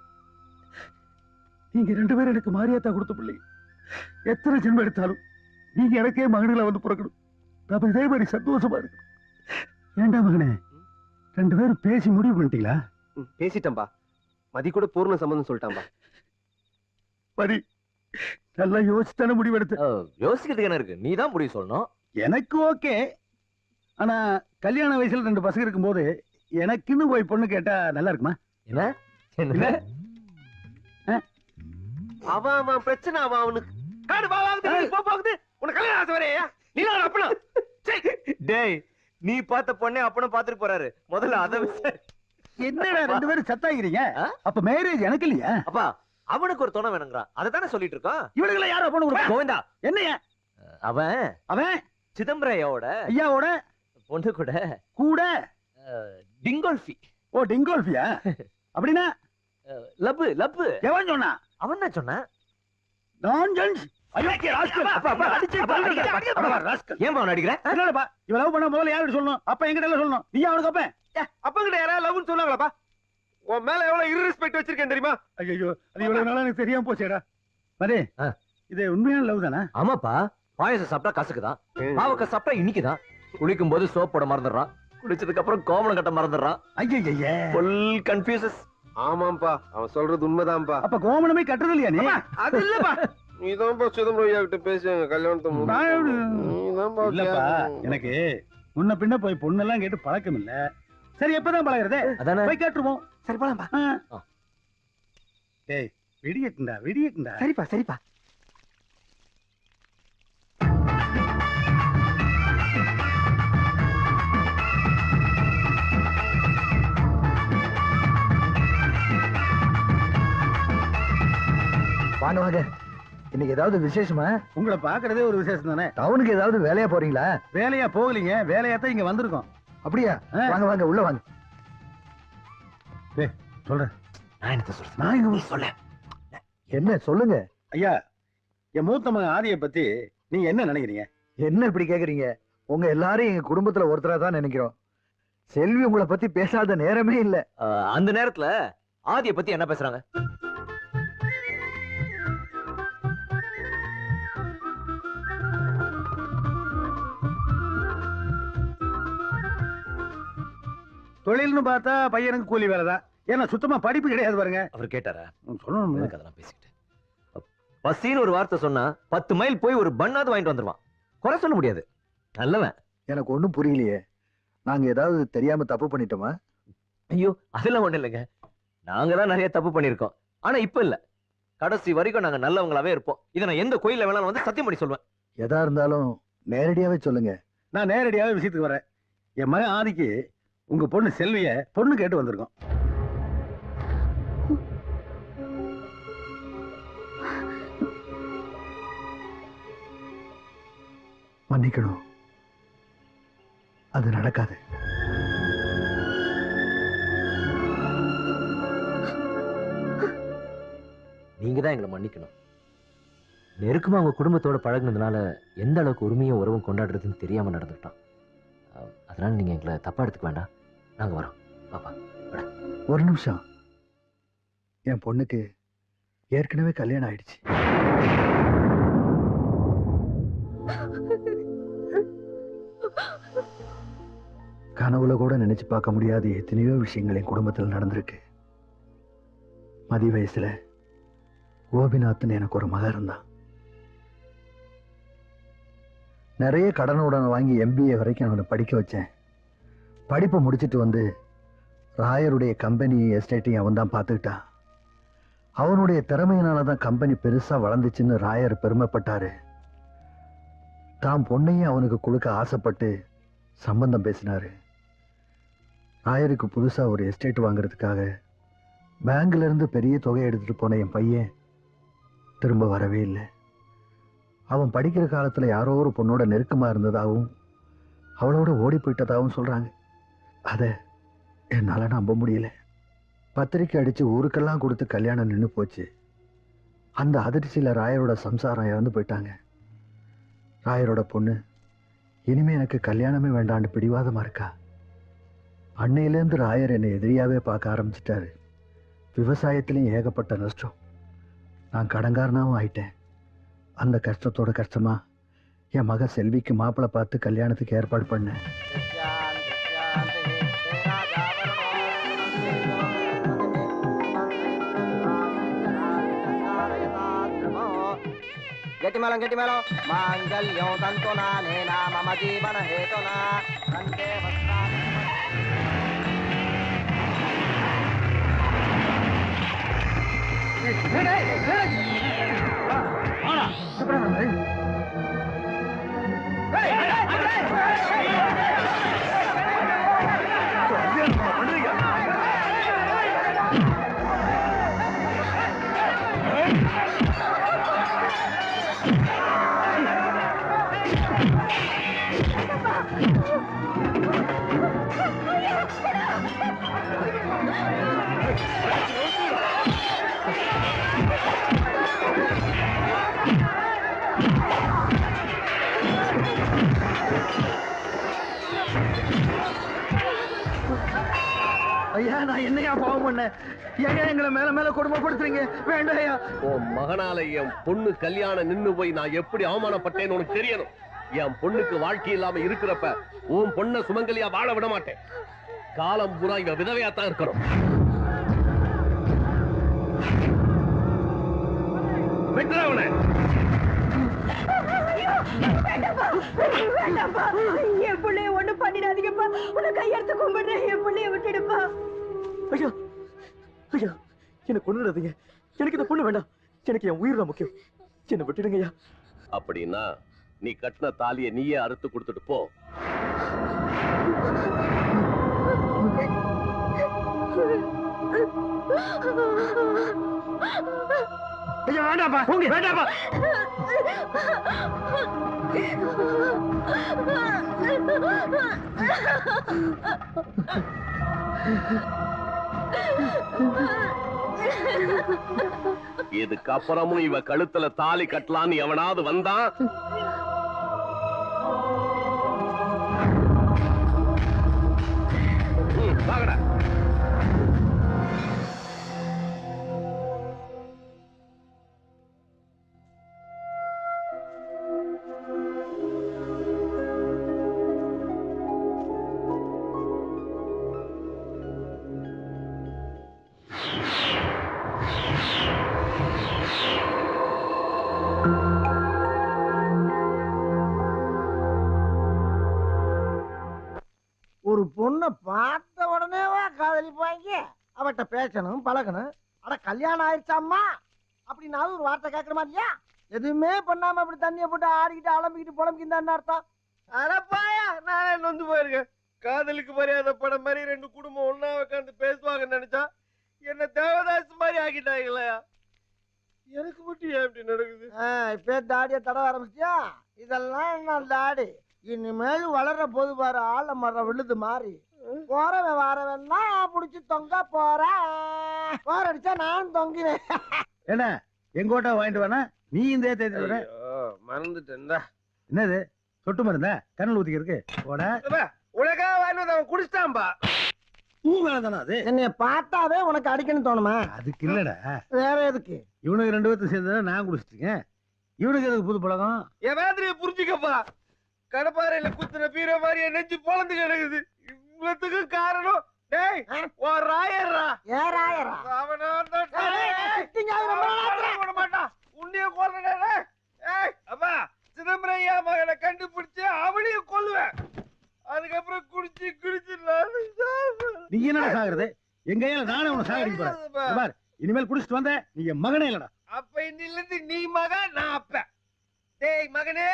நீங்க ரெண்டு பேரும் எனக்கு மாரியாத்தா கொடுத்த பிள்ளை. எத்தனை ஜென்மம் எடுத்தாலும் நீங்க எனக்கே மகன்களை வந்து பிறக்கணும். நம்ம இதே மாதிரி சந்தோஷமா இருக்கு. ஏண்டா மகனே, ரெண்டு பேரும் பேசி முடிவு பண்ணிட்டீங்களா? பேசிட்டம்பா. மதி கூட பூர்ண சம்பந்தம் சொல்லிட்டாம்பா. மதி நல்லா யோசித்தான முடிவு எடுத்து. யோசிக்கிறதுக்கு என்ன இருக்கு? நீ தான் முடிவு சொல்லணும். எனக்கு ஓகே. ஆனா கல்யாண வயசுல ரெண்டு பசங்க இருக்கும்போது எனக்குன்னு போய் பொண்ணு கேட்டா நல்லா இருக்குமா? என்ன அவன் பிரச்சனை, அவனுக்கு காடு போகுது. உனக்கு கல்யாணம் ஆசை வரையா? நீ தான் அப்பனா? டேய், நீ பார்த்த பொண்ணே அப்பனும் பாத்துட்டு போறாரு. முதல்ல அத என்னடா ரெண்டு பேரும் சத்தாகிறீங்க? அப்ப மேரேஜ் எனக்கு இல்லையா? அப்பா அவனுக்கு ஒரு துணை வேணுங்கிறான் அதை தானே சொல்லிட்டு இருக்கோம். இவனுங்களை யாரோ பொண்ணு கொடுப்பா? கோவிந்தா என்னையா அவன் அவன் சிதம்பரையோட ஐயாவோட பொண்ணு கூட கூட டிங்கோல்ஃபி. ஓ டிங்கோல்ஃபியா? அப்படின்னா லப்பு லப்பு. எவன் சொன்னா? அவன் தான் சொன்னான். நான்சென்ஸ். அயோக்கிய ராஸ்கல். அப்பா அப்பா அடிச்சு ராஸ்கல். ஏன் அவன் அடிக்கிற? என்னடா இவ லவ் பண்ண முதல்ல யாருக்கு சொல்லணும்? அப்ப என்கிட்ட எல்லாம் சொல்லணும். நீ அவனுக்கு அப்ப அப்பங்கிட்ட யாராவது லவ்னு சொன்னாங்களாப்பா? உன் மேல எவ்வளவு இர்ரெஸ்பெக்ட் வச்சிருக்கேன் தெரியுமா? ஐயோ அது இவ்வளவு நாளா எனக்கு தெரியாம போச்சேடா. மதே இது உண்மையான லவ் தானே? ஆமாப்பா. பாயசம் சாப்பிட்டா கசக்குதான், பாவக்க சாப்பிட்டா இன்னைக்குதான். குளிக்கும் போது சோப் போட மறந்துடுறான், குளிச்சதுக்கு அப்புறம் கோமணம் கட்ட மறந்துடுறான். ஐயய்ய ஃபுல் கன்ஃபியூசஸ். ஆமாம்பா, அவன் சொல்றது உண்மைதான்ப்பா. அப்ப கோமணமே கட்டுறது இல்லையா நீ? அது இல்லப்பா. நீதான்ப்பா சிதம்பரம் ஐயா கிட்ட பேசுங்க கல்யாணத்தை நீதான்ப்பா. இல்லப்பா எனக்கு முன்ன பின்ன போய் பொண்ணெல்லாம் கேட்டு பழக்கம் இல்ல. சரி எப்பதான் பழகிறது? அதானே போய் கேட்டுருவோம். சரி போலாம்பா. டேய் விடியட்டுண்டா விடியட்டுண்டா. சரிப்பா சரிப்பா. வாங்க வாங்க. இன்னைக்கு ஏதாவது விசேஷமா? உங்களை பாக்குறதே ஒரு விசேஷம் தானே. டவுனுக்கு ஏதாவது வேலையா போறீங்களா? வேலையா போகலீங்க, வேலையா தான் இங்க வந்திருக்கோம். அப்படியா? வாங்க வாங்க உள்ள வாங்க. சொல்றேன். நான் என்ன சொல்றேன்? நான் இங்க சொல்ல. என்ன சொல்லுங்க ஐயா. என் மூத்த மகன் ஆதியை பத்தி நீங்க என்ன நினைக்கிறீங்க? என்ன இப்படி கேக்குறீங்க? உங்க எல்லாரும் எங்க குடும்பத்துல ஒருத்தரா தான் நினைக்கிறோம். செல்வி உங்களை பத்தி பேசாத நேரமே இல்ல. அந்த நேரத்துல ஆதியை பத்தி என்ன பேசுறாங்க? தொழில்னு பார்த்தா பையனுக்கு கூலி வேலை தான். ஏன்னா சுத்தமா படிப்பு கிடையாது பாருங்க. அவர் கேட்டாரா? சொல்லணும். அதெல்லாம் பேசிக்கிட்டு பசின்னு ஒரு வார்த்தை சொன்னா 10 மைல் போய் ஒரு பண்ணாவது வாங்கிட்டு வந்துருவான். குறை சொல்ல முடியாது, நல்லவன். எனக்கு ஒண்ணும் புரியலையே. நாங்க ஏதாவது தெரியாம தப்பு பண்ணிட்டோமா? ஐயோ அதெல்லாம் ஒண்ணு இல்லைங்க. நாங்க தான் நிறைய தப்பு பண்ணிருக்கோம். ஆனா இப்ப இல்ல, கடைசி வரைக்கும் நாங்க நல்லவங்களாவே இருப்போம். இதை நான் எந்த கோயில்ல வேணாலும் வந்து சத்தியம் பண்ணி சொல்லுவேன். எதா இருந்தாலும் நேரடியாவே சொல்லுங்க. நான் நேரடியாவே விஷயத்துக்கு வரேன். என் மகன் ஆதிக்கு உங்க பொண்ணு செல்விய பொண்ணு கேட்டு வந்திருக்கோம். மன்னிக்கணும், அது நடக்காது. நீங்க தான் எங்களை மன்னிக்கணும். நெருக்கமா அவங்க குடும்பத்தோட பழகுனதுனால எந்த அளவுக்கு உரிமையும் உறவும் கொண்டாடுறதுன்னு தெரியாம நடந்துட்டோம். அதனால நீங்க எங்களை தப்பா எடுத்துக்க வேண்டாம். நாங்க வரோம். பாப்பா ஒரு நிமிஷம். என் பொண்ணுக்கு ஏற்கனவே கல்யாணம் ஆயிடுச்சு. கனவுல கூட நினைச்சு பார்க்க முடியாத எத்தனையோ விஷயங்கள் என் குடும்பத்தில் நடந்திருக்கு. மதி வயசுல கோபிநாத்னு எனக்கு ஒரு மகன் இருந்தான். நிறைய கடனுடன் வாங்கி MBA வரைக்கும் அவனை படிக்க வச்சேன். படிப்பை முடிச்சுட்டு வந்து ராயருடைய கம்பெனி எஸ்டேட்டையும் அவன் தான் பார்த்துக்கிட்டான். அவனுடைய திறமையினால தான் கம்பெனி பெருசா வளர்ந்துச்சுன்னு ராயர் பெருமைப்பட்டாரு. தாம் பொண்ணையும் அவனுக்கு கொடுக்க ஆசைப்பட்டு சம்பந்தம் பேசினாரு. ராயருக்கு புதுசா ஒரு எஸ்டேட் வாங்குறதுக்காக பேங்க்ல இருந்து பெரிய தொகை எடுத்துட்டு போன என் பையன் திரும்ப வரவே இல்லை. அவன் படிக்கிற காலத்துல யாரோ ஒரு பொண்ணோட நெருக்கமா இருந்ததாகவும் அவளோட ஓடி போயிட்டதாகவும் சொல்றாங்க. அத என்னால நம்ப முடியல. பத்திரிக்கை அடிச்சு ஊருக்கெல்லாம் கொடுத்து கல்யாணம் நின்று போச்சு. அந்த அதிர்ச்சியில ராயரோட சம்சாரம் இறந்து போயிட்டாங்க. ராயரோட பொண்ணு இனிமே எனக்கு கல்யாணமே வேண்டான்னு பிடிவாதமா இருக்கா. அன்னையிலேருந்து ராயர் என்னை எதிரியாவே பார்க்க ஆரம்பிச்சிட்டாரு. விவசாயத்திலையும் ஏகப்பட்ட நஷ்டம். நான் கடங்காரனாவும் ஆயிட்டேன். அந்த கஷ்டத்தோட கஷ்டமா என் மக செல்விக்கு மாப்பிள்ளை பார்த்து கல்யாணத்துக்கு ஏற்பாடு பண்ணேன். గట్టిమేళం గట్టిమేళం మాంగళ్యం తంతునా నేనా మమ జీవన హేతునా కంటే ஐயா நான் என்னையா பாவம் பண்ணேன்? ஏன் எங்களை மேல மேல கொடுமைப்படுத்துறீங்க? வேண்டாம் ஐயா. உன் மகனால என் பொண்ணு கல்யாணம் நின்னு போய் நான் எப்படி அவமானப்பட்டேன்னு உனக்கு தெரியணும். என் பொண்ணுக்கு வாழ்க்கை இல்லாம இருக்கிறப்ப உன் பொண்ணை சுமங்கலியா வாழ விட மாட்டேன். காலம் பூரா இவ விதவையா தான் இருக்கணும். வெட்டுறவனை வேண்டாம்பா, என் பிள்ளைய ஒண்ணும் பண்ணிடாதீங்கப்பா. உன்னை கையெடுத்து கும்பிடுறேன், என் பிள்ளைய விட்டுடுப்பா. ஐயா ஐயா, என்ன கொண்டுடாதீங்க. எனக்கு இந்த பொண்ணு வேண்டாம். எனக்கு என் உயிர் தான் முக்கியம். என்ன விட்டுடுங்க ஐயா. அப்படின்னா நீ கட்டின தாலியை நீயே அறுத்து கொடுத்துட்டு போ. ஐயா வேண்டாப்பா, வேண்டாப்பா. இதுக்கப்புறமும் இவ கழுத்துல தாலி கட்டலான்னு எவனாவது வந்தான் வாங்கடா. ஒரு பொண்ணை பார்த்த உடனேவா காதலிப்பாங்க? அவட்ட பேசணும், பழகணும். அட கல்யாணம் ஆயிடுச்சாம்மா அப்படின்னாலும் ஒரு வார்த்தை கேட்கற மாதிரியா? எதுவுமே பண்ணாம அப்படி தண்ணியை போட்டு ஆடிக்கிட்டு அலம்பிக்கிட்டு புலம்பிக்கிட்டு அர்த்தம். அடப்பாயா, நானே நொந்து போயிருக்கேன். காதலுக்கு மரியாதை படம் மாதிரி ரெண்டு குடும்பம் ஒன்னா உட்காந்து பேசுவாங்கன்னு நினைச்சா என்ன தேவதாஸ் மாதிரி ஆக்கிட்டாங்களா? எனக்கு மட்டும் ஏன் இப்படி நடக்குது? இப்ப தாடிய தடவ ஆரம்பிச்சியா? இதெல்லாம் என்ன தாடி? இனிமேல் வளர்ற போது பாரு ஆள மரம் விழுது மாறி போறவன் வாரவன்னா புடிச்சு தொங்க போறேன். போர் அடிச்சா நான் தொங்கினேன். என்ன எங்கோட்டா வாங்கிட்டு வேணா நீ இந்த தேதி மறந்துட்டேன்டா. என்னது சொட்டு மருந்த கண்ணில் ஊத்திக்கிறதுக்கு போட உனக்காக வாங்கிட்டு அவன் குடிச்சிட்டான்பா. பூ வேலைதானா அது? என்னைய பார்த்தாவே உனக்கு அடிக்கணும் தோணுமா? அதுக்கு இல்லடா, வேற எதுக்கு? இவனுக்கு 2 பேர்த்து சேர்ந்து நான் குடிச்சிருக்கேன். இவனுக்கு எதுக்கு புது பழகம்? என் வேதனையை புரிஞ்சுக்கப்பா. கடப்பாறையில குத்துன பீர மாதிரி நெஞ்சு பொழந்து கிடக்குது. இவ்வளவுக்கு காரணம் டேய் ஓ ராயரா. ஏ ராயரா? அவனா மாட்டான் உன்னைய கொல்றேன். ஏய் அப்பா, சிதம்பரையா மகனை கண்டுபிடிச்சு அவனையும் கொல்லுவேன். அதுக்கப்புறம் குடிச்சு குடிச்சு நீ என்னடா சாகுறது? எங்க கையில நானே உன்னை சாகடிக்க போறேன். இனிமேல் குடிச்சிட்டு வந்த நீ என் மகனே இல்லடா. அப்ப இன்னில இருந்து நீ மகன், நான் அப்ப. டேய் மகனே,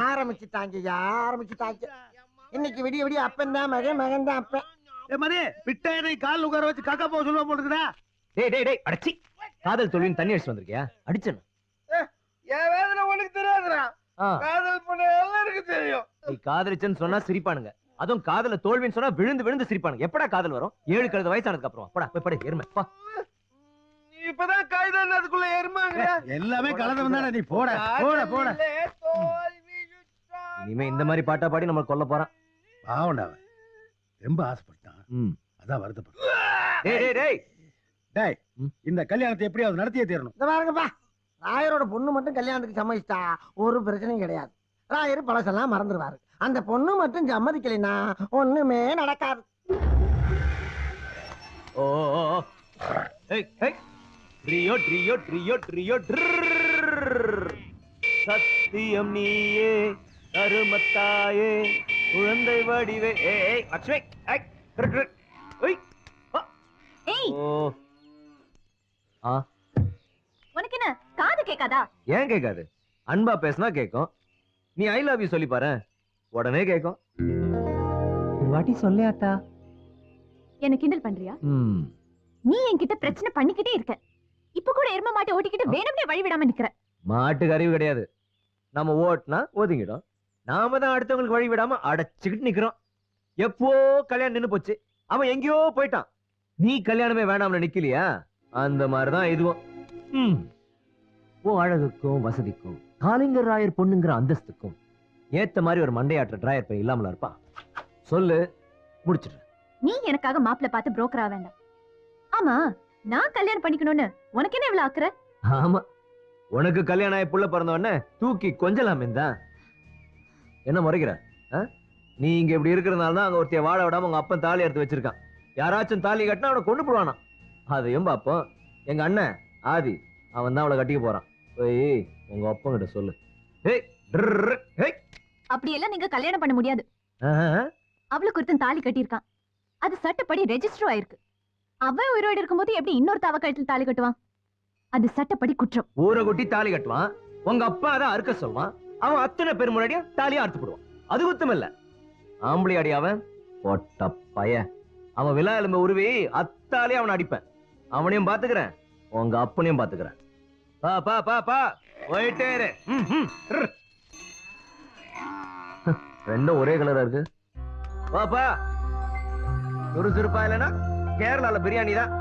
ஆரம்பிச்சுட்டாங்க. இன்னைக்கு விடிய விடிய அப்பன் தான் மகன், மகன் தான் அப்பன். பிட்டை கால் உட்கார வச்சு காக்கா போக சொல்லுவா போட்டுக்கிறா. டேய் டேய் டேய், அடிச்சி காதல் தோல்வின்னு தண்ணி அடிச்சு வந்திருக்கியா? அடிச்சேன். என் வேதனை உனக்கு தெரியாதுடா. காதல் பண்ண எல்லாருக்கு தெரியும். நீ காதலிச்சன்னு சொன்னா சிரிப்பானுங்க. அதுவும் காதல தோல்வின்னு சொன்னா விழுந்து விழுந்து சிரிப்பானுங்க. எப்படா காதல் வரும்? 7 கழுத வயசானதுக்கு அப்புறம். போடா போய் படி எருமை பா. இப்பதான் காய்தான் அதுக்குள்ள எருமாங்க. எல்லாமே கலந்து நீ போட போட போட. இனிமே இந்த மாதிரி பாட்டா பாடி நம்ம கொல்ல போறான். பாவண்டா ரொம்ப ஆசைப்பட்டான். அதான் வருத்தப்பட்டான். டேய் டேய் டேய் டேய், இந்த கல்யாணத்தை எப்படியாவது நடத்தியே தீரணும். இந்த பாருங்கப்பா, ராயரோட பொண்ணு மட்டும் கல்யாணத்துக்கு சம்மதிச்சிட்டா ஒரு பிரச்சனையும் கிடையாது. ராயர் பழசெல்லாம் மறந்துடுவாரு. அந்த பொண்ணு மட்டும் சம்மதிக்கலைன்னா ஒண்ணுமே நடக்காது. ஓ ஏய் ஏய், ட்ரியோ ட்ரியோ ட்ரியோ ட்ரியோ சத்தியம் நீயே கருமத்தாயே குழந்தை வடிவே. ஏய் லட்சுமி, ஏய் ஏய் ஓ ஆ, உனக்கு என்ன காது கேட்காதா? ஏன் கேட்காது? அன்பா பேசினா கேட்கும். நீ ஐ லவ் யூ சொல்லி பாரு, உடனே கேட்கும். ஒரு வாட்டி சொல்லியாத்தா. என்ன கிண்டல் பண்றியா? நீ என்கிட்ட பிரச்சனை பண்ணிக்கிட்டே இருக்க. இப்ப கூட எரும மாட்டை ஓட்டிக்கிட்டு வேணும்னே வழி விடாம நிக்கிற. மாட்டுக்கு அறிவு கிடையாது. நம்ம ஓட்டுனா ஒதுங்கிடும். நாம தான் அடுத்தவங்களுக்கு வழி விடாம அடைச்சுக்கிட்டு நிக்கிறோம். எப்போ கல்யாணம் நின்னு போச்சு, அவன் எங்கேயோ போயிட்டான். நீ கல்யாணமே வேணாம்னு நிக்கலையா? அந்த மாதிரிதான் இதுவும். உன் அழகுக்கும் வசதிக்கும் காலிங்கர் ராயர் பொண்ணுங்கிற அந்தஸ்துக்கும் ஏத்த மாதிரி ஒரு மண்டையாற்ற டிராயர் பை இல்லாமல இருப்பான். சொல்லு, முடிச்சிடுறேன். நீ எனக்காக மாப்பிள்ள பார்த்து புரோக்கரா வேண்டாம். ஆமா, நான் கல்யாணம் பண்ணிக்கணும்னு உனக்கு என்ன இவ்வளவு ஆக்குற? ஆமா, உனக்கு கல்யாணம் ஆகி புள்ள பிறந்தவொடனே தூக்கி கொஞ்சலாமே தான். என்ன முறைக்கிற? நீ இங்க இப்படி இருக்கிறதுனால தான் அங்க ஒருத்தைய வாழ விடாம உங்க அப்பன் தாலி எடுத்து வச்சிருக்கான். யாராச்சும் தாலி கட்டினா அவனை கொண்டு போடுவானா. அதையும் பாப்போம். எங்க அண்ணன் ஆதி, அவன் தான் அவளை கட்டிக்க போறான். போய் உங்க அப்பன் கிட்ட சொல்லு. அப்படியெல்லாம் நீங்க கல்யாணம் பண்ண முடியாது. அவளுக்கு ஒருத்தன் தாலி கட்டியிருக்கான். அது சட்டப்படி ரெஜிஸ்டர் ஆயிருக்கு. அவன் உயிரோடு இருக்கும்போது எப்படி இன்னொரு தவ கழுத்தில் தாலி கட்டுவான்? அது சட்டப்படி குற்றம். ஊரை கொட்டி தாலி கட்டுவான். உங்க அப்பா அதை அறுக்க சொல்லுவான். அவன் அத்தனை பேர் முன்னாடியும் தாலியா அறுத்து போடுவான். அது குத்தம் இல்ல. ஆம்பளை அடி அவன் பொட்ட பைய. அவன் விழா எலும்பு உருவி அத்தாலே அவனை அடிப்பேன். அவனையும் பாத்துக்கிறேன், உங்க அப்பனையும் பாத்துக்கிறேன். பா பா பா பா போயிட்டே இரு. ரெண்டும் ஒரே கலரா இருக்கு. பாப்பா சுறுசுறுப்பா இல்லைன்னா கேரளால பிரியாணி தான்.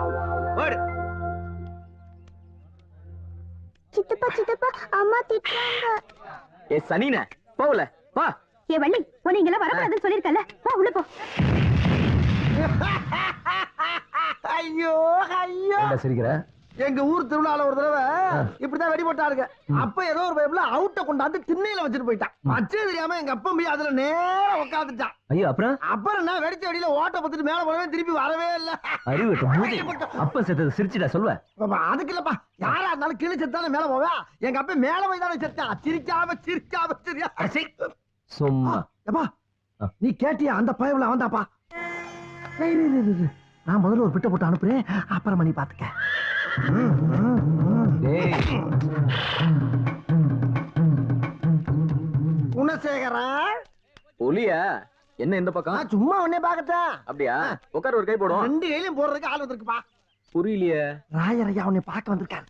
சித்தப்பா சித்தப்பா அம்மா திட்டுறாங்க. ஏ சனின போல வா. ஏ வள்ளி, உன்னை இங்கெல்லாம் வரக்கூடாதுன்னு சொல்லிருக்கல. வா உள்ள போ. ஐயோ ஐயோ, என்ன சிரிக்கிற? எங்க ஊர் திருவிழால ஒரு தடவை இப்படிதான் வெடி போட்டாருங்க. அப்ப ஏதோ ஒரு பைப்ல அவுட்ட கொண்டாந்து திண்ணையில வச்சுட்டு போயிட்டான். வச்சே தெரியாம எங்க அப்பா போய் அதுல நேரா உட்காந்துட்டான். ஐயோ, அப்புறம் என்ன வெடிச்ச வெடியில ஓட்ட பத்துட்டு மேல போனவே திருப்பி வரவே இல்ல. அறிவு அப்ப செத்தது சிரிச்சுடா சொல்லுவ. அதுக்கு இல்லப்பா, யாரா இருந்தாலும் கிளி செத்தானே மேல போவா. எங்க அப்பா மேல போய் தானே செத்தா. சிரிக்காம சிரிக்காம சரியா சும்மா. நீ கேட்டியா? அந்த பயவுல வந்தாப்பா. நான் முதல்ல ஒரு பிட்ட போட்டு அனுப்புறேன், அப்புறமா நீ பாத்துக்க. குணசேகரா புலியா? என்ன இந்த பக்கம்? சும்மா உன்னே பாக்கட்டா. அப்படியா? உட்கார, ஒரு கை போடுவோம். ரெண்டு கையிலும் போடுறதுக்கு ஆள் வந்திருக்குப்பா. புரியலையே. ராயரையா உன்னை பார்க்க வந்திருக்காரு.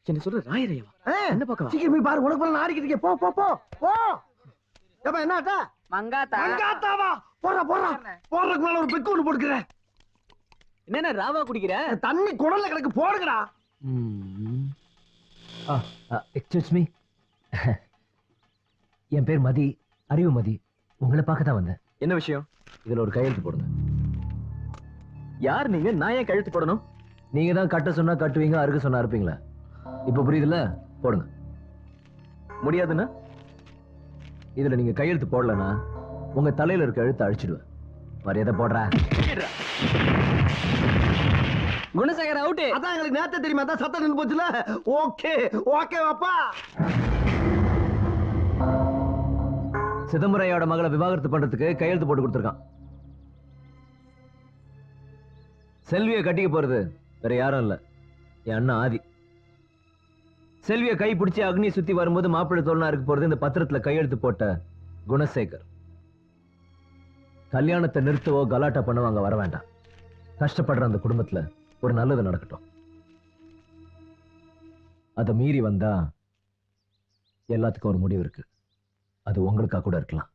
என்ன சொல்ற? ராயரையா என்ன பக்கம்? சீக்கிரம் போய் பாரு, உனக்கு போல நாடிக்கிட்டு இருக்கே. போ போ போ போ. ஏப்பா என்னாட்டா? மங்காத்தா. மங்காத்தாவா? போறா போறா. போறதுக்கு மேல ஒரு பெக்கு ஒன்று போட்டுக்கிறேன். என்ன ராவா குடிக்கிற? தண்ணி குடல்ல கிடக்கு, போடுங்கடா. எக்ஸ்கியூஸ் மீ, என் பேர் மதி, அறிவு மதி. உங்களை பார்க்க தான் வந்தேன். என்ன விஷயம்? இதுல ஒரு கையெழுத்து போடுங்க. யார் நீங்க? நான் ஏன் கையெழுத்து போடணும்? நீங்க தான் கட்ட சொன்னா கட்டுவீங்க, அறுக்க சொன்னா அறுப்பீங்களா? இப்ப புரியுதுல்ல? போடுங்க. முடியாதுன்னா இதுல நீங்க கையெழுத்து போடலன்னா உங்க தலையில இருக்க எழுத்து அழிச்சிடுவேன். மரியாதை போடுற. குணசேகர் அவுட். அதான் எங்களுக்கு நேத்து தெரியுமா? அதான் சத்தம் நின்னு போச்சுல. ஓகே ஓகே வாப்பா. சிதம்பரையோட மகளை விவாகரத்து பண்றதுக்கு கையெழுத்து போட்டு கொடுத்திருக்கான். செல்வியை கட்டிக்க போறது வேற யாரும் இல்ல, என் அண்ணன் ஆதி. செல்வியை கை பிடிச்சி அக்னி சுத்தி வரும்போது மாப்பிள்ளை தோழனா இருக்க போறது இந்த பத்திரத்துல கையெழுத்து போட்ட குணசேகர். கல்யாணத்தை நிறுத்தவோ கலாட்டா பண்ணவோ அங்க வர வேண்டாம். கஷ்டப்படுற அந்த குடும்பத்துல ஒரு நல்லது நடக்கட்டும். அதை மீறி வந்தா எல்லாத்துக்கும் ஒரு முடிவு இருக்கு. அது உங்களுக்கா கூட இருக்கலாம்.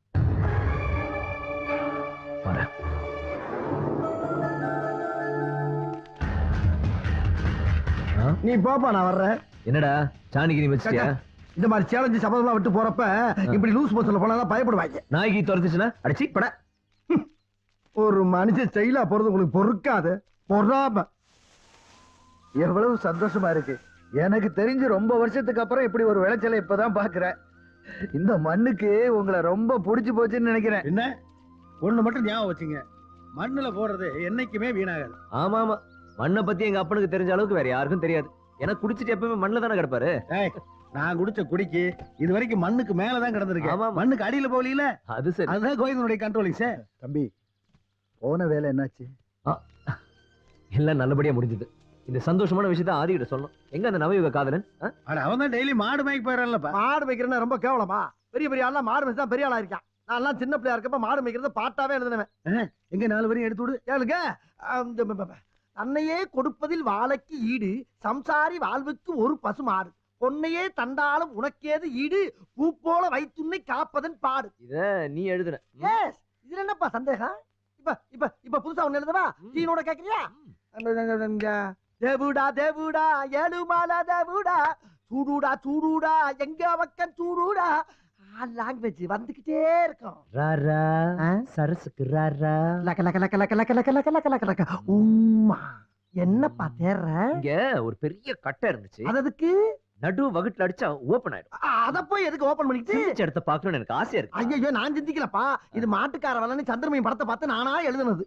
வரேன். நீ போப்பா, நான் வர்றேன். என்னடா சாணிக்கு நீ வச்சிட்டியா? இந்த மாதிரி சேலஞ்சு சபதம்லாம் விட்டு போறப்ப இப்படி லூஸ் மோஷன்ல போனா பயப்படுவாங்க. நாய்க்கு துரத்துச்சுன்னா அடிச்சு பட. ஒரு மனுஷன் ஸ்டைலா போறது உங்களுக்கு பொறுக்காது. பொறாம எவ்வளவு சந்தோஷமா இருக்கு. எனக்கு தெரிஞ்சு ரொம்ப வருஷத்துக்கு அப்புறம் இப்படி ஒரு விளைச்சலை இப்பதான் பாக்குறேன். இந்த மண்ணுக்கு உங்களை ரொம்ப பிடிச்சு போச்சுன்னு நினைக்கிறேன். என்ன ஒண்ணு மட்டும் ஞாபகம் வச்சுங்க, மண்ணுல போடுறது என்னைக்குமே வீணாகாது. ஆமா ஆமா, மண்ணை பத்தி எங்க அப்பனுக்கு தெரிஞ்ச அளவுக்கு வேற யாருக்கும் தெரியாது. ஏன்னா குடிச்சிட்டு எப்பவுமே மண்ணுல தானே கிடப்பாரு. நான் குடிச்ச குடிக்கு இது வரைக்கும் மண்ணுக்கு மேலதான் கிடந்திருக்கு. ஆமா, மண்ணுக்கு அடியில போகல. அது சரி. அதுதான் கோயிலுடைய கண்ட்ரோலிங் சார். தம்பி, போன வேலை என்னாச்சு? எல்லாம் நல்லபடியா முடிஞ்சது. இந்த சந்தோஷமான விஷயத்தை ஆதிகிட்ட சொல்லணும். எங்க அந்த நவயுக காதலன்? அவன் தான் டெய்லி மாடு மேய்க்க போயிடறல்லப்பா. மாடு மேய்க்கிறேன்னா ரொம்ப கேவலமா? பெரிய பெரிய ஆளா மாடு மேய்ச்சா பெரிய ஆளா இருக்கான். நான் எல்லாம் சின்ன பிள்ளையா இருக்கப்ப மாடு மேய்க்கிறது பாட்டாவே எழுதுனவன். எங்க 4 வரையும் எடுத்து விடு. கேளுங்க. தன்னையே கொடுப்பதில் வாழைக்கு ஈடு, சம்சாரி வாழ்வுக்கு ஒரு பசு மாடு. பொன்னையே தண்டாலும் உனக்கேது ஈடு, பூ போல வைத்துன்னை காப்பதன் பாடு. இத நீ எழுதுன. இதுல என்னப்பா சந்தேகம்? இப்ப இப்ப இப்ப புதுசா ஒண்ணு எழுதவா? சீனோட கேக்குறியா? தேவுடா தேவுடா ஏழுமாலா தேவுடா சூடுடா சூடுடா எங்க பக்கம் சூடுடா லாங்குவேஜ் வந்துகிட்டே இருக்கும். ராரா சரசுக்கு ராரா லக்க லக்க லக்க லக்க லக்க லக்க லக்க லக்க லக்க லக்க உம்மா என்னப்பா தேர்ற? இங்க ஒரு பெரிய கட்டை இருந்துச்சு. அதுக்கு நடு வகுட்டுல அடிச்சா ஓபன் ஆயிடும். அத போய் எதுக்கு ஓபன் பண்ணிட்டு சிந்திச்ச இடத்த பார்க்கணும்னு எனக்கு ஆசையா இருக்கு. ஐயோ நான் சிந்திக்கலப்பா. இது மாட்டுக்கார வளன்னு சந்திரமணி படத்தை பார்த்து நானா எழுதுனது.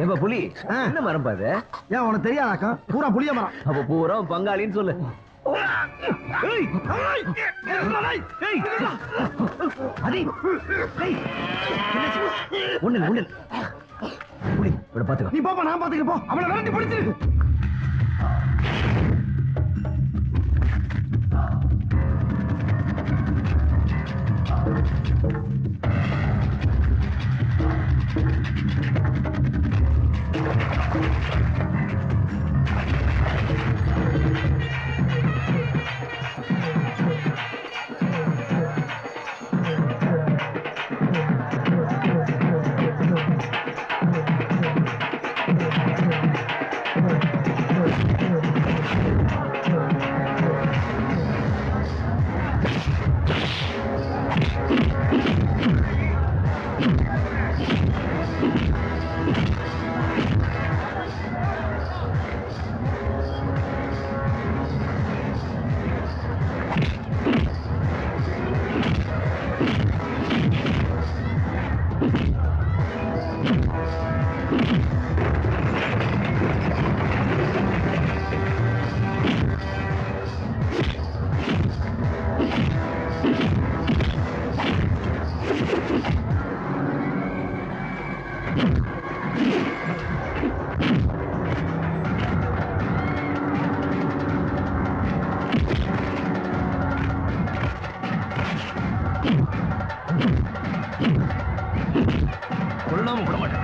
ஏப்பா புலி என்ன மரம் பாது? ஏன் உனக்கு தெரியாதாக்கா? பூரா புளிய மரம். அப்ப பூரா பங்காளின்னு சொல்லு. ஒண்ணு ஒண்ணு புலி இவட பாத்துக்க. நீ பாப்பா நான் பாத்துக்க போ. அவளை விரட்டி பிடிச்சிரு. கொள்ளாம விட மாட்டேன்.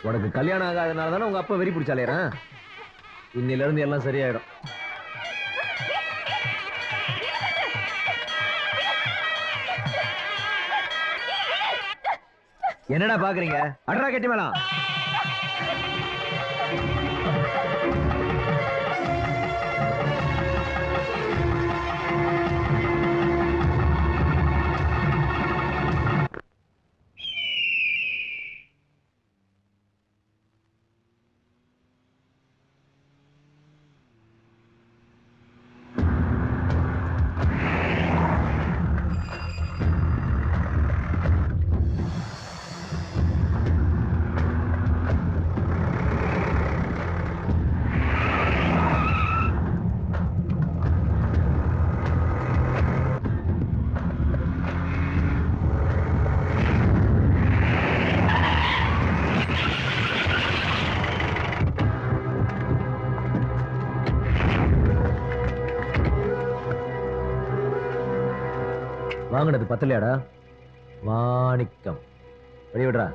உனக்கு கல்யாணம் ஆகாதனால தானே உங்க அப்பா வெறி பிடிச்சாலேறான். இன்னில இருந்து எல்லாம் சரியாயிடும். என்னடா பாக்குறீங்க? அட்ரா கட்டி மேலாம். வாங்கினது பத்தலையாடா? மாணிக்கம் வெளிவிடுறா.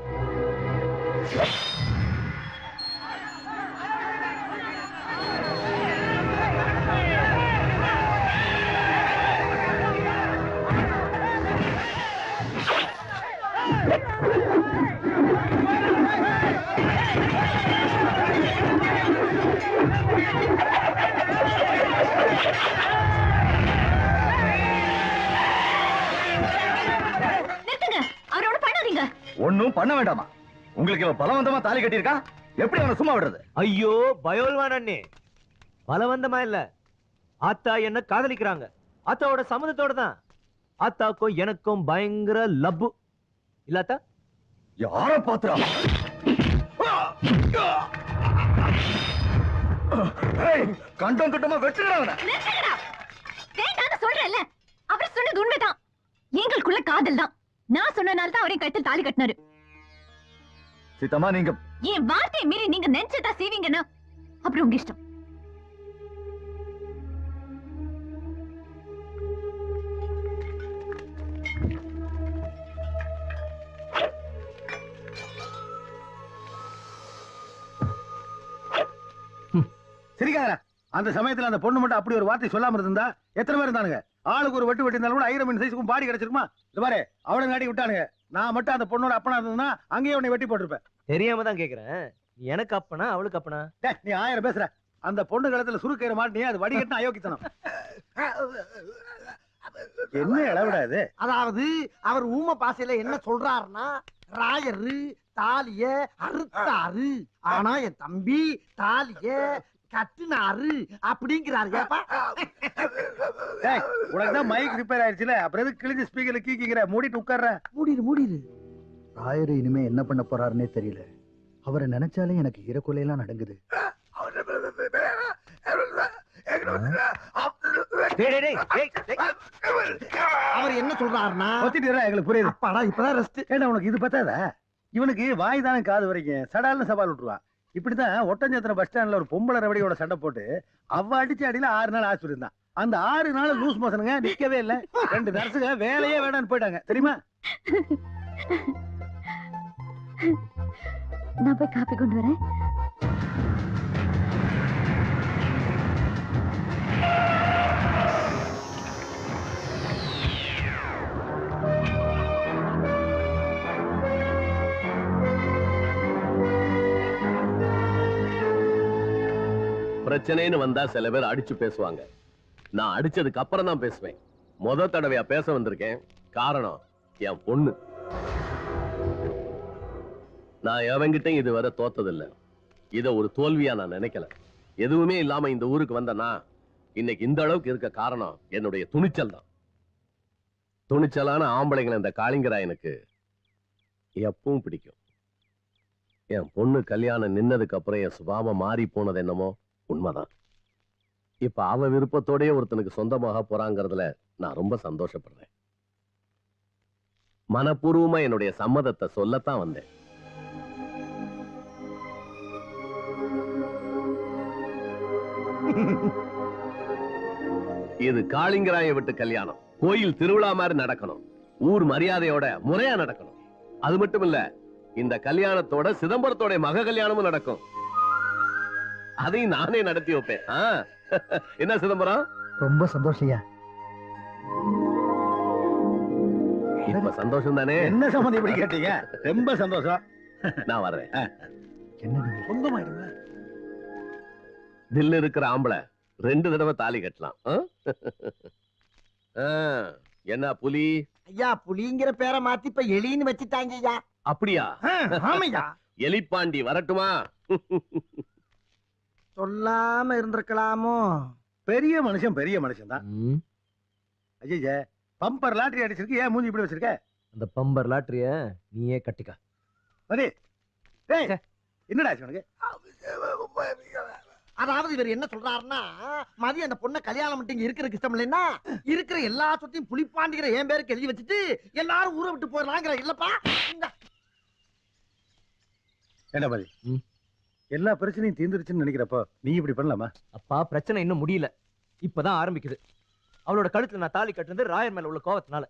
நிறுத்துங்க, அவரோட பண்ணாதீங்க. ஒண்ணும் பண்ண வேண்டாமா? உங்களுக்கு இவன் பலவந்தமா தாலி கட்டியிருக்கான், எப்படி அவனை சும்மா விடுறது? ஐயோ பயோல்வான் அண்ணே, பலவந்தமா இல்ல, ஆத்தா என்ன காதலிக்கிறாங்க. ஆத்தாவோட சம்மதத்தோட தான். ஆத்தாக்கும் எனக்கும் பயங்கர லப்பு இல்லாத்தா? யார பாத்துறா? கண்டம் கட்டமா வெட்டுறாங்க. வேண்டாம்னு சொல்றேன்ல, அவர் சொன்னது உண்மைதான். எங்களுக்குள்ள காதல் தான். நான் சொன்னனால தான் அவரை கழுத்தில் தாலி கட்டினாரு. சீதம்மா, நீங்க என் வார்த்தையை மீறி நீங்க நினைச்சதா செய்வீங்கன்னா அப்புறம் உங்க இஷ்டம். சரிக்காதரா, அந்த சமயத்துல அந்த பொண்ணு மட்டும் அப்படி ஒரு வார்த்தை சொல்லாம இருந்தா எத்தனை பேர் இருந்தானுங்க? ஆளுக்கு ஒரு வெட்டு வெட்டிருந்தாலும் கூட 1000 சைஸுக்கும் பாடி கிடைச்சிருக்குமா? இந்த பாரு, அவளை நாட்டி விட்டானுங்க. நான் மட்டும் அந்த பொண்ணோட அப்பனா இருந்ததுன்னா அங்கேயே உன்னை வெட்டி போட்டிருப்பேன். தெரியாம தான் கேக்குறேன். நீ எனக்கு அப்பனா அவளுக்கு அப்பனா? நீ 1000 பேசுற. அந்த பொண்ணு கழுத்துல சுருக்கிற மாட்டினியா, அது வடிகட்டின அயோக்கித்தனம். என்ன இளவிடாது? அதாவது அவர் ஊம பாசையில என்ன சொல்றாருன்னா, ராயரு தாலிய அறுத்தாரு, ஆனா என் தம்பி தாலிய கட்டுனாரு அப்படிங்கிறாரு. உனக்குதான் மைக் ரிப்பேர் ஆயிடுச்சுல, அப்புறம் எதுக்கு கிழிஞ்ச ஸ்பீக்கர்ல கீக்கிற? மூடிட்டு உட்கார்ற. மூடிடு. ராயரு இனிமே என்ன பண்ண போறாருன்னே தெரியல. அவரை நினைச்சாலே எனக்கு ஈரக்குலையெல்லாம் நடங்குது. அவர் என்ன சொல்றாருன்னா, எங்களுக்கு புரியுது. அப்பாடா இப்பதான் ரெஸ்ட். ஏன்னா உனக்கு இது பத்தாதா? இவனுக்கு வாய் தானே காது வரைக்கும் சடால்னு சவால் விட்டுருவான். இப்படிதான் ஒட்டஞ்சத்திரம் பஸ் ஸ்டாண்ட்ல ஒரு பொம்பளை ரவடியோட சண்டை போட்டு அவ அடிச்சு அடியில 6 நாள் ஆஸ்பத்திரி இருந்தான். அந்த 6 நாள் லூஸ் மோசனுங்க நிக்கவே இல்ல. 2 நர்ஸுங்க வேலையே வேண்டான்னு போயிட்டாங்க தெரியுமா? நான் போய் காப்பி கொண்டு வரேன். பிரச்சனைன்னு வந்தா சில பேர் அடிச்சு பேசுவாங்க. நான் அடிச்சதுக்கு அப்புறம் தான் பேசுவேன். முத தடவையா பேச வந்திருக்கேன். காரணம் என் பொண்ணு. நான் எவங்கிட்டையும் இதுவரை தோத்ததில்லை. இத ஒரு தோல்வியா நான் நினைக்கல. எதுவுமே இல்லாம இந்த ஊருக்கு வந்தனா இன்னைக்கு இந்த அளவுக்கு இருக்க காரணம் என்னுடைய துணிச்சல் தான். துணிச்சலான ஆம்பளைங்களை இந்த காளிங்கராயனுக்கு எப்பவும் பிடிக்கும். என் பொண்ணு கல்யாணம் நின்னதுக்கு அப்புறம் என் சுபாவம் மாறி போனது என்னமோ உண்மைதான். இப்ப அவ விருப்பத்தோடய ஒருத்தனுக்கு சொந்தமாக போறாங்கிறதுல நான் ரொம்ப சந்தோஷப்படுறேன். மனப்பூர்வமா என்னுடைய சம்மதத்தை சொல்லத்தான் வந்தேன். இது காளிங்கராய விட்டு கல்யாணம். கோயில் திருவிழா மாதிரி நடக்கணும். ஊர் மரியாதையோட முறையா நடக்கணும். அது மட்டும் இல்ல, இந்த கல்யாணத்தோட சிதம்பரத்தோட மக கல்யாணமும் நடக்கும். அதையும் நானே நடத்தி வைப்பேன். என்ன சிதம்பரம்? ரொம்ப சந்தோஷம். இப்ப சந்தோஷம் தானே? என்ன சம்பந்தம் இப்படி கேட்டீங்க? ரொம்ப சந்தோஷம். நான் வர்றேன். என்ன சொந்தமாயிடும்ல. தில் இருக்கிற ஆம்பளை 2 தடவை தாலி கட்டலாம். என்ன புலி? ஐயா, புலிங்கிற பேரை மாத்தி இப்ப எலின்னு வச்சுட்டாங்க ஐயா. அப்படியா? ஆமையா. எலிப்பாண்டி வரட்டுமா? சொல்லாம இருந்திருக்கலாமோ. பெரிய மனுஷன் பெரிய மனுஷன் தான். ஐயா, பம்பர் லாட்டரி அடிச்சிருக்கு. ஏன் மூஞ்சி இப்படி வச்சிருக்க? அந்த பம்பர் லாட்டரிய நீயே கட்டிக்க. என்னடா உனக்கு? அதாவது இவர் என்ன சொல்றாருன்னா, மதியம் அந்த பொண்ணை கல்யாணம் மட்டும் இங்க இருக்கிறதுக்கு இஷ்டம் இல்லைன்னா இருக்கிற எல்லா சொத்தையும் புலிப்பாண்டிக்கிற என் பேருக்கு எழுதி வச்சுட்டு எல்லாரும் ஊரை விட்டு போயிடலாங்கிற. இல்லப்பா, என்ன பாதி எல்லா பிரச்சனையும் தீர்ந்துருச்சுன்னு நினைக்கிறப்போ நீ இப்படி பண்ணலாமா? அப்பா, பிரச்சனை இன்னும் முடியல. இப்பதான் ஆரம்பிக்குது. அவளோட கழுத்துல நான் தாலி கட்டுறது ராயர் மேல உள்ள கோவத்தினால.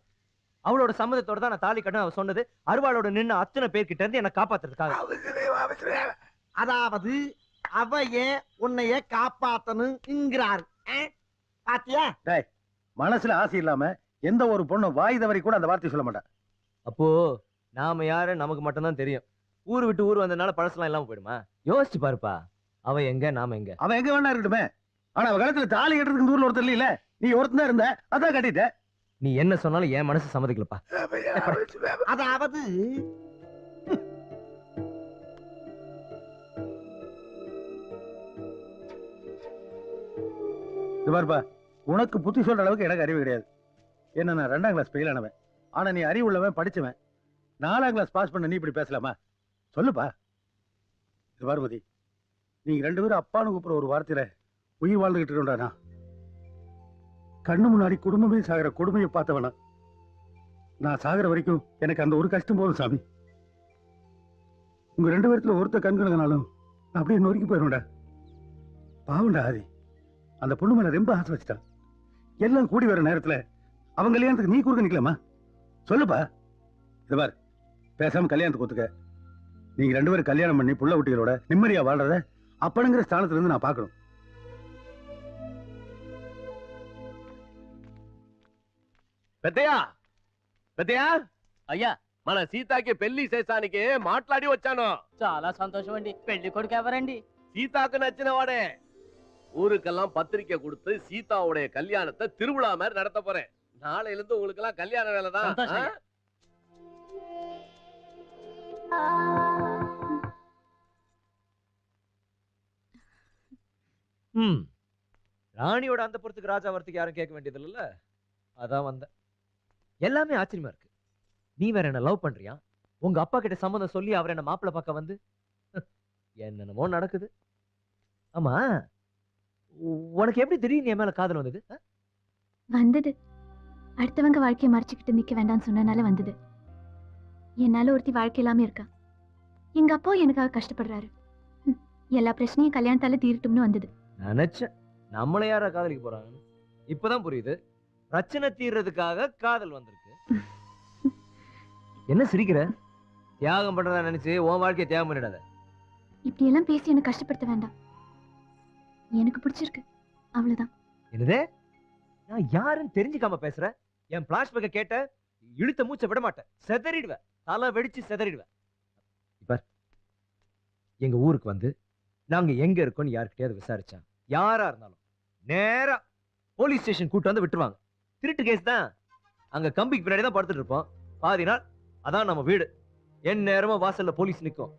அவளோட சம்மதத்தோட தான் நான் தாலி கட்டணும். அவ சொன்னது அருவாளோட நின்று அத்தனை பேர்கிட்ட இருந்து என்ன காப்பாத்துறதுக்காக. அதாவது அவைய உன்னைய காப்பாத்தணுங்கிறாரு. பாத்தியா? மனசுல ஆசை இல்லாம எந்த ஒரு பொண்ணு வாய் தவறி கூட அந்த வார்த்தை சொல்ல மாட்டா. அப்போ நாம யாரு நமக்கு மட்டும்தான் தெரியும். ஊர் விட்டு ஊர் வந்ததுனால பழசெல்லாம் இல்லாம போயிடுமா? யோசிச்சு பாருப்பா, அவ எங்க நாம எங்க. அவன் எங்க வேணா இருக்கட்டுமே, ஆனா அவ காலத்துல தாலி கட்டுறதுக்கு ஊர்ல ஒருத்தர் இல்ல, நீ ஒருத்தன் தான் இருந்த, அதான் கட்டிட்ட. நீ என்ன சொன்னாலும் என் மனசு சம்மதிக்கலப்பா. அதாவது இது பாருப்பா, உனக்கு புத்தி சொல்ற அளவுக்கு எனக்கு அறிவு கிடையாது. என்ன, நான் 2ஆம் கிளாஸ் ஃபெயில் ஆனவன், ஆனா நீ அறிவு உள்ளவன், படிச்சவன். 4ஆம் கிளாஸ் பாஸ் பண்ண நீ இப்படி பேசலாமா? சொல்லுப்பா. இது பார்வதி, நீங்க 2 பேரும் அப்பான்னு கூப்பிடுற ஒரு வார்த்தையில உயிர் வாழ்ந்துகிட்டு இருக்கா. கண்ணு முன்னாடி குடும்பமே சாகிற கொடுமையை பார்த்தவனா. நான் சாகிற வரைக்கும் எனக்கு அந்த ஒரு கஷ்டம் போதும் சாமி. உங்க 2 பேரத்துல ஒருத்த கண்கலங்கனாலும் நான் அப்படியே நொறுக்கி போயிடும்டா. பாவண்டா ஆதி, அந்த பொண்ணு மேல ரொம்ப ஆசை வச்சுட்டான். எல்லாம் கூடி வர நேரத்துல அவங்க கல்யாணத்துக்கு நீ குறுக்க நிக்கலாமா? சொல்லுப்பா. இது பாரு, பேசாம கல்யாணத்துக்கு ஒத்துக்க. நீங்க 2 பேரும் கல்யாணம் பண்ணி புள்ள குட்டிகளோட நிம்மதியா வாழ்றத அப்பனுங்கிற ஸ்தானத்துல இருந்து நான் பார்க்கணும். పెద్దయ్యా పెద్దయ్యా అయ్యా మన సీతాకి పెళ్లి చేసానికి మాట్లాడి వచ్చాను. చాలా సంతోషం అండి. పెళ్లి కొడుకు ఎవరండి? சீதாக்கு நச்சின வாடே. ஊருக்கெல்லாம் பத்திரிக்கை கொடுத்து சீதாவுடைய கல்யாணத்தை திருவிழா மாதிரி நடத்த போறேன். நாளையில இருந்து உங்களுக்கு எல்லாம் கல்யாண வேலை தான். ராணியோட அந்த புறத்துக்கு ராஜா வரத்துக்கு யாரும் கேட்க வேண்டியது இல்ல. அதான் வந்த. எல்லாமே ஆச்சரியமா இருக்கு. நீ வேற என்ன லவ் பண்றியா? உங்க அப்பா கிட்ட சம்மதம் சொல்லி அவர் என்ன மாப்பிள்ளை பார்க்க வந்து என்னென்னமோ நடக்குது. ஆமா, உனக்கு எப்படி திடீர்னு என் மேல காதல் வந்தது? வந்தது அடுத்தவங்க வாழ்க்கையை மறைச்சுக்கிட்டு நிக்க வேண்டாம்னு சொன்னனால வந்தது. என்னால ஒருத்தி வாழ்க்கை இல்லாம இருக்கா. எங்க அப்பா எனக்காக கஷ்டப்படுறாரு. எல்லா பிரச்சனையும் கல்யாணத்தால தீரட்டும்னு வந்தது. நினைச்சேன் நம்மள யாரா காதலிக்க போறாங்க. இப்பதான் புரியுது, பிரச்சனை தீர்றதுக்காக காதல் வந்திருக்கு. என்ன சிரிக்கிற? தியாகம் பண்றதா நினைச்சு உன் வாழ்க்கையை தியாகம் பண்ணிடாத. இப்படி எல்லாம் பேசி என்ன கஷ்டப்படுத்த வேண்டாம். எனக்கு பிடிச்சிருக்கு, அவ்வளவுதான். என்னதே? நான் யாருன்னு தெரிஞ்சுக்காம பேசுற? என் பிளாஷ்பேக்க கேட்ட இழுத்த மூச்சை விட மாட்டேன், செதறிடுவேன், தலை வெடிச்சு செதறிடுவேன். இப்ப எங்க ஊருக்கு வந்து நாங்க எங்க இருக்கோம்னு யாருக்கிட்டையாவது விசாரிச்சா, யாரா இருந்தாலும் நேரா போலீஸ் ஸ்டேஷன் கூட்டு வந்து விட்டுருவாங்க. திருட்டு கேஸ் தான். அங்க கம்பிக்கு பின்னாடி தான் படுத்துட்டு இருப்போம். பாதி நாள் அதான் நம்ம வீடு. என் நேரமும் வாசல்ல போலீஸ் நிற்கும்.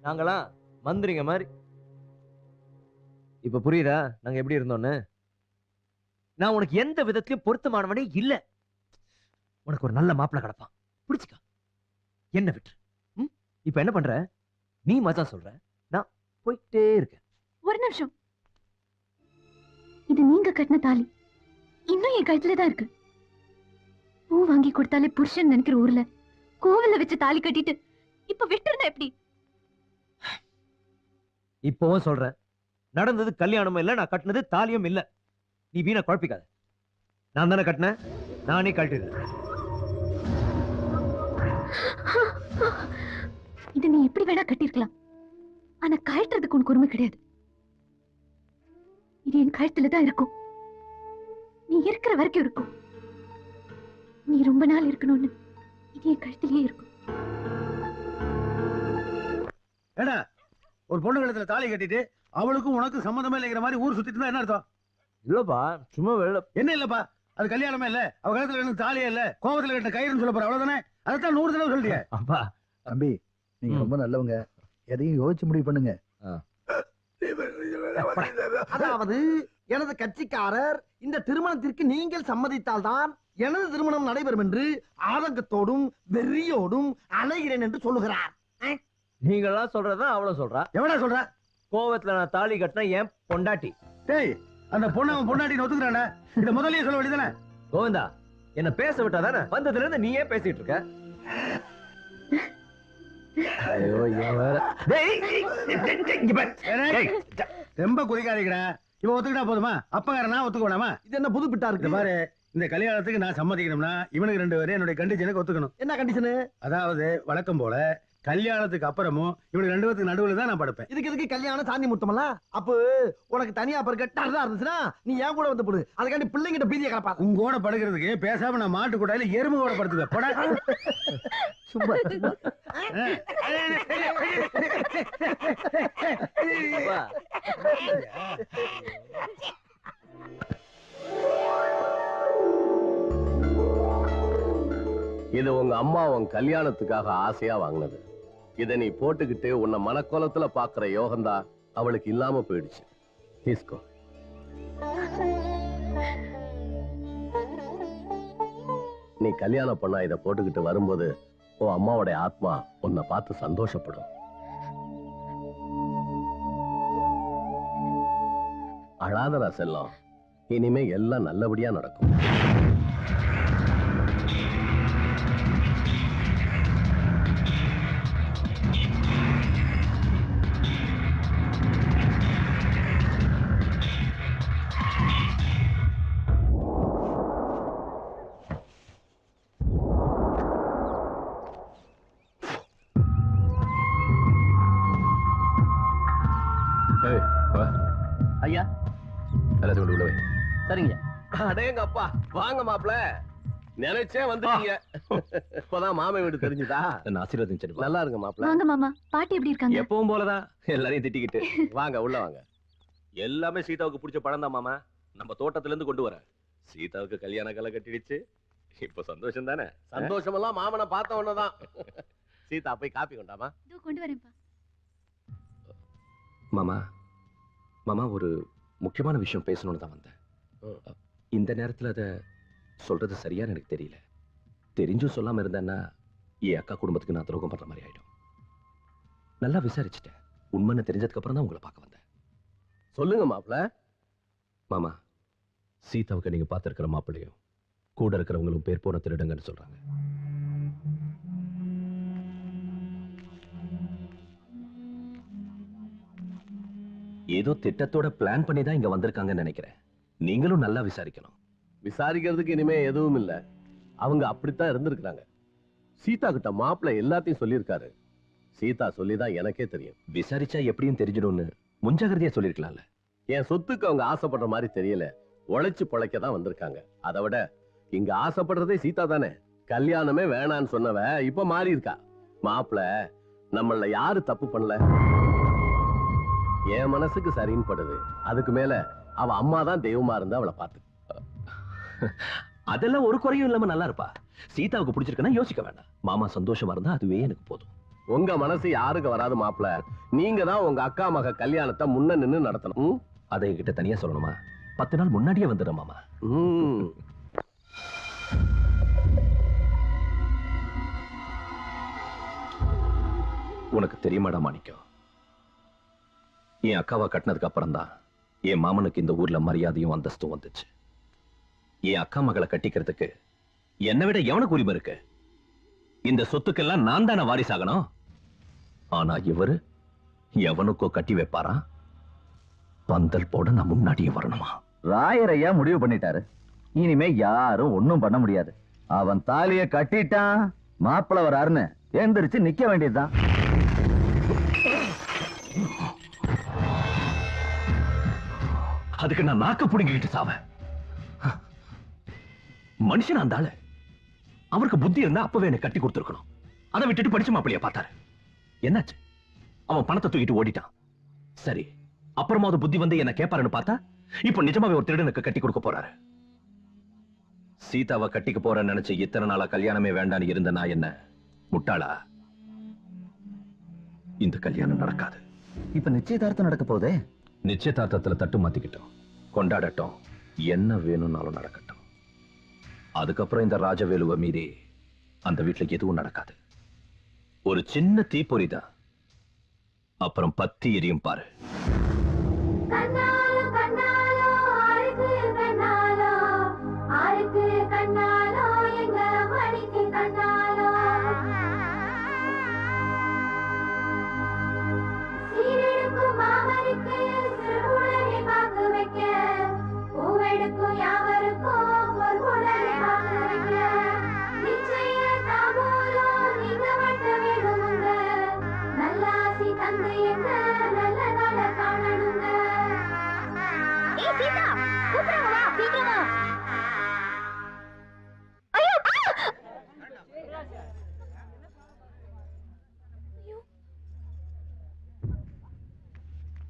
நாங்களாம் மந்திரிங்க மாதிரி. இப்ப புரியுதா நாங்க எப்படி இருந்தோன்னு? நான் உனக்கு எந்த விதத்திலும் பொருத்தமானவனே இல்ல. உனக்கு ஒரு நல்ல மாப்பிள்ளை கிடப்பான், பிடிச்சுக்கா. என்ன விட்டு இப்ப என்ன பண்ற? நீ மஜா சொல்ற, நான் போயிட்டே இருக்கேன். ஒரு நிமிஷம். இது நீங்க கட்டின தாலி இன்னும் என் கழுத்துல தான் இருக்கு. பூ வாங்கி கொடுத்தாலே புருஷன் நினைக்கிற ஊர்ல கோவில்ல வச்சு தாலி கட்டிட்டு இப்ப விட்டுருந்தா எப்படி? இப்பவும் சொல்றேன், நடந்தது கல்யாணமும் இல்ல, நான் கட்டினது தாலியும் இல்ல. நீ வீணா குழப்பிக்காத. நான் தானே கட்டினேன், நானே கழட்டிடுறேன். இது நீ எப்படி வேணா கட்டிருக்கலாம், ஆனா கழட்டுறதுக்கு உனக்கு உரிமை கிடையாது. இது என் கழுத்துல தான் இருக்கும். நீ இருக்கிற வரைக்கும் இருக்கும். நீ ரொம்ப நாள் இருக்கணும்னு இது என் கழுத்திலேயே இருக்கும். ஏடா, ஒரு பொண்ணு கழுத்துல தாலி கட்டிட்டு அவளுக்கும் உனக்கு சம்மந்தமே இல்லைங்கிற மாதிரி ஊர் சுத்திட்டு இருந்தா என்ன அர்த்தம்? இல்லப்பா, சும்மா வெளில. என்ன இல்லப்பா, அது கல்யாணமே இல்ல, அவ கழுத்துல எனக்கு தாலியே இல்ல, கோவத்துல கட்டின கயிறுன்னு சொல்ல போற, அவ்வளவுதானே? அதைத்தான் 100 தடவை சொல்றியே. அப்பா தம்பி, நீங்க ரொம்ப நல்லவங்க, எதையும் யோசிச்சு முடிவு பண்ணுங்க. அதாவது எனது கட்சிக்காரர் இந்த திருமணத்திற்கு நீங்கள் சம்மதித்தால்தான் எனது திருமணம் நடைபெறும் என்று ஆதங்கத்தோடும் வெறியோடும் அலைகிறேன் என்று சொல்லுகிறார். நீங்களாம் சொல்றதா அவ்வளவு சொல்றா? எவனா சொல்ற? கோவத்துல நான் தாலி கட்டினா என் பொண்டாட்டி. டேய், அந்த பொண்ணு அவன் பொண்டாட்டி ஒத்துக்கிறானே, இத முதல்லயே சொல்ல வேண்டியதானே? கோவிந்தா, என்ன பேச விட்டாதானே? வந்ததுல இருந்து நீயே பேசிட்டு இருக்க. ஐயோ, ரொம்ப குதிக்காதீங்கடா. இவ ஒத்துக்கிட்டா போதுமா? அப்பகார நான் ஒத்துக்க வேணாமா? இது என்ன புது பிட்டா இருக்கு பாரு. இந்த கல்யாணத்துக்கு நான் சம்மதிக்கணும்னா இவனுக்கு 2 பேரும் என்னுடைய கண்டிஷனுக்கு ஒத்துக்கணும். என்ன கண்டிஷனு? அதாவது வழக்கம் போல கல்யாணத்துக்கு அப்புறமும் இவங்க 2 பேத்துக்கு நடுவுல தான் நான் படுப்பேன். இதுக்கு கல்யாணம் சாந்தி முத்தமல்ல. அப்போ உனக்கு தனியா படுக்க டர்ரா இருந்துச்சுன்னா நீ ஏன் கூட வந்து போடு. அதுக்காண்டி பிள்ளைங்கிட்ட பீதியை கலப்பா. உங்க கூட படுக்கிறதுக்கு பேசாம நான் மாட்டு கூட இல்ல எறும்பு கூட படுத்துவேன். போடா. சும்மா இது உங்க அம்மா உன் கல்யாணத்துக்காக ஆசையா வாங்கினது. இதை நீ போட்டுக்கிட்டு உன்னை மனக்கோலத்துல பாக்குற யோகந்தா அவளுக்கு இல்லாம போயிடுச்சு. தீஸ்கோ. நீ கல்யாணம் பண்ணா இதை போட்டுக்கிட்டு வரும்போது உன் அம்மாவோட ஆத்மா உன்னை பார்த்து சந்தோஷப்படும். அழாதடா செல்லம், இனிமே எல்லாம் நல்லபடியா நடக்கும். ஐயா எல்லாத்தையும் உள்ள வை. சரிங்க. அடேங்க அப்பா, வாங்க மாப்ள. நினைச்சே வந்துட்டீங்க. இப்பதான் மாமா வீடு தெரிஞ்சுதா? ஆசீர்வாதம். நல்லா இருங்க மாப்ள. வாங்க மாமா. பாட்டி எப்படி இருக்காங்க? எப்பவும் போலதான் எல்லாரையும் திட்டிக்கிட்டு. வாங்க உள்ள வாங்க. எல்லாமே சீதாவுக்கு பிடிச்ச படம் தான் மாமா. நம்ம தோட்டத்துல இருந்து கொண்டு வர. சீதாவுக்கு கல்யாண கலை கட்டிடுச்சு. இப்ப சந்தோஷம் தானே? சந்தோஷமெல்லாம் மாமனை பார்த்த உடனேதான். சீதா போய் காப்பி கொண்டாமா? இதோ கொண்டு வரேன்ப்பா. மாமா மாமா ஒரு முக்கியமான விஷயம் பேசணும்னு தான் வந்தேன். இந்த நேரத்துல அத சொல்றது சரியான்னு எனக்கு தெரியல. தெரிஞ்சும் சொல்லாம இருந்தேன்னா என் அக்கா குடும்பத்துக்கு நான் துரோகம் பண்ற மாதிரி ஆயிடும். நல்லா விசாரிச்சுட்டேன். உண்மைன்னு தெரிஞ்சதுக்கு அப்புறம் தான் உங்களை பார்க்க வந்தேன். சொல்லுங்க மாப்ள. மாமா, சீதாவுக்கு நீங்க பார்த்திருக்கிற மாப்பிள்ளையும் கூட இருக்கிறவங்களும் பேர் போன திருடங்கன்னு சொல்றாங்க. ஏதோ திட்டத்தோட பிளான் பண்ணி தான் இங்க வந்திருக்காங்கன்னு நினைக்கிறேன். நீங்களும் நல்லா விசாரிக்கணும். விசாரிக்கிறதுக்கு இனிமே எதுவும் இல்ல. அவங்க அப்படித்தான் இருந்திருக்கிறாங்க. சீதா கிட்ட மாப்பிள்ளை எல்லாத்தையும் சொல்லியிருக்காரு. சீதா சொல்லிதான் எனக்கே தெரியும். விசாரிச்சா எப்படியும் தெரிஞ்சிடும்னு முன்ஜாகிரதையா சொல்லிருக்கலாம்ல. என் சொத்துக்கு அவங்க ஆசைப்படுற மாதிரி தெரியல. உழைச்சு பொழைக்க தான் வந்திருக்காங்க. அதை விட இங்க ஆசைப்படுறதே சீதா தானே. கல்யாணமே வேணான்னு சொன்னவ இப்ப மாறி இருக்கா. மாப்பிள்ள நம்மள யாரு தப்பு பண்ணல. என் மனசுக்கு சரின்னு படுது. அதுக்கு மேல அவ அம்மா தான் தெய்வமா இருந்தா அவளை பார்த்து. அதெல்லாம் ஒரு குறையும் இல்லாம நல்லா இருப்பா. சீதாவுக்கு பிடிச்சிருக்குன்னா யோசிக்க வேண்டாம். மாமா சந்தோஷமா இருந்தா அதுவே எனக்கு போதும். உங்க மனசு யாருக்கு வராது மாப்பிள்ள. நீங்க தான் உங்க அக்கா மக கல்யாணத்தை முன்ன நின்னு நடத்தணும். அதை என்கிட்ட தனியா சொல்லணுமா? 10 நாள் முன்னாடியே வந்துடும் மாமா. உனக்கு தெரியுமாடா மாணிக்கம், என் அக்காவை கட்டினதுக்கு அப்புறம் தான் என் மாமனுக்கு இந்த ஊர்ல மரியாதையும் அந்தஸ்தும் வந்துச்சு. என் அக்கா மகளை கட்டிக்கிறதுக்கு என்னை விட எவனுக்கு உரிமை இருக்கு? இந்த சொத்துக்கெல்லாம் நான் தானே வாரிசாகணும். ஆனா இவரு எவனுக்கோ கட்டி வைப்பாரா? பந்தல் போட நான் முன்னாடியே வரணுமா? ராயரையா முடிவு பண்ணிட்டாரு. இனிமே யாரும் ஒண்ணும் பண்ண முடியாது. அவன் தாலிய கட்டிட்டான், மாப்பிள வராருன்னு எந்திரிச்சு நிக்க வேண்டியதுதான். அதுக்கு நான் நாக்க புடுங்கிட்டு சாவேன். மனுஷன் அந்த ஆளு. அவருக்கு புத்தி இருந்தா அப்பவே எனக்கு கட்டி கொடுத்துருக்கணும். அதை விட்டுட்டு படிச்ச மாப்பிளைய பார்த்தாரு. என்னாச்சு? அவன் பணத்தை தூக்கிட்டு ஓடிட்டான். சரி, அப்புறமாவது புத்தி வந்து என்ன கேட்பாருன்னு பார்த்தா இப்ப நிஜமாவே ஒரு திருடனுக்கு கட்டி கொடுக்க போறாரு. சீதாவை கட்டிக்க போறேன்னு நினைச்சு இத்தனை நாளா கல்யாணமே வேண்டான்னு இருந்த நான் என்ன முட்டாளா? இந்த கல்யாணம் நடக்காது. இப்ப நிச்சயதார்த்தம் நடக்க போதே. நிச்சயதார்த்தத்துல தட்டு மாத்திக்கிட்டோம், கொண்டாடட்டும், என்ன வேணும்னாலும் நடக்கட்டும். அதுக்கப்புறம் இந்த ராஜவேலுவை மீறி அந்த வீட்டுல எதுவும் நடக்காது. ஒரு சின்ன தீப்பொறிதான், அப்புறம் பத்தி எரியும் பாரு.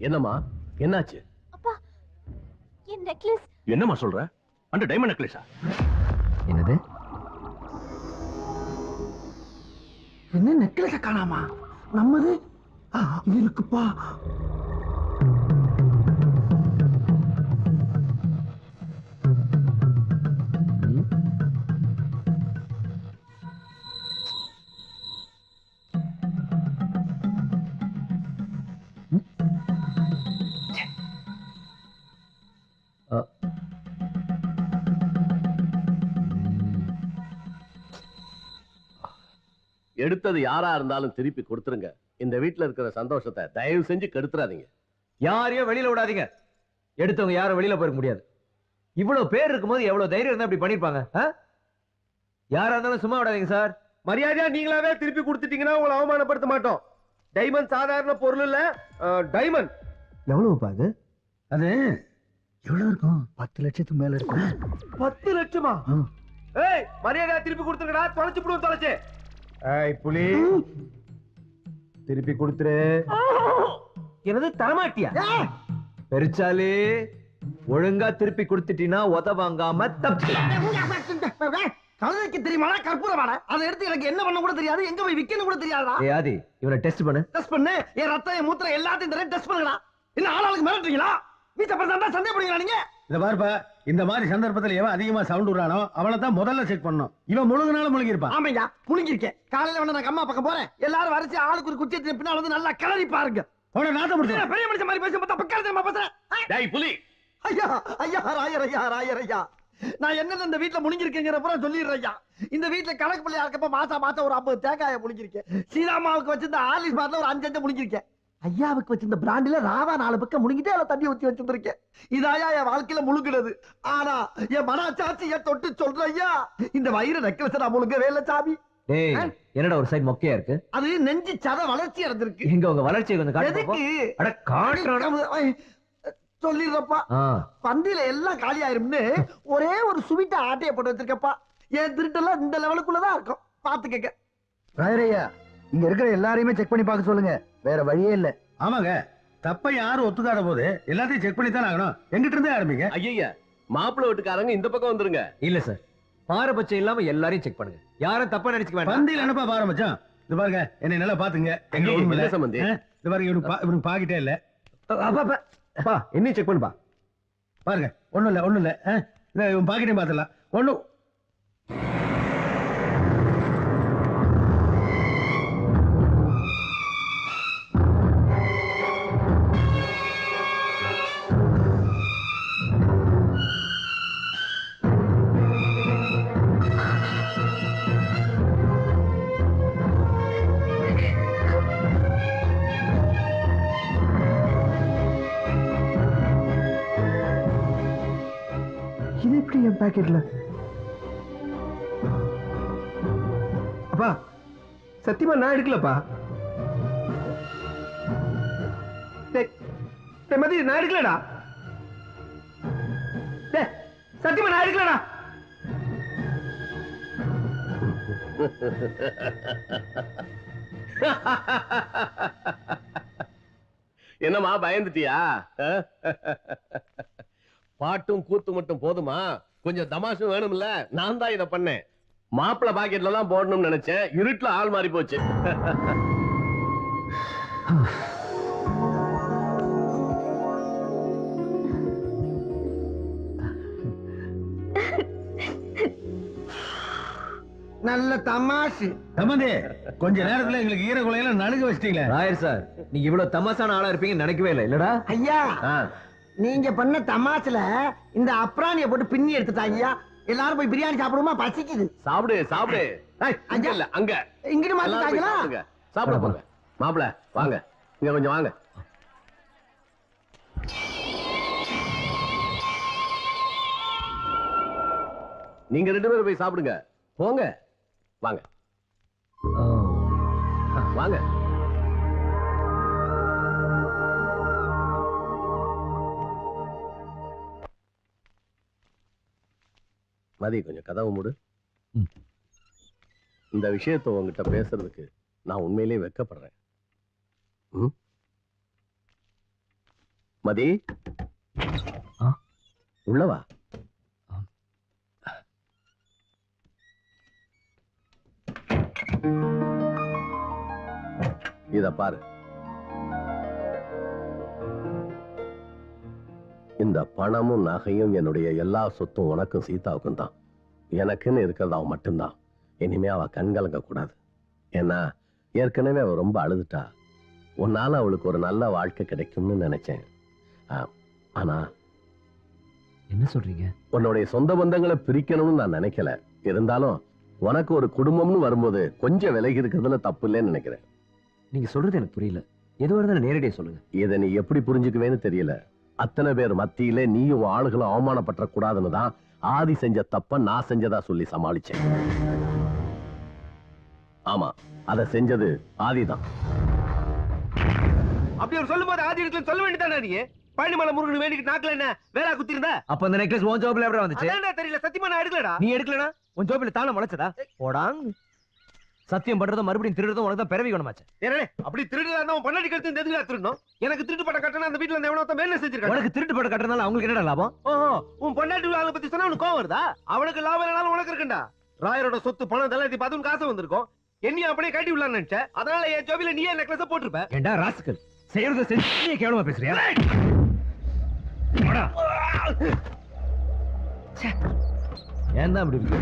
என்னம்மா என்னாச்சு? அப்பா என் நெக்லஸ். என்னம்மா சொல்ற? அந்த டைமண்ட் நெக்லஸா? என்னது? என்ன நெக்லஸ காணாமா? நம்மது இருக்குப்பா. எடுத்தது யாரா இருந்தாலும் திருப்பி கொடுத்துருங்க. இந்த வீட்டுல இருக்கிற சந்தோஷத்தை தயவு செஞ்சு கெடுத்துறாதீங்க. யாரையும் வெளியில விடாதீங்க. எடுத்தவங்க யாரும் வெளியில போயிருக்க முடியாது. இவ்வளவு பேர் இருக்கும்போது எவ்வளவு தைரியம் இருந்தா இப்படி பண்ணிருப்பாங்க? யாரா இருந்தாலும் சும்மா விடாதீங்க சார். மரியாதையா நீங்களாவே திருப்பி கொடுத்துட்டீங்கன்னா உங்களை அவமானப்படுத்த மாட்டோம். டைமண்ட் சாதாரண பொருள் இல்ல, டைமண்ட். எவ்வளவுப்பா அது? அது எவ்வளவு இருக்கும்? 10 லட்சத்துக்கு மேல இருக்கும். 10 லட்சமா? ஏய் மரியாதையா திருப்பி கொடுத்துருங்கடா. தொலைச்சு போடுவோம் தொலைச்சு. ஏய் புலி, திருப்பி கொடுத்துரு. என்னது தரமாட்டியா? பெருச்சாலி, ஒழுங்கா திருப்பி கொடுத்துட்டீங்கன்னா உத வாங்காம தப்பிக்கலாம். கழுதைக்கு தெரியுமாடா கற்பூரமாடா? அதை எடுத்து எனக்கு என்ன பண்ண கூட தெரியாது, எங்க போய் விக்கணும் கூட தெரியாதா? ஏய் ஆதி, இவனை டெஸ்ட் பண்ணு. டெஸ்ட் பண்ணு. என் ரத்தம் என் மூத்திரம் எல்லாத்தையும் தரேன், டெஸ்ட் பண்ணுங்கடா. என்ன ஆளாளுக்கு மிரட்டுறீங்களா? வீட்டை பத்தி சந்தேகப்படுறீங்களா நீங்க? இத பாருப்பா, இந்த மாதிரி சந்தர்ப்பத்தில் எவன் அதிகமா சவுண்ட் விடுறானோ அவனை தான் முதல்ல செக் பண்ணணும். இவன் முழுங்கினாலும் முழுங்கி இருப்பான். ஆமையா முழுங்கிருக்கேன். காலையில வந்து நான் அம்மா பக்கம் போறேன். எல்லாரும் வரிசை ஆளுக்கு ஒரு குச்சி எடுத்து பின்னால வந்து நல்லா கிளறி பாருங்க. நாட்டம் முடிச்சு பெரிய மனுஷன் மாதிரி பேச பார்த்தா பக்கம் தெரியுமா பேசுறேன்? டேய் புலி. ஐயா ஐயா ராயர் ஐயா ராயர் ஐயா, நான் என்னன்னு இந்த வீட்டுல முழுங்கிருக்கேங்கிற பூரா சொல்லிடுறேன் ஐயா. இந்த வீட்டுல கணக்கு பிள்ளையா இருக்கப்ப மாசம் ஒரு 50 தேங்காயை முழுங்கிருக்கேன். சீதாமாவுக்கு வச்சிருந்த ஆலிஸ் பாட்டில ஒரு 5 முழுங்கிருக்கேன். ஐயாவுக்கு வச்சிருந்த பிராண்டில ராவா 4 பக்கம் முழுங்கிட்டே அதுல தண்ணி ஊத்தி வச்சிருந்திருக்கேன். இதாயா என் வாழ்க்கையில முழுங்குறது. ஆனா என் மனசாட்சியை தொட்டு சொல்ற ஐயா, இந்த வயிறு நெக்லஸ் நான் முழுங்கவே இல்ல சாமி. டேய் என்னடா ஒரு சைடு மொக்கையா இருக்கு? அது நெஞ்சு சத வளர்ச்சி அடைஞ்சிருக்கு. எங்க உங்க வளர்ச்சியை கொஞ்சம் காட்டு பாப்போம். எதுக்கு? அட காட்டுறடா. சொல்லிடுறப்பா, பந்தியில எல்லாம் காலி ஆயிரும்னு ஒரே ஒரு சுவீட்டா ஆட்டைய போட்டு வச்சிருக்கப்பா. என் திருட்டெல்லாம் இந்த லெவலுக்குள்ளதான் இருக்கும். பாத்துக்க ராயரையா, இங்க இருக்கிற எல்லாரையுமே செக் பண்ணி பார்க்க சொல்லுங்க, வேற வழியே இல்ல. ஆமாங்க, தப்ப யாரும் ஒத்துக்காத போது எல்லாத்தையும் செக் பண்ணி தான் ஆகணும். எங்கிட்ட இருந்தே ஆரம்பிங்க. ஐயா, மாப்பிள்ளை வீட்டுக்காரங்க இந்த பக்கம் வந்துருங்க. இல்ல சார், பாரபட்சம் இல்லாம எல்லாரையும் செக் பண்ணுங்க. யாரும் தப்பா நினைச்சுக்க வேண்டாம். பந்தியில் என்னப்பா பாரபட்சம்? இது பாருங்க, என்னை நல்லா பாத்துங்க. எங்க என்ன சம்பந்தி? இது பாருங்க, இவனுக்கு பாக்கிட்டே இல்ல. என்ன செக் பண்ணுப்பா. பாருங்க, ஒண்ணும் இல்ல. இவன் பாக்கிட்டே பாத்துலாம். ஒண்ணும் இது எப்படி என் பாக்கெட்ல? அப்பா சத்தியமா நான் எடுக்கலப்பா. மதி நான் எடுக்கலடா. சத்தியமா நான் எடுக்கலடா. என்னம்மா பயந்துட்டியா? பாட்டும் கூத்து மட்டும் போதுமா? கொஞ்சம் தமாஷும் வேணும்ல. நான் தான் இதை பண்ணேன். மாப்பிள்ளை பாக்கெட்ல எல்லாம் போடணும்னு நினைச்சேன். இருட்டுல ஆள் மாறி போச்சு. நல்ல தமாஷு. சம்பந்தி, கொஞ்ச நேரத்துல எங்களுக்கு ஈர குலையில நடுங்க வச்சிட்டீங்களே. ராயர் சார், நீங்க இவ்வளவு தமாசான ஆளா இருப்பீங்கன்னு நினைக்கவே இல்லை. இல்லடா ஐயா, நீங்க பண்ண தமாசுல இந்த அப்ராணிய போட்டு பின்னி எடுத்துட்டாங்க ஐயா. எல்லாரும் போய் பிரியாணி சாப்பிடுமா? பசிக்குது. சாப்பிடு சாப்பிடு. அங்க இல்ல, அங்க இங்கிட்டு மாத்திட்டாங்களா? சாப்பிட போங்க. மாப்பிள்ள வாங்க, இங்க கொஞ்சம் வாங்க. நீங்க 2 பேரும் போய் சாப்பிடுங்க. போங்க, வாங்க வாங்க. மதி, கொஞ்சம் கதவை மூடு. இந்த விஷயத்தை உங்ககிட்ட பேசுறதுக்கு நான் உண்மையிலேயே வெட்கப்படுறேன். மதி உள்ளவா. இத பாரு, இந்த பணமும் நகையும் என்னுடைய எல்லா சொத்தும் உனக்கும் சீதாவுக்கும் தான். எனக்குன்னு இருக்கிறது அவன் மட்டும்தான். இனிமே அவ கண்கலங்க கூடாது. ஏன்னா ஏற்கனவே அவ ரொம்ப அழுதுட்டா. உன்னால அவளுக்கு ஒரு நல்ல வாழ்க்கை கிடைக்கும்னு நினைச்சேன். ஆனா என்ன சொல்றீங்க? உன்னுடைய சொந்த பந்தங்களை பிரிக்கணும்னு நான் நினைக்கல. இருந்தாலும் உனக்கு ஒரு குடும்பம்னு வரும்போது கொஞ்சம் விலகி இருக்கிறதுல தப்பு இல்லைன்னு நினைக்கிறேன். நீங்க சொல்றது எனக்கு புரியல. எதுவாக இருந்தாலும் நேரடியா சொல்லுங்க. இதை நீ எப்படி புரிஞ்சுக்குவேன்னு தெரியல. அத்தனை பேர் மத்தியிலே நீயும் ஆளுகளும் அவமானப்பட்ட கூடாதுன்னு தான் ஆதி செஞ்ச தப்ப நான் செஞ்சதா சொல்லி சமாளிச்சேன். ஆமா, அதை செஞ்சது ஆதிதான். அப்படி ஒரு சொல்லும் போது ஆதி இடத்துல சொல்ல வேண்டியதானே? நீ பழனிமலை முருகன் வேண்டிட்டு நாக்கல என்ன வேலை குத்திருந்த? அப்ப அந்த நெக்லஸ் உன் ஜோப்ல எப்படி வந்துச்சு? அதான் தெரியல. சத்தியமா நான் எடுக்கலடா. நீ எடுக்கலனா உன் ஜோப்ல தான முளைச்சதா? போடாங். சத்தியம் பண்றதும் மறுபடியும் திருடுறதும் உனக்கு தான் பிறவி குணமாச்சு. ஏனே அப்படி திருடுறதா இருந்தா உன் பொண்டாட்டி கழுத்து எதுக்குடா திருடணும்? எனக்கு திருட்டு பட்ட கட்டணம் அந்த வீட்டுல எவனோ ஒருத்தன் மேல செஞ்சிருக்கான். உனக்கு திருட்டு பட்ட கட்டறனால அவங்களுக்கு என்னடா லாபம்? ஓஹோ, உன் பொண்டாட்டி ஆளை பத்தி சொன்னா உனக்கு கோவம் வருதா? அவனுக்கு லாபம் இல்லனாலும் உனக்கு இருக்குண்டா. ராயரோட சொத்து பணம் இதெல்லாம் பார்த்து உனக்கு காசு வந்திருக்கும். என்னையும் அப்படியே கட்டி விடலாம்னு நினைச்சேன். அதனால என் ஜோபில நீயே நெக்லஸ் போட்டுருப்ப. ஏண்டா ராஸ்கல், செய்யறத செஞ்சு நீ கேவலமா பேசுறியா? போடா. ஏன்டா அப்படி இருக்கு?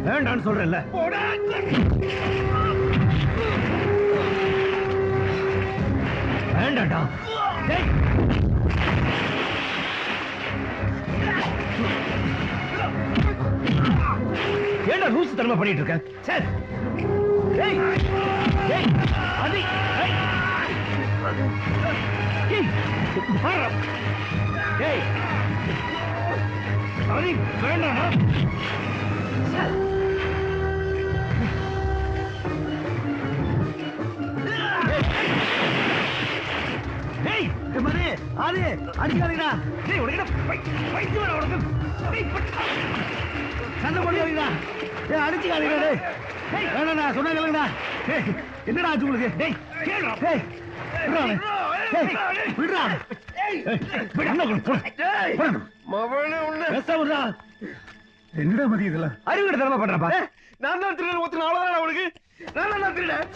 வேண்டான்னு சொல்றேன்ல. வேண்டாம்டா. ஏண்டா லூசு தரமா பண்ணிட்டு இருக்க? சரி. டேய். டேய். அடி. டேய். டேய். பாரு. டேய். அடி வேண்டாம்டா. டேய், மணி, ஆதி, அடிக்காதீங்கடா. டேய், உனக்கு பைத்தியம் வேற உனக்கு. சண்டை போடுறீங்களா? டேய், அடிச்சுக்காதீங்கடா டேய். டேய், வேணாடா, சொன்னா கேளுங்கடா. டேய், என்னடா ஆச்சு உங்களுக்கு? டேய், கேளுடா. டேய், விடுடா. டேய், விடுடா. டேய், மவனே உன்னை பேச விடுடா. என்னடா மதி இதெல்லாம்? அறிவுகிட்ட தரமா பண்றப்பா. நான் தான் திருடன் ஒருத்தன் அவ்வளவுதான் உனக்கு. நான் தான் திருடன்.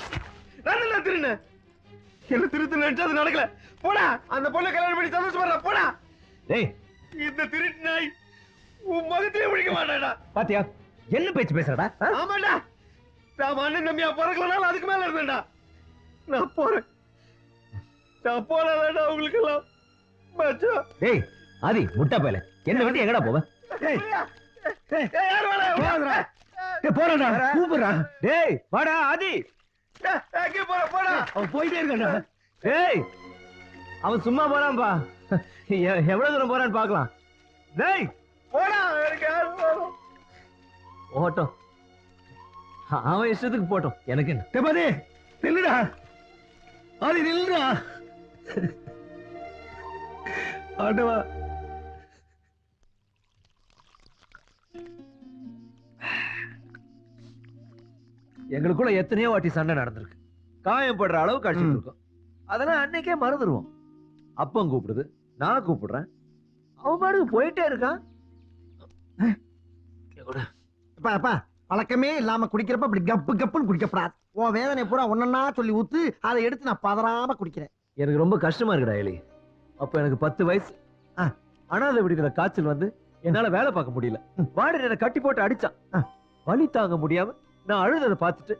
என்ன திருத்து நினைச்சா அது நடக்கல. போடா, அந்த பொண்ணை கல்யாணம் பண்ணி சந்தோஷப்படுறா. போடா. டேய், இந்த திருட்டு நாய் உன் முகத்திலே முடிக்க மாட்டாடா. பாத்தியா என்ன பேச்சு பேசுறடா? ஆமாடா, நான் அண்ணன் தம்பியா பிறக்கலனாலும் அதுக்கு மேல இருந்தேன்டா. நான் போறேன். நான் போறேன்டா உங்களுக்கு எல்லாம். டேய் ஆதி, முட்டா பயல, என்ன விட்டு எங்கடா போவ? டேய், யார் வாடா? போடா. டேய், போடா, கூப்பிடுறா. டேய், வாடா ஆதி. எங்க போடா. அவன் போயிட்டே இருக்கான்டா. டேய், அவன் சும்மா போறான்பா. எவ்வளவு தூரம் போறான்னு பாக்கலாம். டேய், போடா. எனக்கு யார் வரும்? ஓட்டம் அவன் இஷ்டத்துக்கு போட்டோம், எனக்கு என்ன? டேய், நில்லுடா. ஆதி நில்லுடா. ஆண்டவா. எங்களுக்குள்ள எத்தனையோ வாட்டி சண்டை நடந்திருக்கு. காயம் படுற அளவுக்கு அடிச்சுட்டு இருக்கோம். அதெல்லாம் அன்னைக்கே மறந்துடுவோம். அப்பன் கூப்பிடுது, நான் கூப்பிடுறேன், அவன் பாட்டுக்கு போயிட்டே இருக்கான். பழக்கமே இல்லாம குடிக்கிறப்ப அப்படி கப்பு கப்புன்னு குடிக்கப்படாது. உன் வேதனை பூரா ஒன்னா சொல்லி ஊத்து, அதை எடுத்து நான் பதறாம குடிக்கிறேன். எனக்கு ரொம்ப கஷ்டமா இருக்குடா எலி. அப்ப எனக்கு 10 வயசு. அனாதை விடுகிற காய்ச்சல் வந்து என்னால வேலை பார்க்க முடியல. வார்டன் என்னை கட்டி போட்டு அடிச்சான். வலி தாங்க முடியாம நான் அழுததை பார்த்துட்டு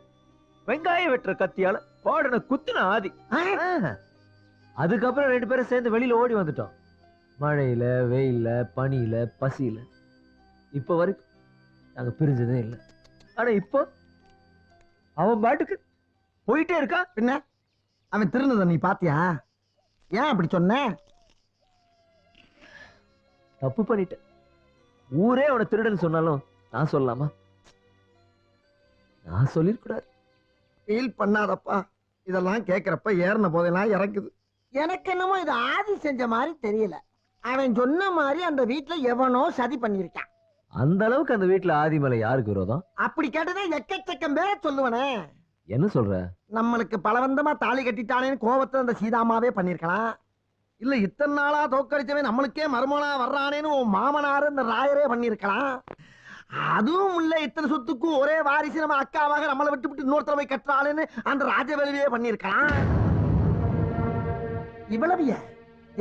வெங்காயம் வெட்டுற கத்தியால வார்டனை குத்துன ஆதி. அதுக்கப்புறம் 2 பேரும் சேர்ந்து வெளியில ஓடி வந்துட்டோம். மழையில, வெயில்ல, பனியில, பசியில. இப்ப வரைக்கும் நாங்க பிரிஞ்சதே இல்லை. ஆனா இப்போ அவன் பாட்டுக்கு போயிட்டே இருக்கா. என்ன அவன் திருந்தத நீ பாத்தியா? ஏன் அப்படி சொன்ன? தப்பு பண்ணிட்டேன். ஊரே அவனை திருடன்னு சொன்னாலும் நான் சொல்லலாமா? நான் சொல்லிருக்கூடாது. ஃபீல் பண்ணாதப்பா. இதெல்லாம் கேட்கறப்ப ஏறின போதெல்லாம் இறக்குது. எனக்கு என்னமோ இது ஆதி செஞ்ச மாதிரி தெரியல. அவன் சொன்ன மாதிரி அந்த வீட்டுல எவனோ சதி பண்ணிருக்கான். அந்த அளவுக்கு அந்த வீட்டுல ஆதி மேல யாருக்கு விரோதம்? அப்படி கேட்டதே எக்கச்சக்கம் பேர சொல்லுவனே. என்ன சொல்ற? நம்மளுக்கு பலவந்தமா தாலி கட்டிட்டானேன்னு கோபத்தை அந்த சீதாமாவே பண்ணிருக்கலாம். இல்ல இத்தனை நாளா தோக்கடிச்சவன் நம்மளுக்கே மருமனா வர்றானேன்னு உன் மாமனாரு இந்த ராயரே பண்ணிருக்கலாம். அதுவும் இல்ல இத்தனை சொத்துக்கும் ஒரே வாரிசு நம்ம அக்காவாக நம்மளை விட்டு விட்டு இன்னொருத்தர போய் கட்டுறாளேன்னு அந்த ராஜவேலுவே பண்ணிருக்கலாம். இவ்வளவு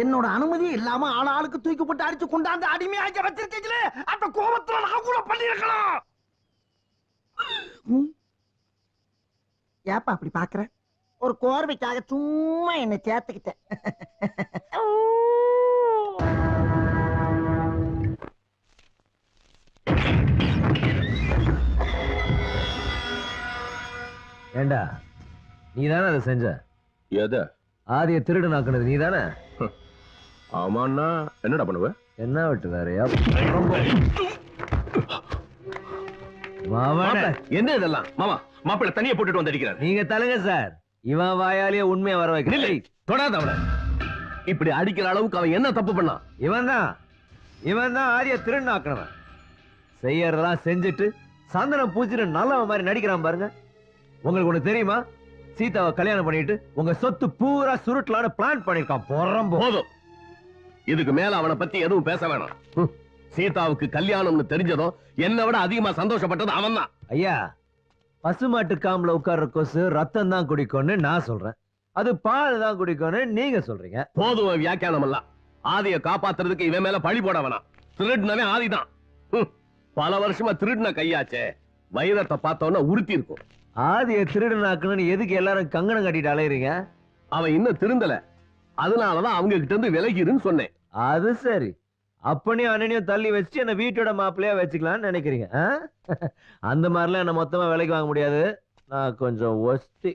என்னோட அனுமதி இல்லாம ஆளாளுக்கு தூக்கி போட்டு அடிச்சு கொண்டாந்து அடிமையாக்க வச்சிருக்கீங்களே, அந்த கோபத்துல நான் கூட பண்ணிருக்கலாம். ஏப்பா அப்படி பாக்குற? ஒரு கோர்வைக்காக சும்மா என்னை சேர்த்துக்கிட்டேன். ஏண்டா நீதானே அதை செஞ்ச? எத? ஆதிய திருடனாக்குனது நீதானே? ஆமாண்ணா. என்னடா பண்ணுவ? என்ன விட்டு வேறையா? என்ன இதெல்லாம்? மாமா மாப்பிள்ளை தனியா போட்டுட்டு வந்து அடிக்கிறார். நீங்க தலுங்க சார். இவன் வாயாலேயே உண்மையை வர வைக்க. தொடாத அவனை. இப்படி அடிக்கிற அளவுக்கு அவன் என்ன தப்பு பண்ணான்? இவன் தான் ஆதிய திருடனாக்குனவன். செய்யறதெல்லாம் செஞ்சுட்டு சந்தனம் பூச்சிட்டு நல்லவன் மாதிரி நடிக்கிறான் பாருங்க. உங்களுக்கு ஒண்ணு தெரியுமா? சீதாவை கல்யாணம் பண்ணிட்டு உங்க சொத்து பூரா சுருட்டலான்னு பிளான் பண்ணிருக்கான். போதும். இதுக்கு மேல அவனை பத்தி எதுவும் பேச வேணாம். சீதாவுக்கு கல்யாணம்னு தெரிஞ்சதும் என்னை விட அதிகமா சந்தோஷப்பட்டது அவன் தான். ஐயா, பசுமாட்டு காம்புல உட்கார்ற கொசு ரத்தம் தான் குடிக்கும்னு நான் சொல்றேன். அது பால் தான் குடிக்கும்னு நீங்க சொல்றீங்க. போதும் வியாக்கியானம் எல்லாம். ஆதியை காப்பாத்துறதுக்கு இவன் மேல பழி போட வேணாம். திருடினவே ஆதிதான். பல வருஷமா திருடின கையாச்சே. வைரத்தை பார்த்தோன்னா உறுத்தி இருக்கும். ஆதிய திருடனாக்கணும்னு எதுக்கு எல்லாரும் கங்கணம் கட்டிட்டு அலையறீங்க? அவன் இன்னும் திருந்தல. அதனாலதான் அவங்க கிட்ட இருந்து விலகிருன்னு சொன்னேன். அது சரி. அப்பனையும் அண்ணனையும் தள்ளி வச்சு என்ன வீட்டோட மாப்பிள்ளையா வச்சுக்கலாம்னு நினைக்கிறீங்க? அந்த மாதிரிலாம் என்ன மொத்தமா விலைக்கு வாங்க முடியாது. நான் கொஞ்சம் ஒஸ்தி.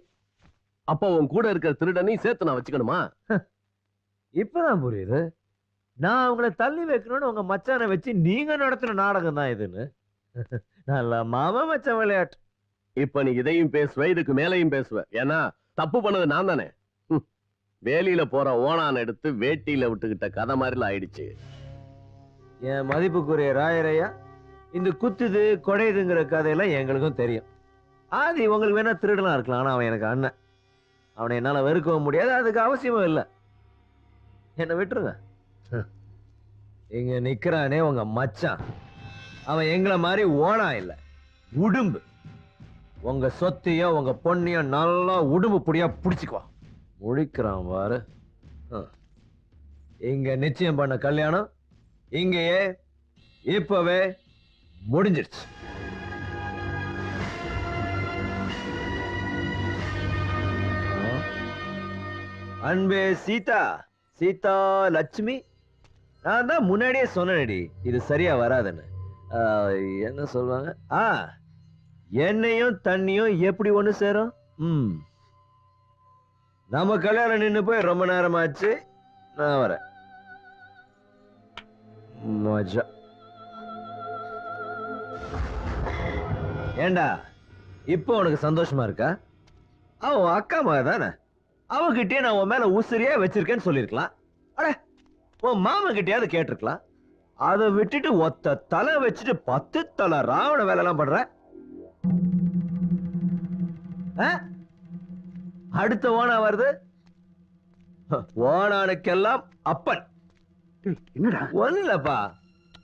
அப்போ உன் கூட இருக்கிற திருடனையும் சேர்த்து நான் வச்சுக்கணுமா? இப்பதான் புரியுது. நான் அவங்கள தள்ளி வைக்கணும்னு உங்க மச்சானை வச்சு நீங்க நடத்துற நாடகம் தான் இதுன்னு. நல்ல மாமா மச்சான் விளையாட்டு. இப்ப நீ இதையும் பேசுவ, இதுக்கு மேலையும் பேசுவ. ஏன்னா தப்பு பண்ணது நான் தானே. வேலியில போற ஓனான் எடுத்து வேட்டியில விட்டுக்கிட்ட கதை மாதிரில ஆயிடுச்சு. என் மதிப்புக்குரிய ராயரையா, இந்த குத்துது கொடையுதுங்கிற கதையெல்லாம் எங்களுக்கும் தெரியும். ஆதி உங்களுக்கு வேணா திருடலாம் இருக்கலாம். ஆனா அவன் எனக்கு அண்ணன். அவனை என்னால வெறுக்கவும் முடியாது. அதுக்கு அவசியமும் இல்லை. என்ன விட்டுருங்க. இங்க நிக்கிறானே உங்க மச்சான். அவன் எங்களை மாதிரி ஓனா இல்ல, உடும்பு. உங்க சொத்தையும் உங்க பொண்ணையும் நல்லா உடும்பு புடியா புடிச்சுக்குவான். முடிக்கிறான் பாரு. இங்க நிச்சயம் பண்ண கல்யாணம் இங்கேயே இப்பவே முடிஞ்சிருச்சு. அன்பே சீதா, சீதா லட்சுமி, நான் தான் முன்னாடியே சொன்னேன்டி இது சரியா வராதுன்னு. என்ன சொல்லுவாங்க? எண்ணெயும் தண்ணியும் எப்படி ஒண்ணு சேரும்? நம்ம கல்யாணம் நின்னு போய் ரொம்ப நேரமாச்சு. நான் வரேன். மஜா. ஏண்டா இப்போ உனக்கு சந்தோஷமா இருக்கா? அவன் அக்கா மக தானே. அவகிட்டே நான் உன் மேல உசிரியா வச்சிருக்கேன்னு சொல்லிருக்கலாம். அட உன் மாமன் கிட்டயாவது கேட்டிருக்கலாம். அதை விட்டுட்டு ஒத்த தலை வச்சுட்டு 10 தலை ராவண வேலை எல்லாம் பண்ற. அடுத்த ஓனா வருது. ஓனானுக்கெல்லாம் அப்பன். என்னடா? ஒண்ணு இல்லப்பா,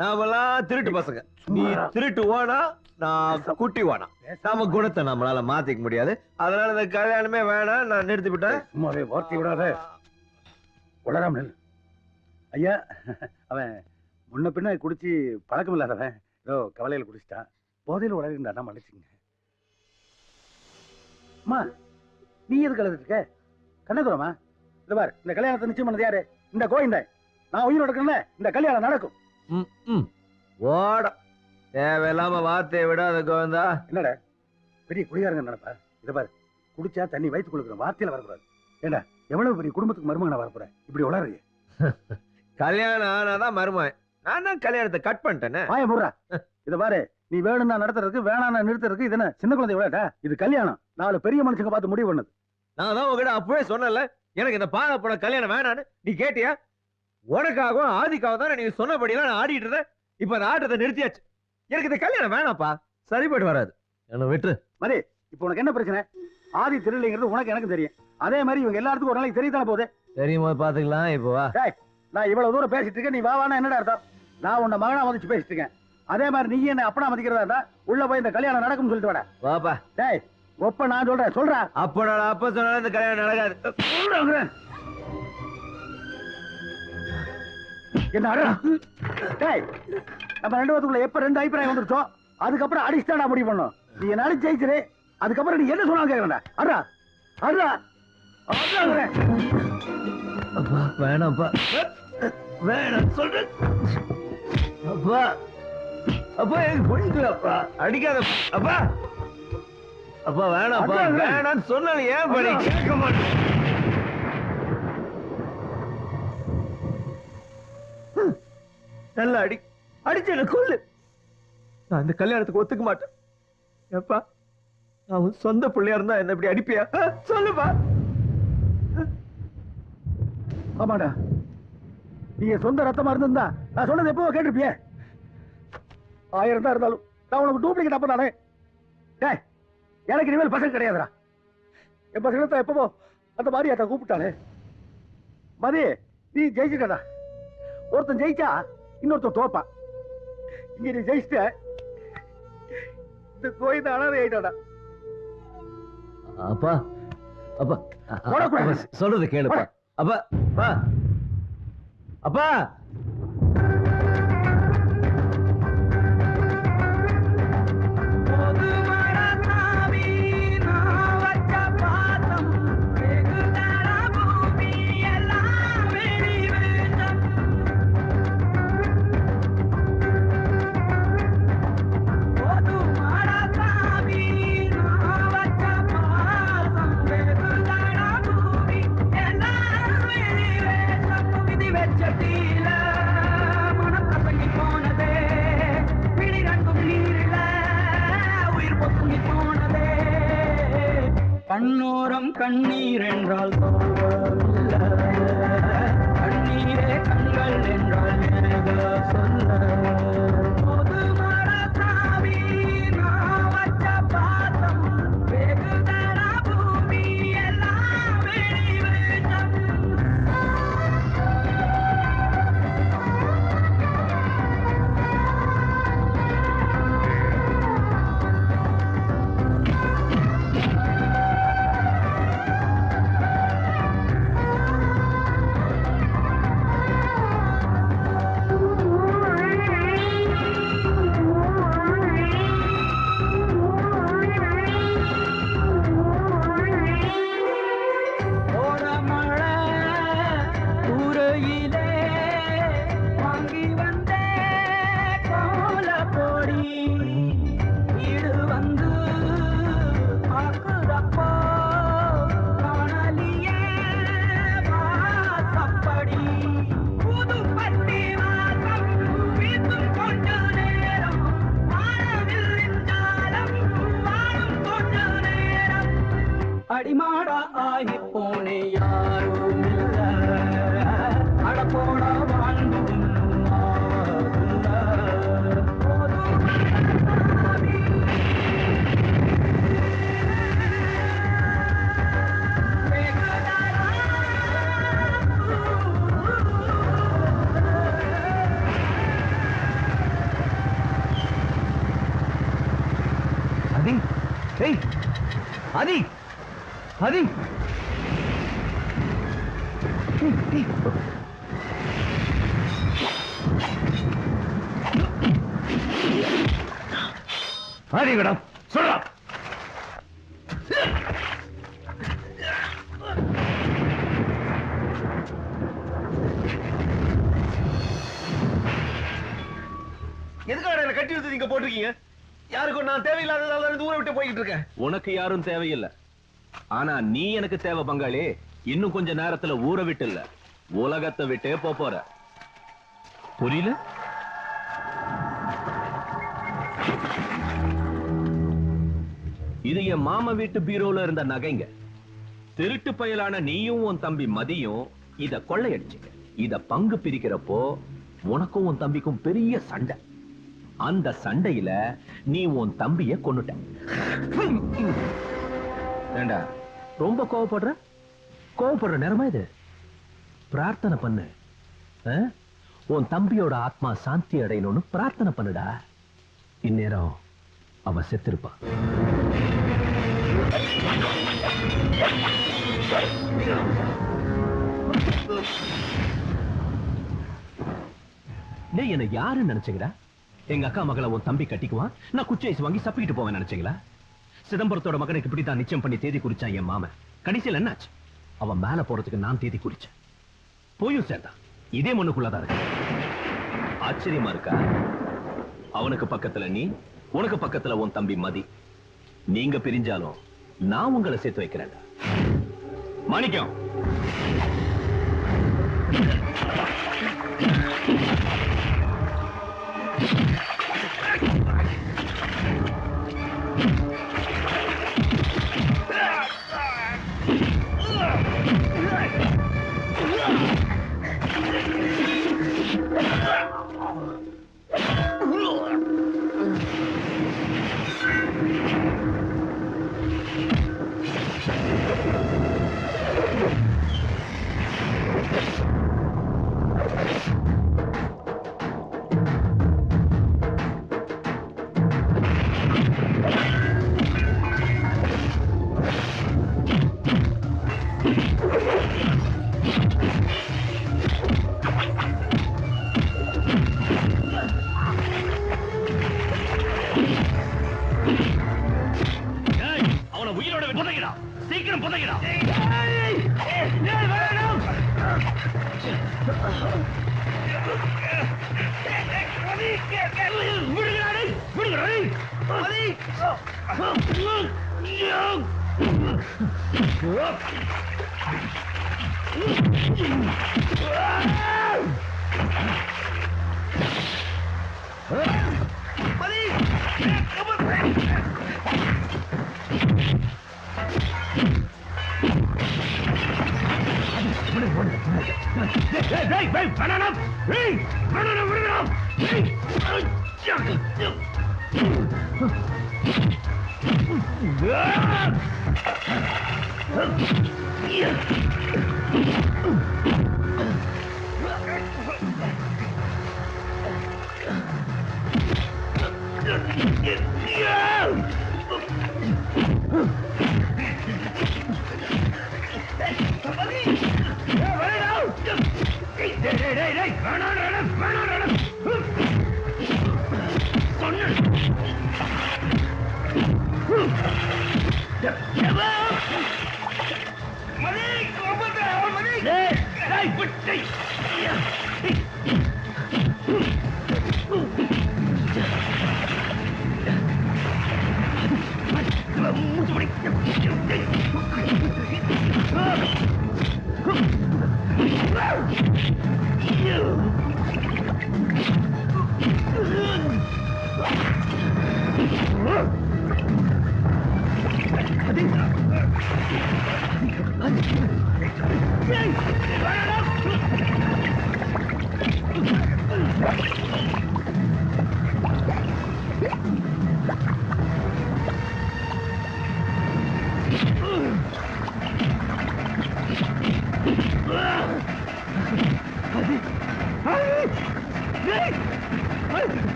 நாமெல்லாம் திருட்டு பசங்க. நீ திருட்டு ஓனா, நான் குட்டி ஓனா. நாம குணத்தை நம்மளால மாத்திக்க முடியாது. அதனால இந்த கல்யாணமே வேணாம், நான் நிறுத்தி விட்டேன். சும்மாவே வார்த்தை விடாத. உளராம ஐயா, அவன் முன்ன பின்ன குடிச்சு பழக்கம் இல்லாதவன். ஏதோ கவலையில குடிச்சிட்டான். போதையில உளறிருந்தா மன்னிச்சுங்க. அம்மா, நீ எதுக்கு அழுதுட்டு இருக்க? கண்ணகுரமா, இந்த பாரு, இந்த கல்யாணத்தை நிச்சயம் பண்ணது யாரு? இந்த கோவிந்த. நான் உயிரோட இருக்கேன்ல, இந்த கல்யாணம் நடக்கும். ஓட தேவையில்லாம வார்த்தையை விடாத கோவிந்தா. என்னடா பெரிய குடிகாரங்க நினைப்பா? இதை பாரு, குடிச்சா தண்ணி வயிற்று கொடுக்குற வார்த்தையில வரக்கூடாது. ஏண்டா எவ்வளவு பெரிய குடும்பத்துக்கு மருமகனா வரப்போற? இப்படி உளறிய. கல்யாணம் ஆனாதான் மருமகன். நான் தான் கல்யாணத்தை கட் பண்ணிட்டேனே. வாய மூடுறா. இத பாரு, நீ வேணும்னா நடத்துறதுக்கு வேணாம்னா நிறுத்துறதுக்கு இது என்ன சின்ன குழந்தை விளையாட்டா? இது கல்யாணம். 4 பெரிய மனுஷங்க பார்த்து முடிவு பண்ணது. நான் தான் உங்ககிட்ட அப்பவே சொன்னல, எனக்கு இந்த பாத பட கல்யாணம் வேணான்னு. நீ கேட்டியா? உனக்காகவும் ஆதிக்காகவும் தான் நீ சொன்னபடியெல்லாம் நான் ஆடிட்டு இருந்தேன். இப்ப அந்த ஆட்டத்தை நிறுத்தியாச்சு. எனக்கு இந்த கல்யாணம் வேணாப்பா, சரிப்பட்டு வராது. என்ன விட்டு மதி. இப்போ உனக்கு என்ன பிரச்சனை? ஆதி திருடலைங்கிறது உனக்கு எனக்கு தெரியும். அதே மாதிரி இவங்க எல்லாத்துக்கும் ஒரு நாளைக்கு தெரியத்தானே போகுது. தெரியுமா? பாத்துக்கலாம். இப்போ வா. நான் இவ்வளவு தூரம் பேசிட்டு இருக்கேன், நீ வாவானா என்னடா அர்த்தம்? நான் உன்னை மகனா மதிச்சு பேசிட்டு இருக்கேன். அதே மாதிரி நீ என்ன அப்பனா மதிக்கிறதா இருந்தா உள்ள போய் இந்த கல்யாணம் நடக்கும்னு சொல்லிட்டு வாடா. வாப்பா. டேய் ஒப்ப நான் சொல்றேன். அப்ப நான் அப்ப சொன்னாலும் இந்த கல்யாணம் நடக்காது. என்ன அடா? டேய் நம்ம 2 பேத்துக்குள்ள எப்ப 2 அபிப்பிராயம் வந்துருச்சோ அதுக்கப்புறம் அடிச்சுதான் முடிவு பண்ணோம். நீ என்ன அடிச்சு ஜெயிச்சிரு, அதுக்கப்புறம் நீ என்ன சொன்னாலும் கேட்கறா. அடா அடா அப்பா வேணாம்ப்பா, வேணாம் சொல்றேன். அப்பா அப்பா எனக்கு பிடிக்கலப்பா, அடிக்காத அப்பா. அப்பா வேணாம்ப்பா, வேணான்னு சொன்னாலும் ஏன் பண்ணி கேட்க மாட்டேன். நல்லா அடிச்சு என்ன கொல்லு, நான் இந்த கல்யாணத்துக்கு ஒத்துக்க மாட்டேன். ஏப்பா அவன் சொந்த பிள்ளையா இருந்தா என்ன இப்படி அடிப்பியா? சொல்லுப்பா. ஆமாடா, நீ சொந்த ரத்தமா இருந்திருந்தா நான் சொன்னது எப்போ கேட்டிருப்பியே. 1000 தான் இருந்தாலும் நான் உனக்கு டூப்ளிகேட் அப்ப தானே. டேய் எனக்கு இனிமேல் பசங்க கிடையாதுடா. என் பசங்க எப்பவோ அந்த மாதிரி அத்தை கூப்பிட்டாலே. மதி நீ ஜெயிச்சுட்டா. ஒருத்தன் ஜெயிச்சா இன்னொருத்தன் தோப்பா. இங்க நீ ஜெயிச்சிட்ட, இந்த கோயில் அனாதை ஆயிட்டாடா. அப்பா அப்பா சொல்றது கேளுப்பா. அப்பா அப்பா அப்பா கண்ணோரம் கண்ணீர் என்றால் கண்ணீரே கண்கள் என்றால் சொல்ல அடிமாடா ஆகி போனே யாரும் இல்ல அடப்போட வாழ்ந்து அதி ஏய் அதி அதி ஆதி மேடம் சொல்றா. எதுக்காக என்ன கட்டி வச்சு நீங்க போட்டிருக்கீங்க? யாருக்கும் நான் தேவையில்லாததால ஊரை விட்டு போய்கிட்டு இருக்கேன். உனக்கு யாரும் தேவையில்லை, ஆனா நீ எனக்கு தேவை பங்காளி. இன்னும் கொஞ்ச நேரத்துல ஊரை விட்டு இல்ல உலகத்தை விட்டே போற. புரியல? இது என் மாமா வீட்டு பீரோல இருந்த நகைங்க. திருட்டு பயலான நீயும் உன் தம்பி மதியும் இத கொள்ளையடிச்சிங்க. இத பங்கு பிரிக்கிறப்போ உனக்கும் உன் தம்பிக்கும் பெரிய சண்டை. அந்த சண்டையில நீ உன் தம்பிய கொன்னுட்ட. ஏண்டா ரொம்ப கோவப்படுற நேரமா இது? பிரார்த்தனை பண்ணு. உன் தம்பியோட ஆத்மா சாந்தி அடையணும்னு பிரார்த்தனை பண்ணுடா. இந்நேரம் அவ செத்திருப்பா. டேய், என்ன யாருன்னு நினைச்சீங்கடா? எங்க அக்கா மகளை உன் தம்பி கட்டிக்குவான், நான் குச்சி ஐஸ் வாங்கி சப்பிக்கிட்டு போவேன் நினைச்சீங்களா? சிதம்பரத்தோட மகனுக்கு இப்படித்தான் நிச்சயம் பண்ணி தேதி குறிச்சான் என் மாமன். கடைசியில் என்னாச்சு? அவன் மேல போறதுக்கு நான் தேதி குறிச்சேன். போயும் சேர்ந்தான். இதே மண்ணுக்குள்ளதான் இருக்கு. ஆச்சரியமா இருக்கா? அவனுக்கு பக்கத்துல நீ, உனக்கு பக்கத்துல உன் தம்பி மதி. நீங்க பிரிஞ்சாலும் நான் உங்களை சேர்த்து வைக்கிறேன். மாணிக்கம்,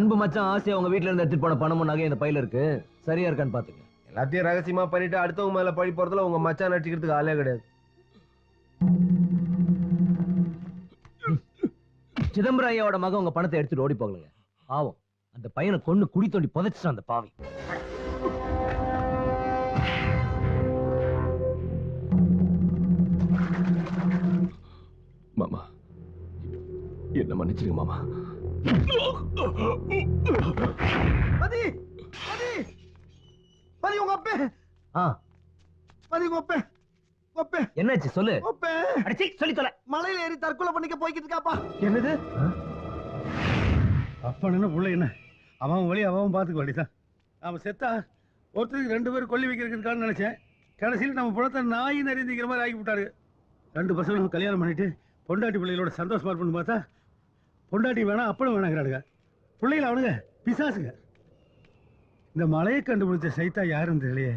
அன்பு மச்சான் ஆசையா உங்க வீட்ல இருந்து எடுத்துட்டு போன பணமும் நகை இந்த பையில இருக்கு. சரியா இருக்கான்னு பாத்துங்க. எல்லாத்தையும் ரகசியமா பண்ணிட்டு அடுத்தவங்க மேல பழி போறதுல உங்க மச்சான் நடிக்கிறதுக்கு ஆளே கிடையாது. சிதம்பரம் ஐயாவோட மகன் உங்க பணத்தை எடுத்துட்டு ஓடி போகலங்க. பாவம் அந்த பையனை கொண்டு குடி தோண்டி புதைச்சிட்டான் அந்த பாவி. மாமா என்ன மன்னிச்சிருங்க மாமா. பதி பதி பதி உங்க அப்பே பதி உங்க அப்பே அப்பே என்னாச்சு சொல்லு. அப்பே அடிச்சி சொல்லி தொலை. மலையில ஏறி தற்கொலை பண்ணிக்க போய்கிட்டு இருக்காப்பா. என்னது? அப்ப என்ன புள்ள என்ன அவன் வழி அவன் பார்த்துக்க வேண்டியதான். அவன் செத்தா ஒருத்தருக்கு 2 பேர் கொல்லி வைக்கிறதுக்கான்னு நினைச்சேன். கடைசியில் நம்ம புலத்தை நாய் நிறைந்திக்கிற மாதிரி ஆக்கி விட்டாரு. 2 பசங்களும் கல்யாணம் பண்ணிட்டு பொண்டாட்டி பிள்ளைகளோட சந்தோஷமா இருப்பேன்னு பார்த்தா பொண்டாட்டி வேணாம் அப்பனும் வேணாங்கிறானுங்க. பிள்ளைகள் அவனுங்க பிசாசுங்க. இந்த மலையை கண்டுபிடிச்ச சைத்தா யாருன்னு தெரியலையே.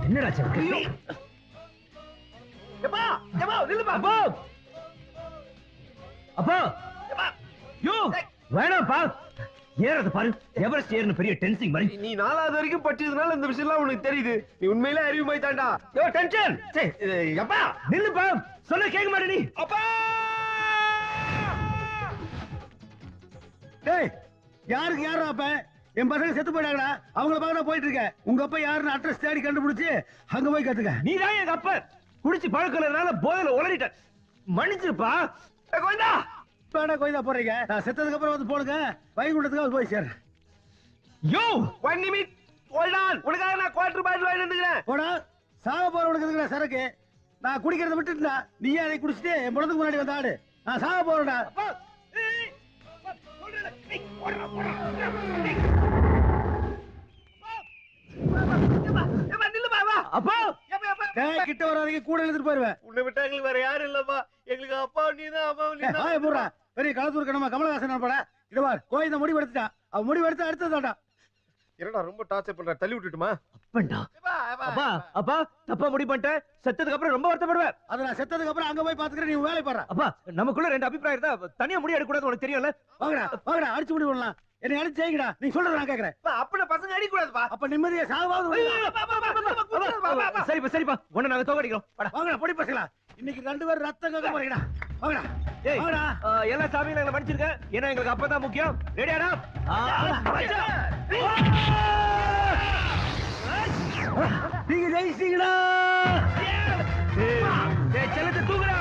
என்னடா அப்பா யோ வேணாம்ப்பா. ஏறது பாரு எவரெஸ்ட் ஏறுன பெரிய டென்சிங் மாதிரி. நீ 4வது வரைக்கும் படிச்சதுனால இந்த விஷயம் எல்லாம் உனக்கு தெரியுது. நீ உண்மையிலே அறிவு மாதிரி தாண்டா. யோ டென்ஷன். அப்பா நில்லுப்பா. சொல்ல கேட்க மாட்டே நீ. அப்பா டேய் யாருக்கு யாரா அப்ப? என் பசங்க செத்து போயிட்டாங்கடா. அவங்கள பார்க்க போயிட்டு இருக்கேன். உங்க அப்பா யாருன்னு அட்ரஸ் தேடி கண்டுபிடிச்சு அங்க போய் கத்துக்க. நீ தான் எங்க அப்பா. குடிச்சு பழக்கலனால போதையில உளறிட்ட. மன்னிச்சிருப்பா. கோயிந்தா பேடா கோயிந்தா போறீங்க. நான் செத்ததுக்கு அப்புறம் வந்து போடுங்க. வைகுண்டத்துக்கு போய் சேர். யோ 1 நிமிட் ஹோல்ட் ஆன். உனக்காக நான் குவார்ட்டர் பாட்டில் வாங்கி வந்துக்கிறேன். போடா சாக போறவனுக்கு இருக்கிற சரக்கு நான் குடிக்கிறத விட்டுட்டா. நீ அதை குடிச்சிட்டு என் பொழுதுக்கு முன்னாடி வந்து ஆடு. நான் சாக போறேன்டா. அப்பா கிட்ட வராதீங்க. கூட எழுதிட்டு போயிருவேன். உன்னை விட்டா எங்களுக்கு வேற யாரும் இல்லப்பா. எங்களுக்கு அப்பா நீதான் அம்மா நீதான். போடுறா பெரிய களத்தூர் கணமா கமலஹாசன் போட. இதுவார் கோயில் முடிவு எடுத்துட்டான். அவன் முடிவு எடுத்து அடுத்ததாண்டா. என்னடா ரொம்ப டார்ச்சர் பண்ற. தள்ளி விட்டுட்டுமா? அப்பா அப்பா அப்பா தப்பா முடிவு பண்ணிட்டேன். செத்ததுக்கு அப்புறம் ரொம்ப வருத்தப்படுவேன். அத நான் செத்ததுக்கு அப்புறம் அங்க போய் பாத்துக்கிறேன். நீ வேலை பாரு. அப்பா நமக்குள்ள 2 அபிப்பிராயம் இருந்தா தனியா முடிவு எடுக்க கூடாது. உனக்கு தெரியும்ல. வாங்கடா வாங்கடா அடிச்சு முடிவு பண்ணலாம். என்னை அடிச்சு செய்யுங்கடா. நீ சொல்றத நான் கேக்குறேன். அப்பன பசங்க அடிக்க கூடாதுப்பா. அப்ப நிம்மதியா சாவாது. சரிப்பா சரிப்பா. உன்னை நாங்க தோக்கடிக்கிறோம். வாங்கடா பொடி பசங்களா. இன்னைக்கு 2 பேர் ரத்தம் கேட்க போறீங்கடா. வாங்கடா. ஏய் வாங்கடா. எல்லா சாமியும் நாங்க மன்னிச்சிருங்க. ஏன்னா எங்களுக்கு அப்பதான் முக்கியம். ரெடியாடா? நீங்க ஜெயிச்சிட்டீங்கடா. ஏய் செல்லத்தை தூக்குடா.